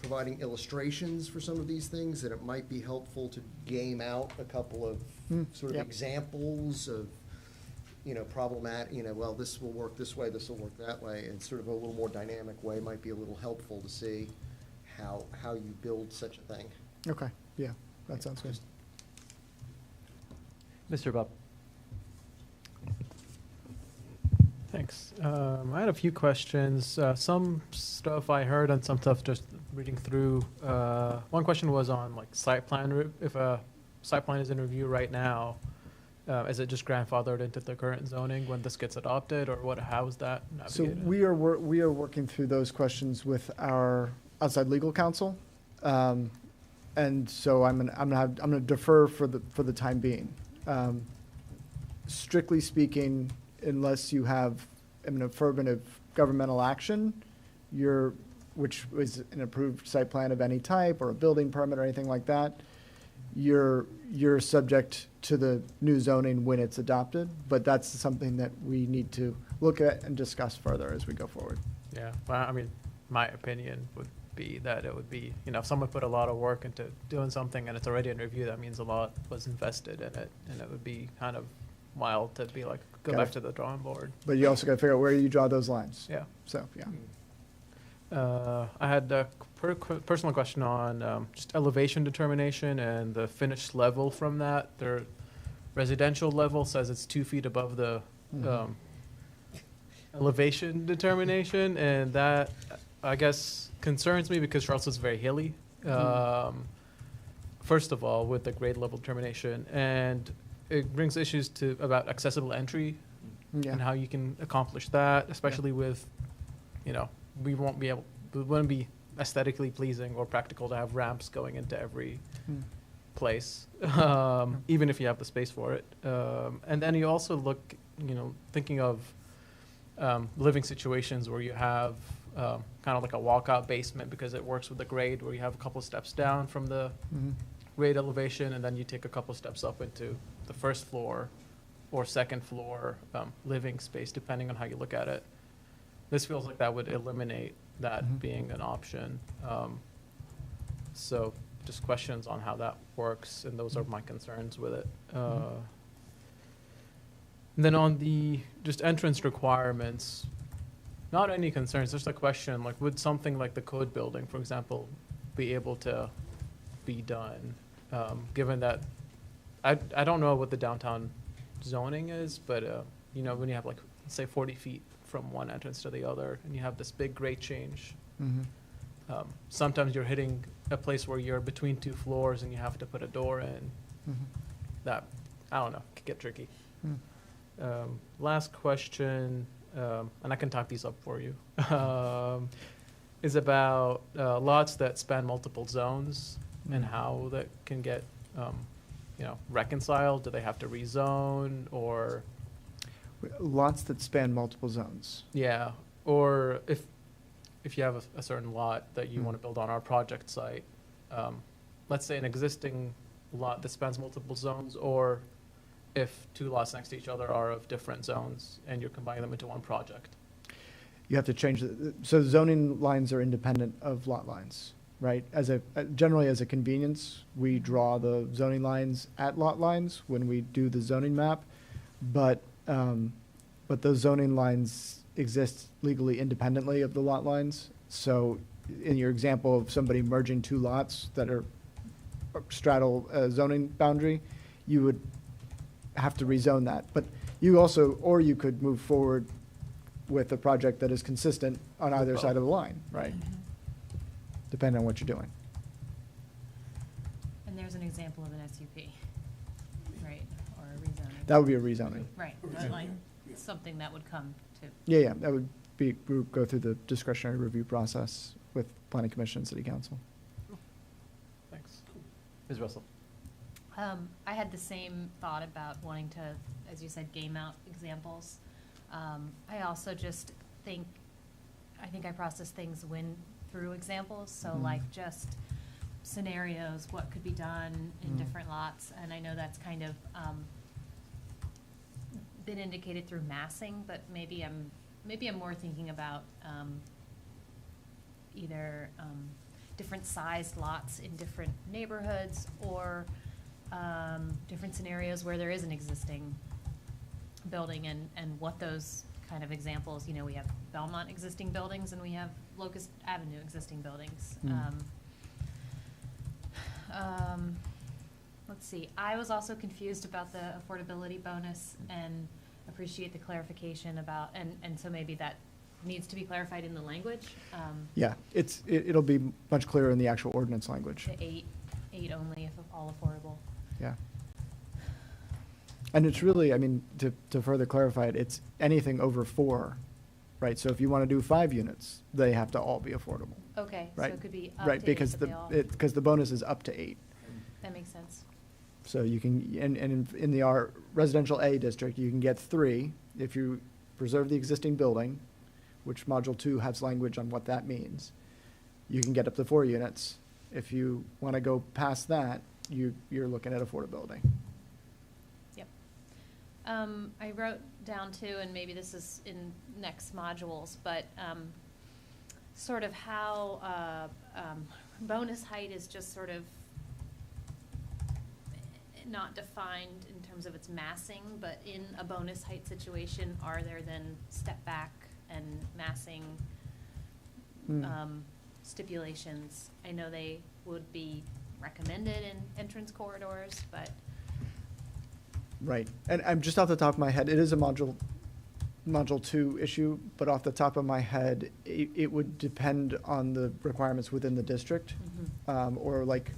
providing illustrations for some of these things, that it might be helpful to game out a couple of sort of examples of, problematic, well, this will work this way, this will work that way, and sort of a little more dynamic way might be a little helpful to see how you build such a thing. Okay, yeah, that sounds good. Mr. Bob. Thanks. I had a few questions. Some stuff I heard and some stuff just reading through. One question was on like site plan. If a site plan is in review right now, is it just grandfathered into the current zoning when this gets adopted, or what? How is that navigated? So we are working through those questions with our outside legal counsel, and so I'm gonna defer for the time being. Strictly speaking, unless you have an affirmative governmental action, which is an approved site plan of any type or a building permit or anything like that, you're subject to the new zoning when it's adopted, but that's something that we need to look at and discuss further as we go forward. Yeah, well, I mean, my opinion would be that it would be, if someone put a lot of work into doing something and it's already in review, that means a lot was invested in it, and it would be kind of wild to be like, go back to the drawing board. But you also got to figure out where you draw those lines. Yeah. So, yeah. I had a personal question on just elevation determination and the finished level from that. Their residential level says it's 2 feet above the elevation determination, and that, I guess, concerns me because Charleston's very hilly. First of all, with the grade level determination, and it brings issues about accessible entry and how you can accomplish that, especially with, we wouldn't be aesthetically pleasing or practical to have ramps going into every place, even if you have the space for it. And then you also look, thinking of living situations where you have kind of like a walkout basement because it works with the grade, where you have a couple steps down from the grade elevation, and then you take a couple steps up into the first floor or second floor living space, depending on how you look at it. This feels like that would eliminate that being an option. So just questions on how that works, and those are my concerns with it. And then on the just entrance requirements, not any concerns, just a question, like would something like the code building, for example, be able to be done? Given that, I don't know what the downtown zoning is, but when you have like, say 40 feet from one entrance to the other, and you have this big grade change, sometimes you're hitting a place where you're between two floors and you have to put a door in. That, I don't know, could get tricky. Last question, and I can talk these up for you, is about lots that span multiple zones and how that can get, reconciled. Do they have to rezone, or? Lots that span multiple zones. Yeah, or if you have a certain lot that you want to build on our project site, let's say an existing lot that spans multiple zones, or if two lots next to each other are of different zones and you're combining them into one project. You have to change so zoning lines are independent of lot lines, right? Generally as a convenience, we draw the zoning lines at lot lines when we do the zoning map, but those zoning lines exist legally independently of the lot lines. So in your example of somebody merging two lots that are straddle a zoning boundary, you would have to rezone that. But you also, or you could move forward with a project that is consistent on either side of the line, right? Depending on what you're doing. And there's an example of an SUP, right, or a rezoning. That would be a rezoning. Right, but like something that would come to. Yeah, that would be, we would go through the discretionary review process with planning commission and city council. Thanks. Ms. Russell. I had the same thought about wanting to, as you said, game out examples. I also just think I process things through examples. So like just scenarios, what could be done in different lots. And I know that's kind of been indicated through massing, but maybe I'm more thinking about either different sized lots in different neighborhoods, or different scenarios where there is an existing building, and what those kind of examples, we have Belmont existing buildings and we have Locust Avenue existing buildings. Let's see, I was also confused about the affordability bonus and appreciate the clarification about, and so maybe that needs to be clarified in the language. Yeah, it'll be much clearer in the actual ordinance language. The eight only if all affordable. Yeah. And it's really, to further clarify it, it's anything over 4, right? So if you want to do 5 units, they have to all be affordable. Okay, so right? it could be up right, to because 8, but they all. because the bonus is up to 8. That makes sense. So you can, and in the R residential A district, you can get 3 if you preserve the existing building, which Module 2 has language on what that means. You can get up to 4 units. If you want to go past that, you're looking at affordability. Yep. I wrote down too, and maybe this is in next modules, but sort of how bonus height is just sort of not defined in terms of its massing, but in a bonus height situation, are there then step back and massing stipulations? I know they would be recommended in entrance corridors, but. Right, and I'm just off the top of my head, it is a module module 2 issue, but off the top of my head, it would depend on the requirements within the district. Or like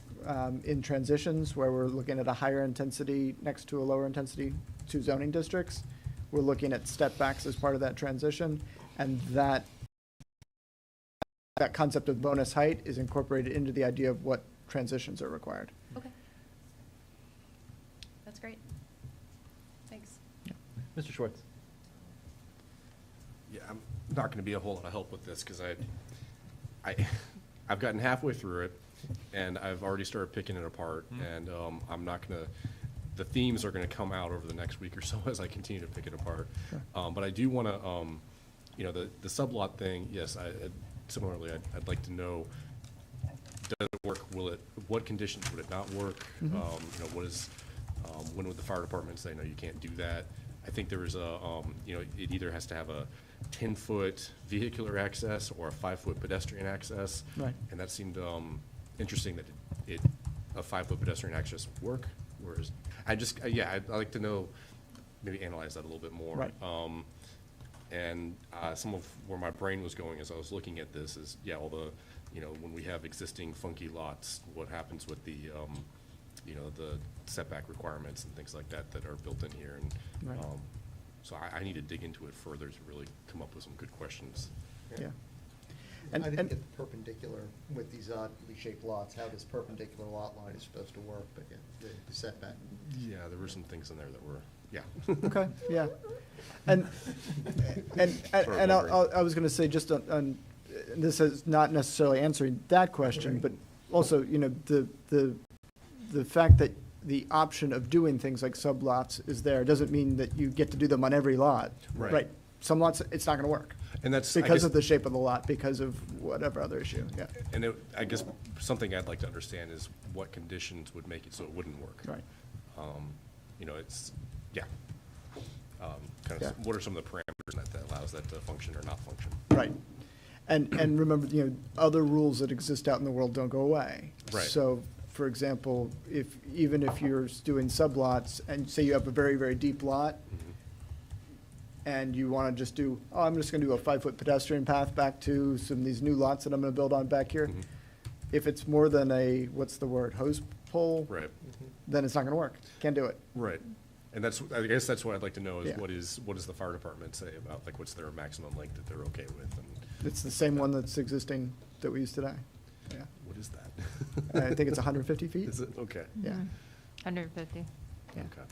in transitions where we're looking at a higher intensity next to a lower intensity, 2 zoning districts, we're looking at step backs as part of that transition, and that concept of bonus height is incorporated into the idea of what transitions are required. Okay. That's great. Thanks. Mr. Schwartz. Yeah, I'm not going to be a whole lot of help with this because I've gotten halfway through it and I've already started picking it apart, and I'm not going to. The themes are going to come out over the next week or so as I continue to pick it apart. Sure. But I do want to, you know, the sublot thing. Yes, similarly, I'd like to know. Does it work? What conditions would it not work? You know, when would the fire department say, no, you can't do that? I think there is you know, it either has to have a 10-foot vehicular access or a 5-foot pedestrian access. Right. And that seemed interesting that a 5-foot pedestrian access would work. Whereas I'd like to know, maybe analyze that a little bit more. Right. And some of where my brain was going as I was looking at this is, all the, you know, when we have existing funky lots, what happens with the, you know, the setback requirements and things like that that are built in here. And Right. so I need to dig into it further to really come up with some good questions. Yeah. And I didn't get the perpendicular with these oddly shaped lots, how this perpendicular lot line is supposed to work, but yeah, the setback. Yeah, there were some things in there that were, Okay, yeah. And I was going to say, just on, this is not necessarily answering that question, but also, you know, the fact that the option of doing things like sublots is there doesn't mean that you get to do them on every lot. Right. Some lots, it's not going to work. And that's because of the shape of the lot, because of whatever other issue, yeah. And I guess something I'd like to understand is what conditions would make it so it wouldn't work. Right. You know, it's, what are some of the parameters that allows that to function or not function? Right. And remember, you know, other rules that exist out in the world don't go away. Right. So, for example, even if you're doing sublots and say you have a very, very deep lot, and you want to just do, I'm just going to do a 5-foot pedestrian path back to some of these new lots that I'm going to build on back here. If it's more than a, what's the word, hose pole? Right. Then it's not going to work. Can't do it. Right. And I guess that's what I'd like to know is Yeah. what does the fire department say about, like, what's their maximum length that they're okay with? And It's the same one that's existing that we use today. Yeah. what is that? I think it's 150 feet. Is it? Okay. Yeah. 150. Yeah. Okay.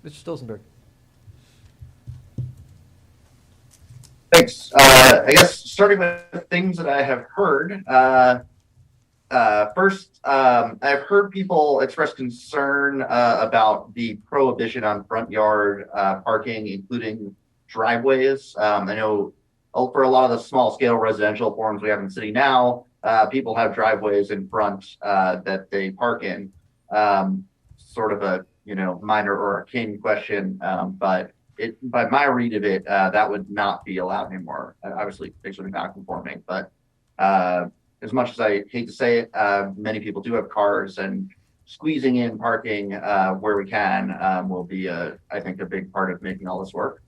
Mr. Stolzenberg. Thanks. I guess starting with things that I have heard. First, I've heard people express concern about the prohibition on front yard parking, including driveways. I know for a lot of the small scale residential forms we have in the city now, people have driveways in front that they park in. Sort of a minor or arcane question, but by my read of it, that would not be allowed anymore. Obviously, things would be not conforming, but as much as I hate to say it, many people do have cars, and squeezing in parking where we can will be, I think, a big part of making all this work.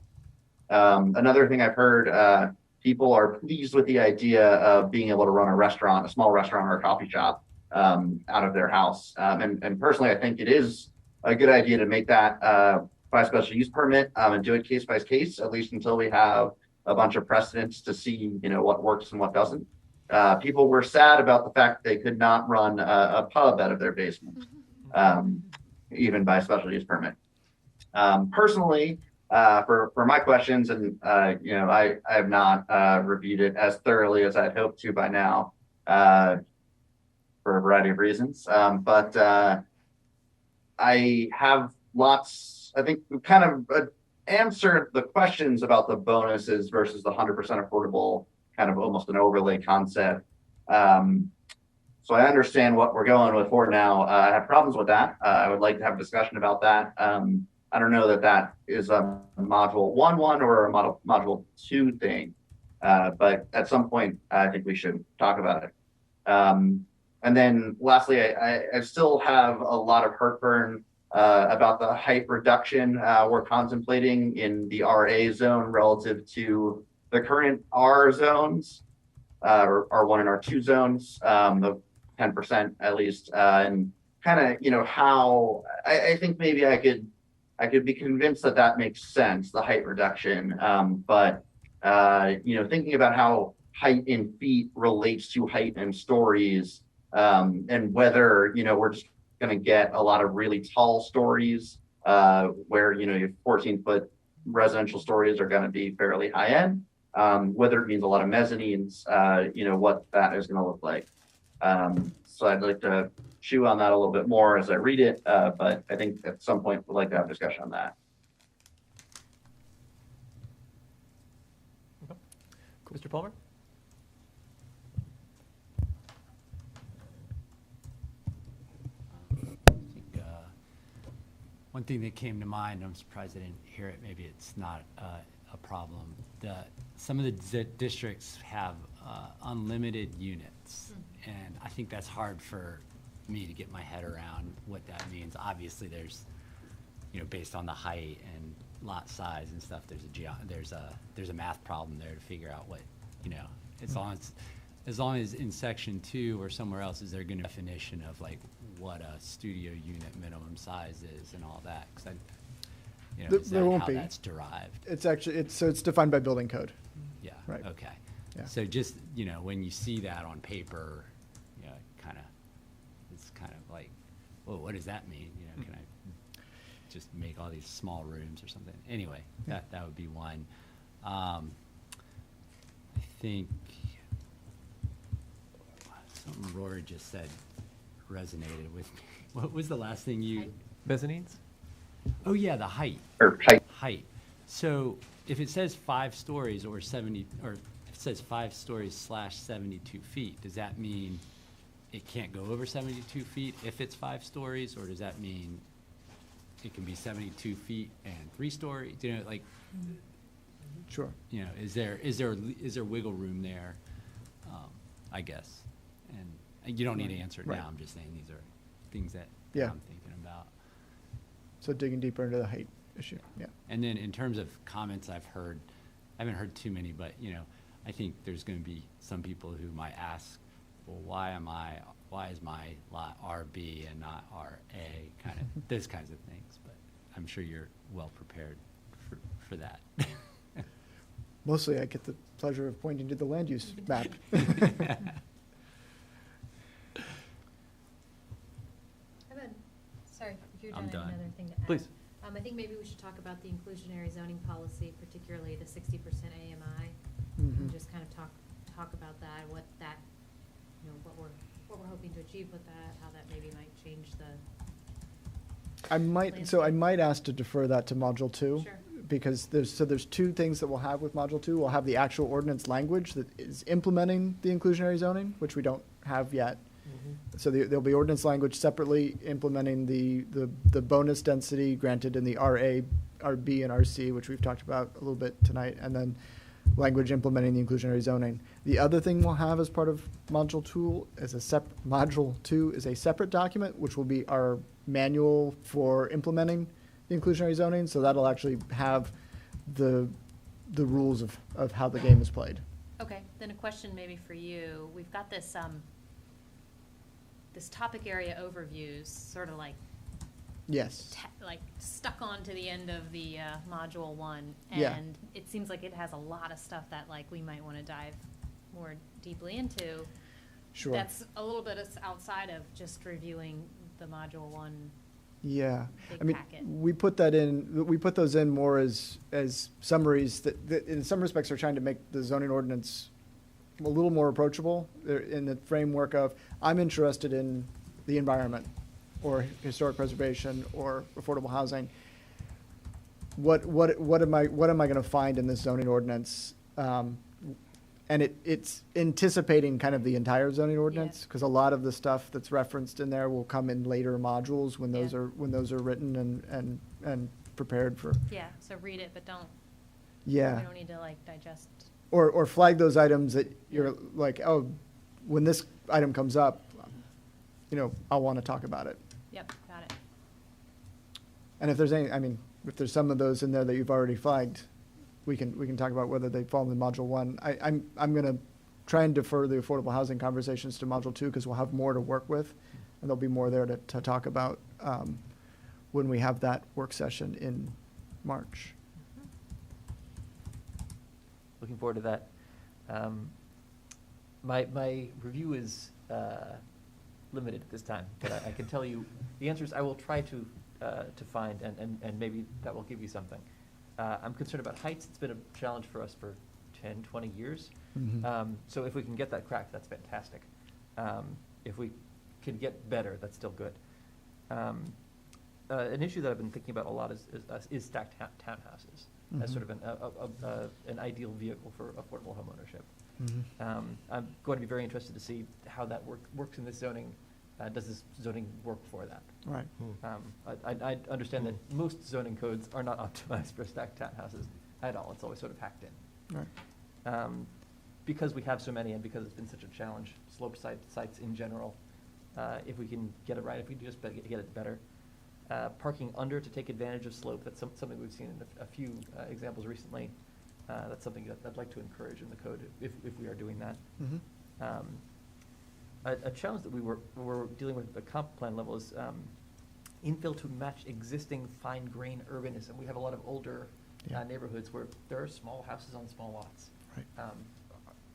Another thing I've heard, people are pleased with the idea of being able to run a small restaurant or a coffee shop out of their house. And personally, I think it is a good idea to make that by special use permit and do it case by case, at least until we have a bunch of precedents to see, what works and what doesn't. People were sad about the fact that they could not run a pub out of their basement, even by special use permit. Personally, for my questions, and I have not reviewed it as thoroughly as I'd hoped to by now, for a variety of reasons. But I have lots. I think we've kind of answered the questions about the bonuses versus the 100% affordable, kind of almost an overlay concept. So I understand what we're going with for now. I have problems with that. I would like to have a discussion about that. I don't know that is a module 1.1 or a module 2 thing, but at some point I think we should talk about it. And then lastly, I still have a lot of heartburn about the height reduction we're contemplating in the RA zone relative to the current R zones, or R1 and R2 zones, of 10% at least, and kind of, you know, how I think maybe I could be convinced that that makes sense, the height reduction. But you know, thinking about how height in feet relates to height in stories, and whether, you know, we're just going to get a lot of really tall stories, where, you know, your 14-foot residential stories are going to be fairly high end, whether it means a lot of mezzanines, you know, what that is going to look like. So I'd like to chew on that a little bit more as I read it, but I think at some point we'd like to have a discussion on that. Mr. Palmer? One thing that came to mind, I'm surprised I didn't hear it, maybe it's not a problem. Some of the districts have unlimited units, and I think that's hard for me to get my head around what that means. Obviously, there's, you know, based on the height and lot size and stuff, there's a math problem there to figure out what, you know, as long as in section 2 or somewhere else is there going to be a definition of like what a studio unit minimum size is and all that, because you know, is There that won't how be. that's derived? It's actually, it's defined by building code. Yeah. Right. Okay. Yeah. So just, you know, when you see that on paper, you know, it's kind of like, well, what does that mean? You know, can I just make all these small rooms or something? Anyway, that would be one. I think something Rory just said resonated with me. What was the last thing you? Mezzanines? Oh yeah, the height. Or height. Height. So if it says 5 stories or 70, or if it says 5 stories / 72 feet, does that mean it can't go over 72 feet if it's 5 stories, or does that mean it can be 72 feet and 3 stories? You know, like. Sure. You know, is there wiggle room there? I guess, and you don't need to answer it Right. now. I'm just saying these are things that Yeah. I'm thinking about. So digging deeper into the height issue, yeah. And then in terms of comments I've heard, I haven't heard too many, but you know, I think there's going to be some people who might ask, well, why is my lot RB and not RA? Kind of those kinds of things. But I'm sure you're well prepared for that. Mostly I get the pleasure of pointing to the land use map. Sorry, if you're I'm done, I have done. another thing to add. Please. I think maybe we should talk about the inclusionary zoning policy, particularly the 60% AMI, Mhm. and just kind of talk about that, what that, you know, what we're hoping to achieve with that, how that maybe might change the. I might ask to defer that to module 2. Sure. Because there's 2 things that we'll have with module 2. We'll have the actual ordinance language that is implementing the inclusionary zoning, which we don't have yet. So there'll be ordinance language separately implementing the bonus density granted in the RA, RB, and RC, which we've talked about a little bit tonight, and then language implementing the inclusionary zoning. The other thing we'll have as part of module 2 is module 2 is a separate document, which will be our manual for implementing the inclusionary zoning. So that'll actually have the rules of how the game is played. Okay, then a question maybe for you. We've got this, this topic area overviews, sort of like. Yes. Like stuck on to the end of the module 1, Yeah. and it seems like it has a lot of stuff that like we might want to dive more deeply into. Sure. That's a little bit outside of just reviewing the module 1. Yeah, Big I mean, packet. we put those in more as summaries that in some respects are trying to make the zoning ordinance a little more approachable. They're in the framework of, I'm interested in the environment or historic preservation or affordable housing. What am I going to find in this zoning ordinance? And it's anticipating kind of the entire zoning ordinance, because a lot of the stuff that's referenced in there will come in later modules when those are written and prepared for. Yeah, so read it, but don't. Yeah. We don't need to like digest. Or flag those items that you're like, oh, when this item comes up, you know, I'll want to talk about it. Yep, got it. And if there's any, I mean, if there's some of those in there that you've already flagged, we can talk about whether they fall in module 1. I'm gonna try and defer the affordable housing conversations to module 2, because we'll have more to work with, and there'll be more there to talk about, when we have that work session in March. Looking forward to that. My review is limited at this time, but I can tell you the answers I will try to find, and maybe that will give you something. I'm concerned about heights. It's been a challenge for us for 10, 20 years. Mhm. So if we can get that cracked, that's fantastic. If we can get better, that's still good. An issue that I've been thinking about a lot is stacked townhouses as sort of an ideal vehicle for affordable homeownership. I'm going to be very interested to see how that works in this zoning. Does this zoning work for that? Right. I understand that most zoning codes are not optimized for stacked townhouses at all. It's always sort of hacked in. Right. Because we have so many and because it's been such a challenge, slope sites in general, if we can get it right, if we just get it better. Parking under to take advantage of slope, that's something we've seen in a few examples recently. That's something that I'd like to encourage in the code if we are doing that. A challenge that we're dealing with at the comp plan level is infill to match existing fine grain urbanism. We have a lot of older neighborhoods where there are small houses on small lots. Right.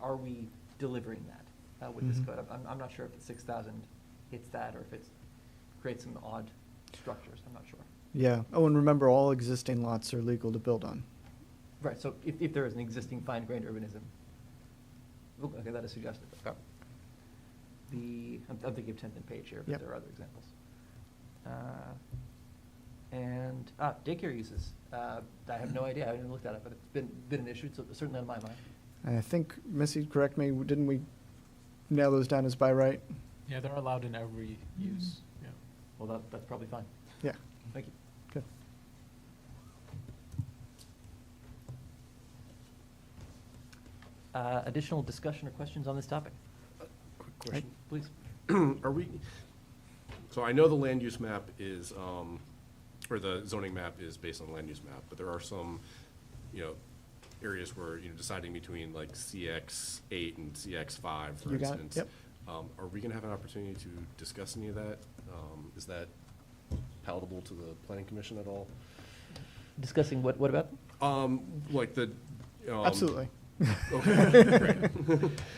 Are we delivering that with this code? I'm not sure if the 6,000 hits that or if it creates some odd structures. I'm not sure. Yeah. Oh, and remember, all existing lots are legal to build on. Right, so if there is an existing fine-grained urbanism, okay, that is suggested. Okay. I'm thinking of 10th and Page here, but there are other examples. Daycare uses. I have no idea. I haven't even looked at it, but it's been an issue. It's certainly on my mind. And I think, Missy, correct me, didn't we nail those down as by right? Yeah, they're allowed in every use. Yeah. Well, that's probably fine. Yeah. Thank you. Good. Additional discussion or questions on this topic? Quick question. Please. Are we, so I know the land use map is, or the zoning map is based on the land use map, but there are some, areas where, deciding between like CX8 and CX5, for You got it. instance. Yep. Are we gonna have an opportunity to discuss any of that? Is that palatable to the planning commission at all? Discussing what about? Like the. Absolutely. Okay, great.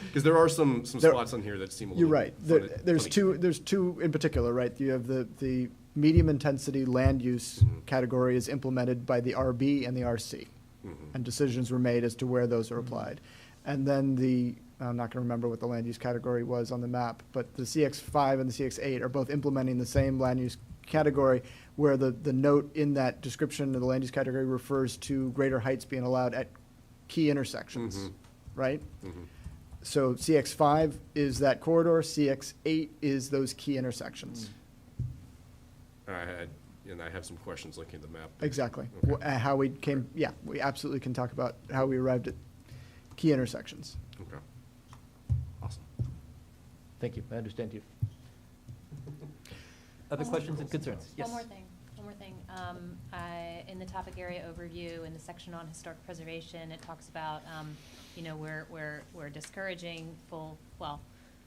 Because there are some spots on here that seem a little. You're right. There's two in particular, right? You have the medium intensity land use category is implemented by the RB and the RC. And decisions were made as to where those are applied. And then I'm not going to remember what the land use category was on the map, but the CX5 and the CX8 are both implementing the same land use category, where the note in that description of the land use category refers to greater heights being allowed at key intersections, right? So CX5 is that corridor, CX8 is those key intersections. I have some questions looking at the map. Exactly. Okay. How we came, we absolutely can talk about how we arrived at key intersections. Okay. Awesome. Thank you. I understand you. Other questions and concerns? Yes. One more thing. In the topic area overview, in the section on historic preservation, it talks about, we're discouraging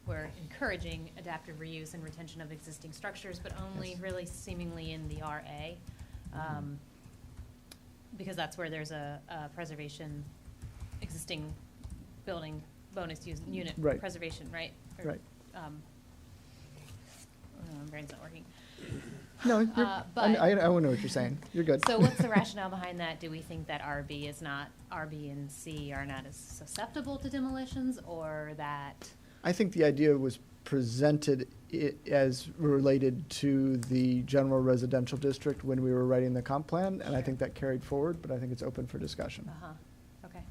we're encouraging adaptive reuse and retention of existing structures, but only really seemingly in the RA. Because that's where there's a preservation, existing building bonus use unit Right. preservation, right? Right. My brain's not working. No, but I know what you're saying. You're good. So what's the rationale behind that? Do we think that RB and C are not as susceptible to demolitions, or that? I think the idea was presented as related to the general residential district when we were writing the comp plan, and I think that carried forward, but I think it's open for discussion. Okay.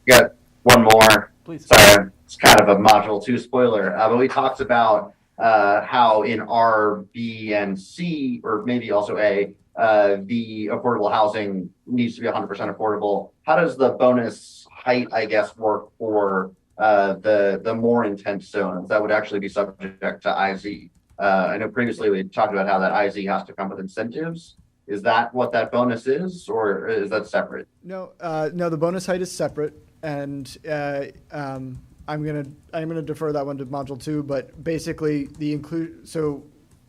Got one more. Please. Sorry, it's kind of a module 2 spoiler, but we talked about how in R, B, and C, or maybe also A, the affordable housing needs to be 100% affordable. How does the bonus height, I guess, work for the more intense zones that would actually be subject to IZ? I know previously we talked about how that IZ has to come with incentives. Is that what that bonus is, or is that separate? No, no, the bonus height is separate, and I'm gonna defer that one to module 2, but basically so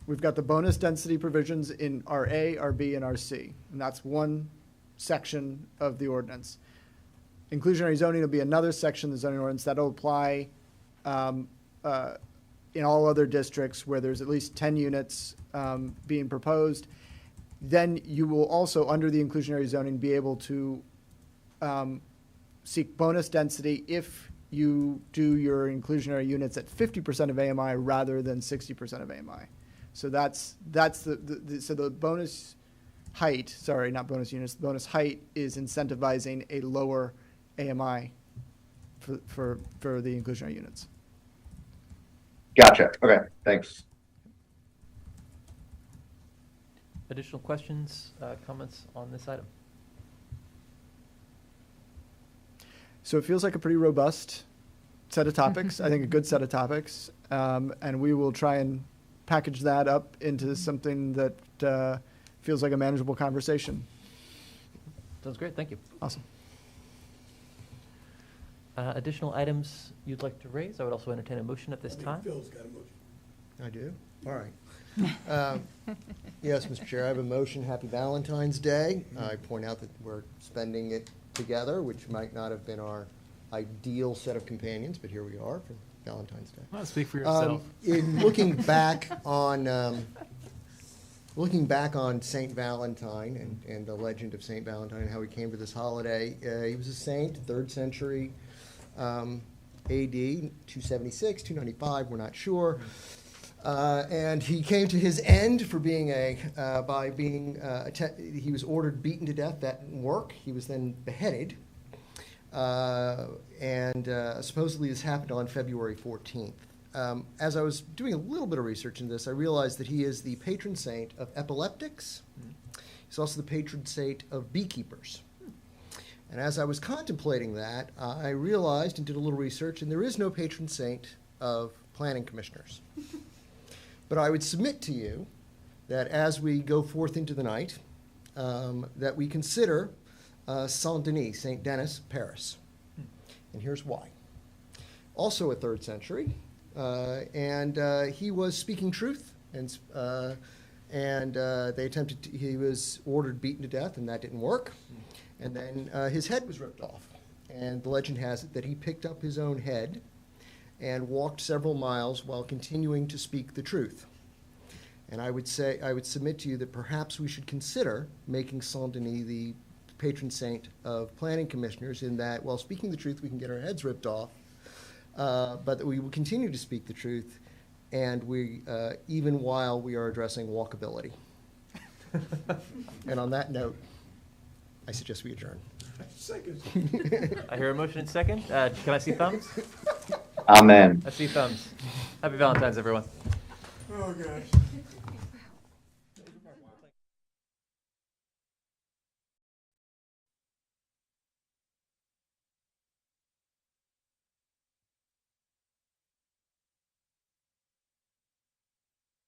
we've got the bonus density provisions in RA, RB, and RC, and that's one section of the ordinance. Inclusionary zoning will be another section of the zoning ordinance that'll apply in all other districts where there's at least 10 units being proposed. Then you will also, under the inclusionary zoning, be able to seek bonus density if you do your inclusionary units at 50% of AMI rather than 60% of AMI. So that's so the bonus height, sorry, not bonus units, the bonus height is incentivizing a lower AMI for the inclusionary units. Gotcha. Okay, thanks. Additional questions, comments on this item? So it feels like a pretty robust set of topics, I think a good set of topics, and we will try and package that up into something that feels like a manageable conversation. Sounds great, thank you. Awesome. Additional items you'd like to raise? I would also entertain a motion at this time. Phil's got a motion. I do? All right. Yes, Mr. Chair, I have a motion. Happy Valentine's Day. I point out that we're spending it together, which might not have been our ideal set of companions, but here we are for Valentine's Day. Well, speak for yourself. In looking back on Saint Valentine and the legend of Saint Valentine and how he came to this holiday, he was a saint, 3rd century AD, 276, 295, we're not sure. And he came to his end for being he was ordered beaten to death. That didn't work. He was then beheaded. And supposedly this happened on February 14th. As I was doing a little bit of research into this, I realized that he is the patron saint of epileptics. He's also the patron saint of beekeepers. And as I was contemplating that, I realized and did a little research, and there is no patron saint of planning commissioners. But I would submit to you that as we go forth into the night, that we consider Saint-Denis, St. Denis, Paris. And here's why. Also a 3rd century, and he was speaking truth, and he was ordered beaten to death, and that didn't work. And then his head was ripped off. And the legend has it that he picked up his own head and walked several miles while continuing to speak the truth. And I would submit to you that perhaps we should consider making Saint-Denis the patron saint of planning commissioners, in that while speaking the truth, we can get our heads ripped off, but that we will continue to speak the truth, and even while we are addressing walkability. And on that note, I suggest we adjourn. Second. I hear a motion and second. Can I see thumbs? Amen. I see thumbs. Happy Valentine's, everyone. Oh, gosh.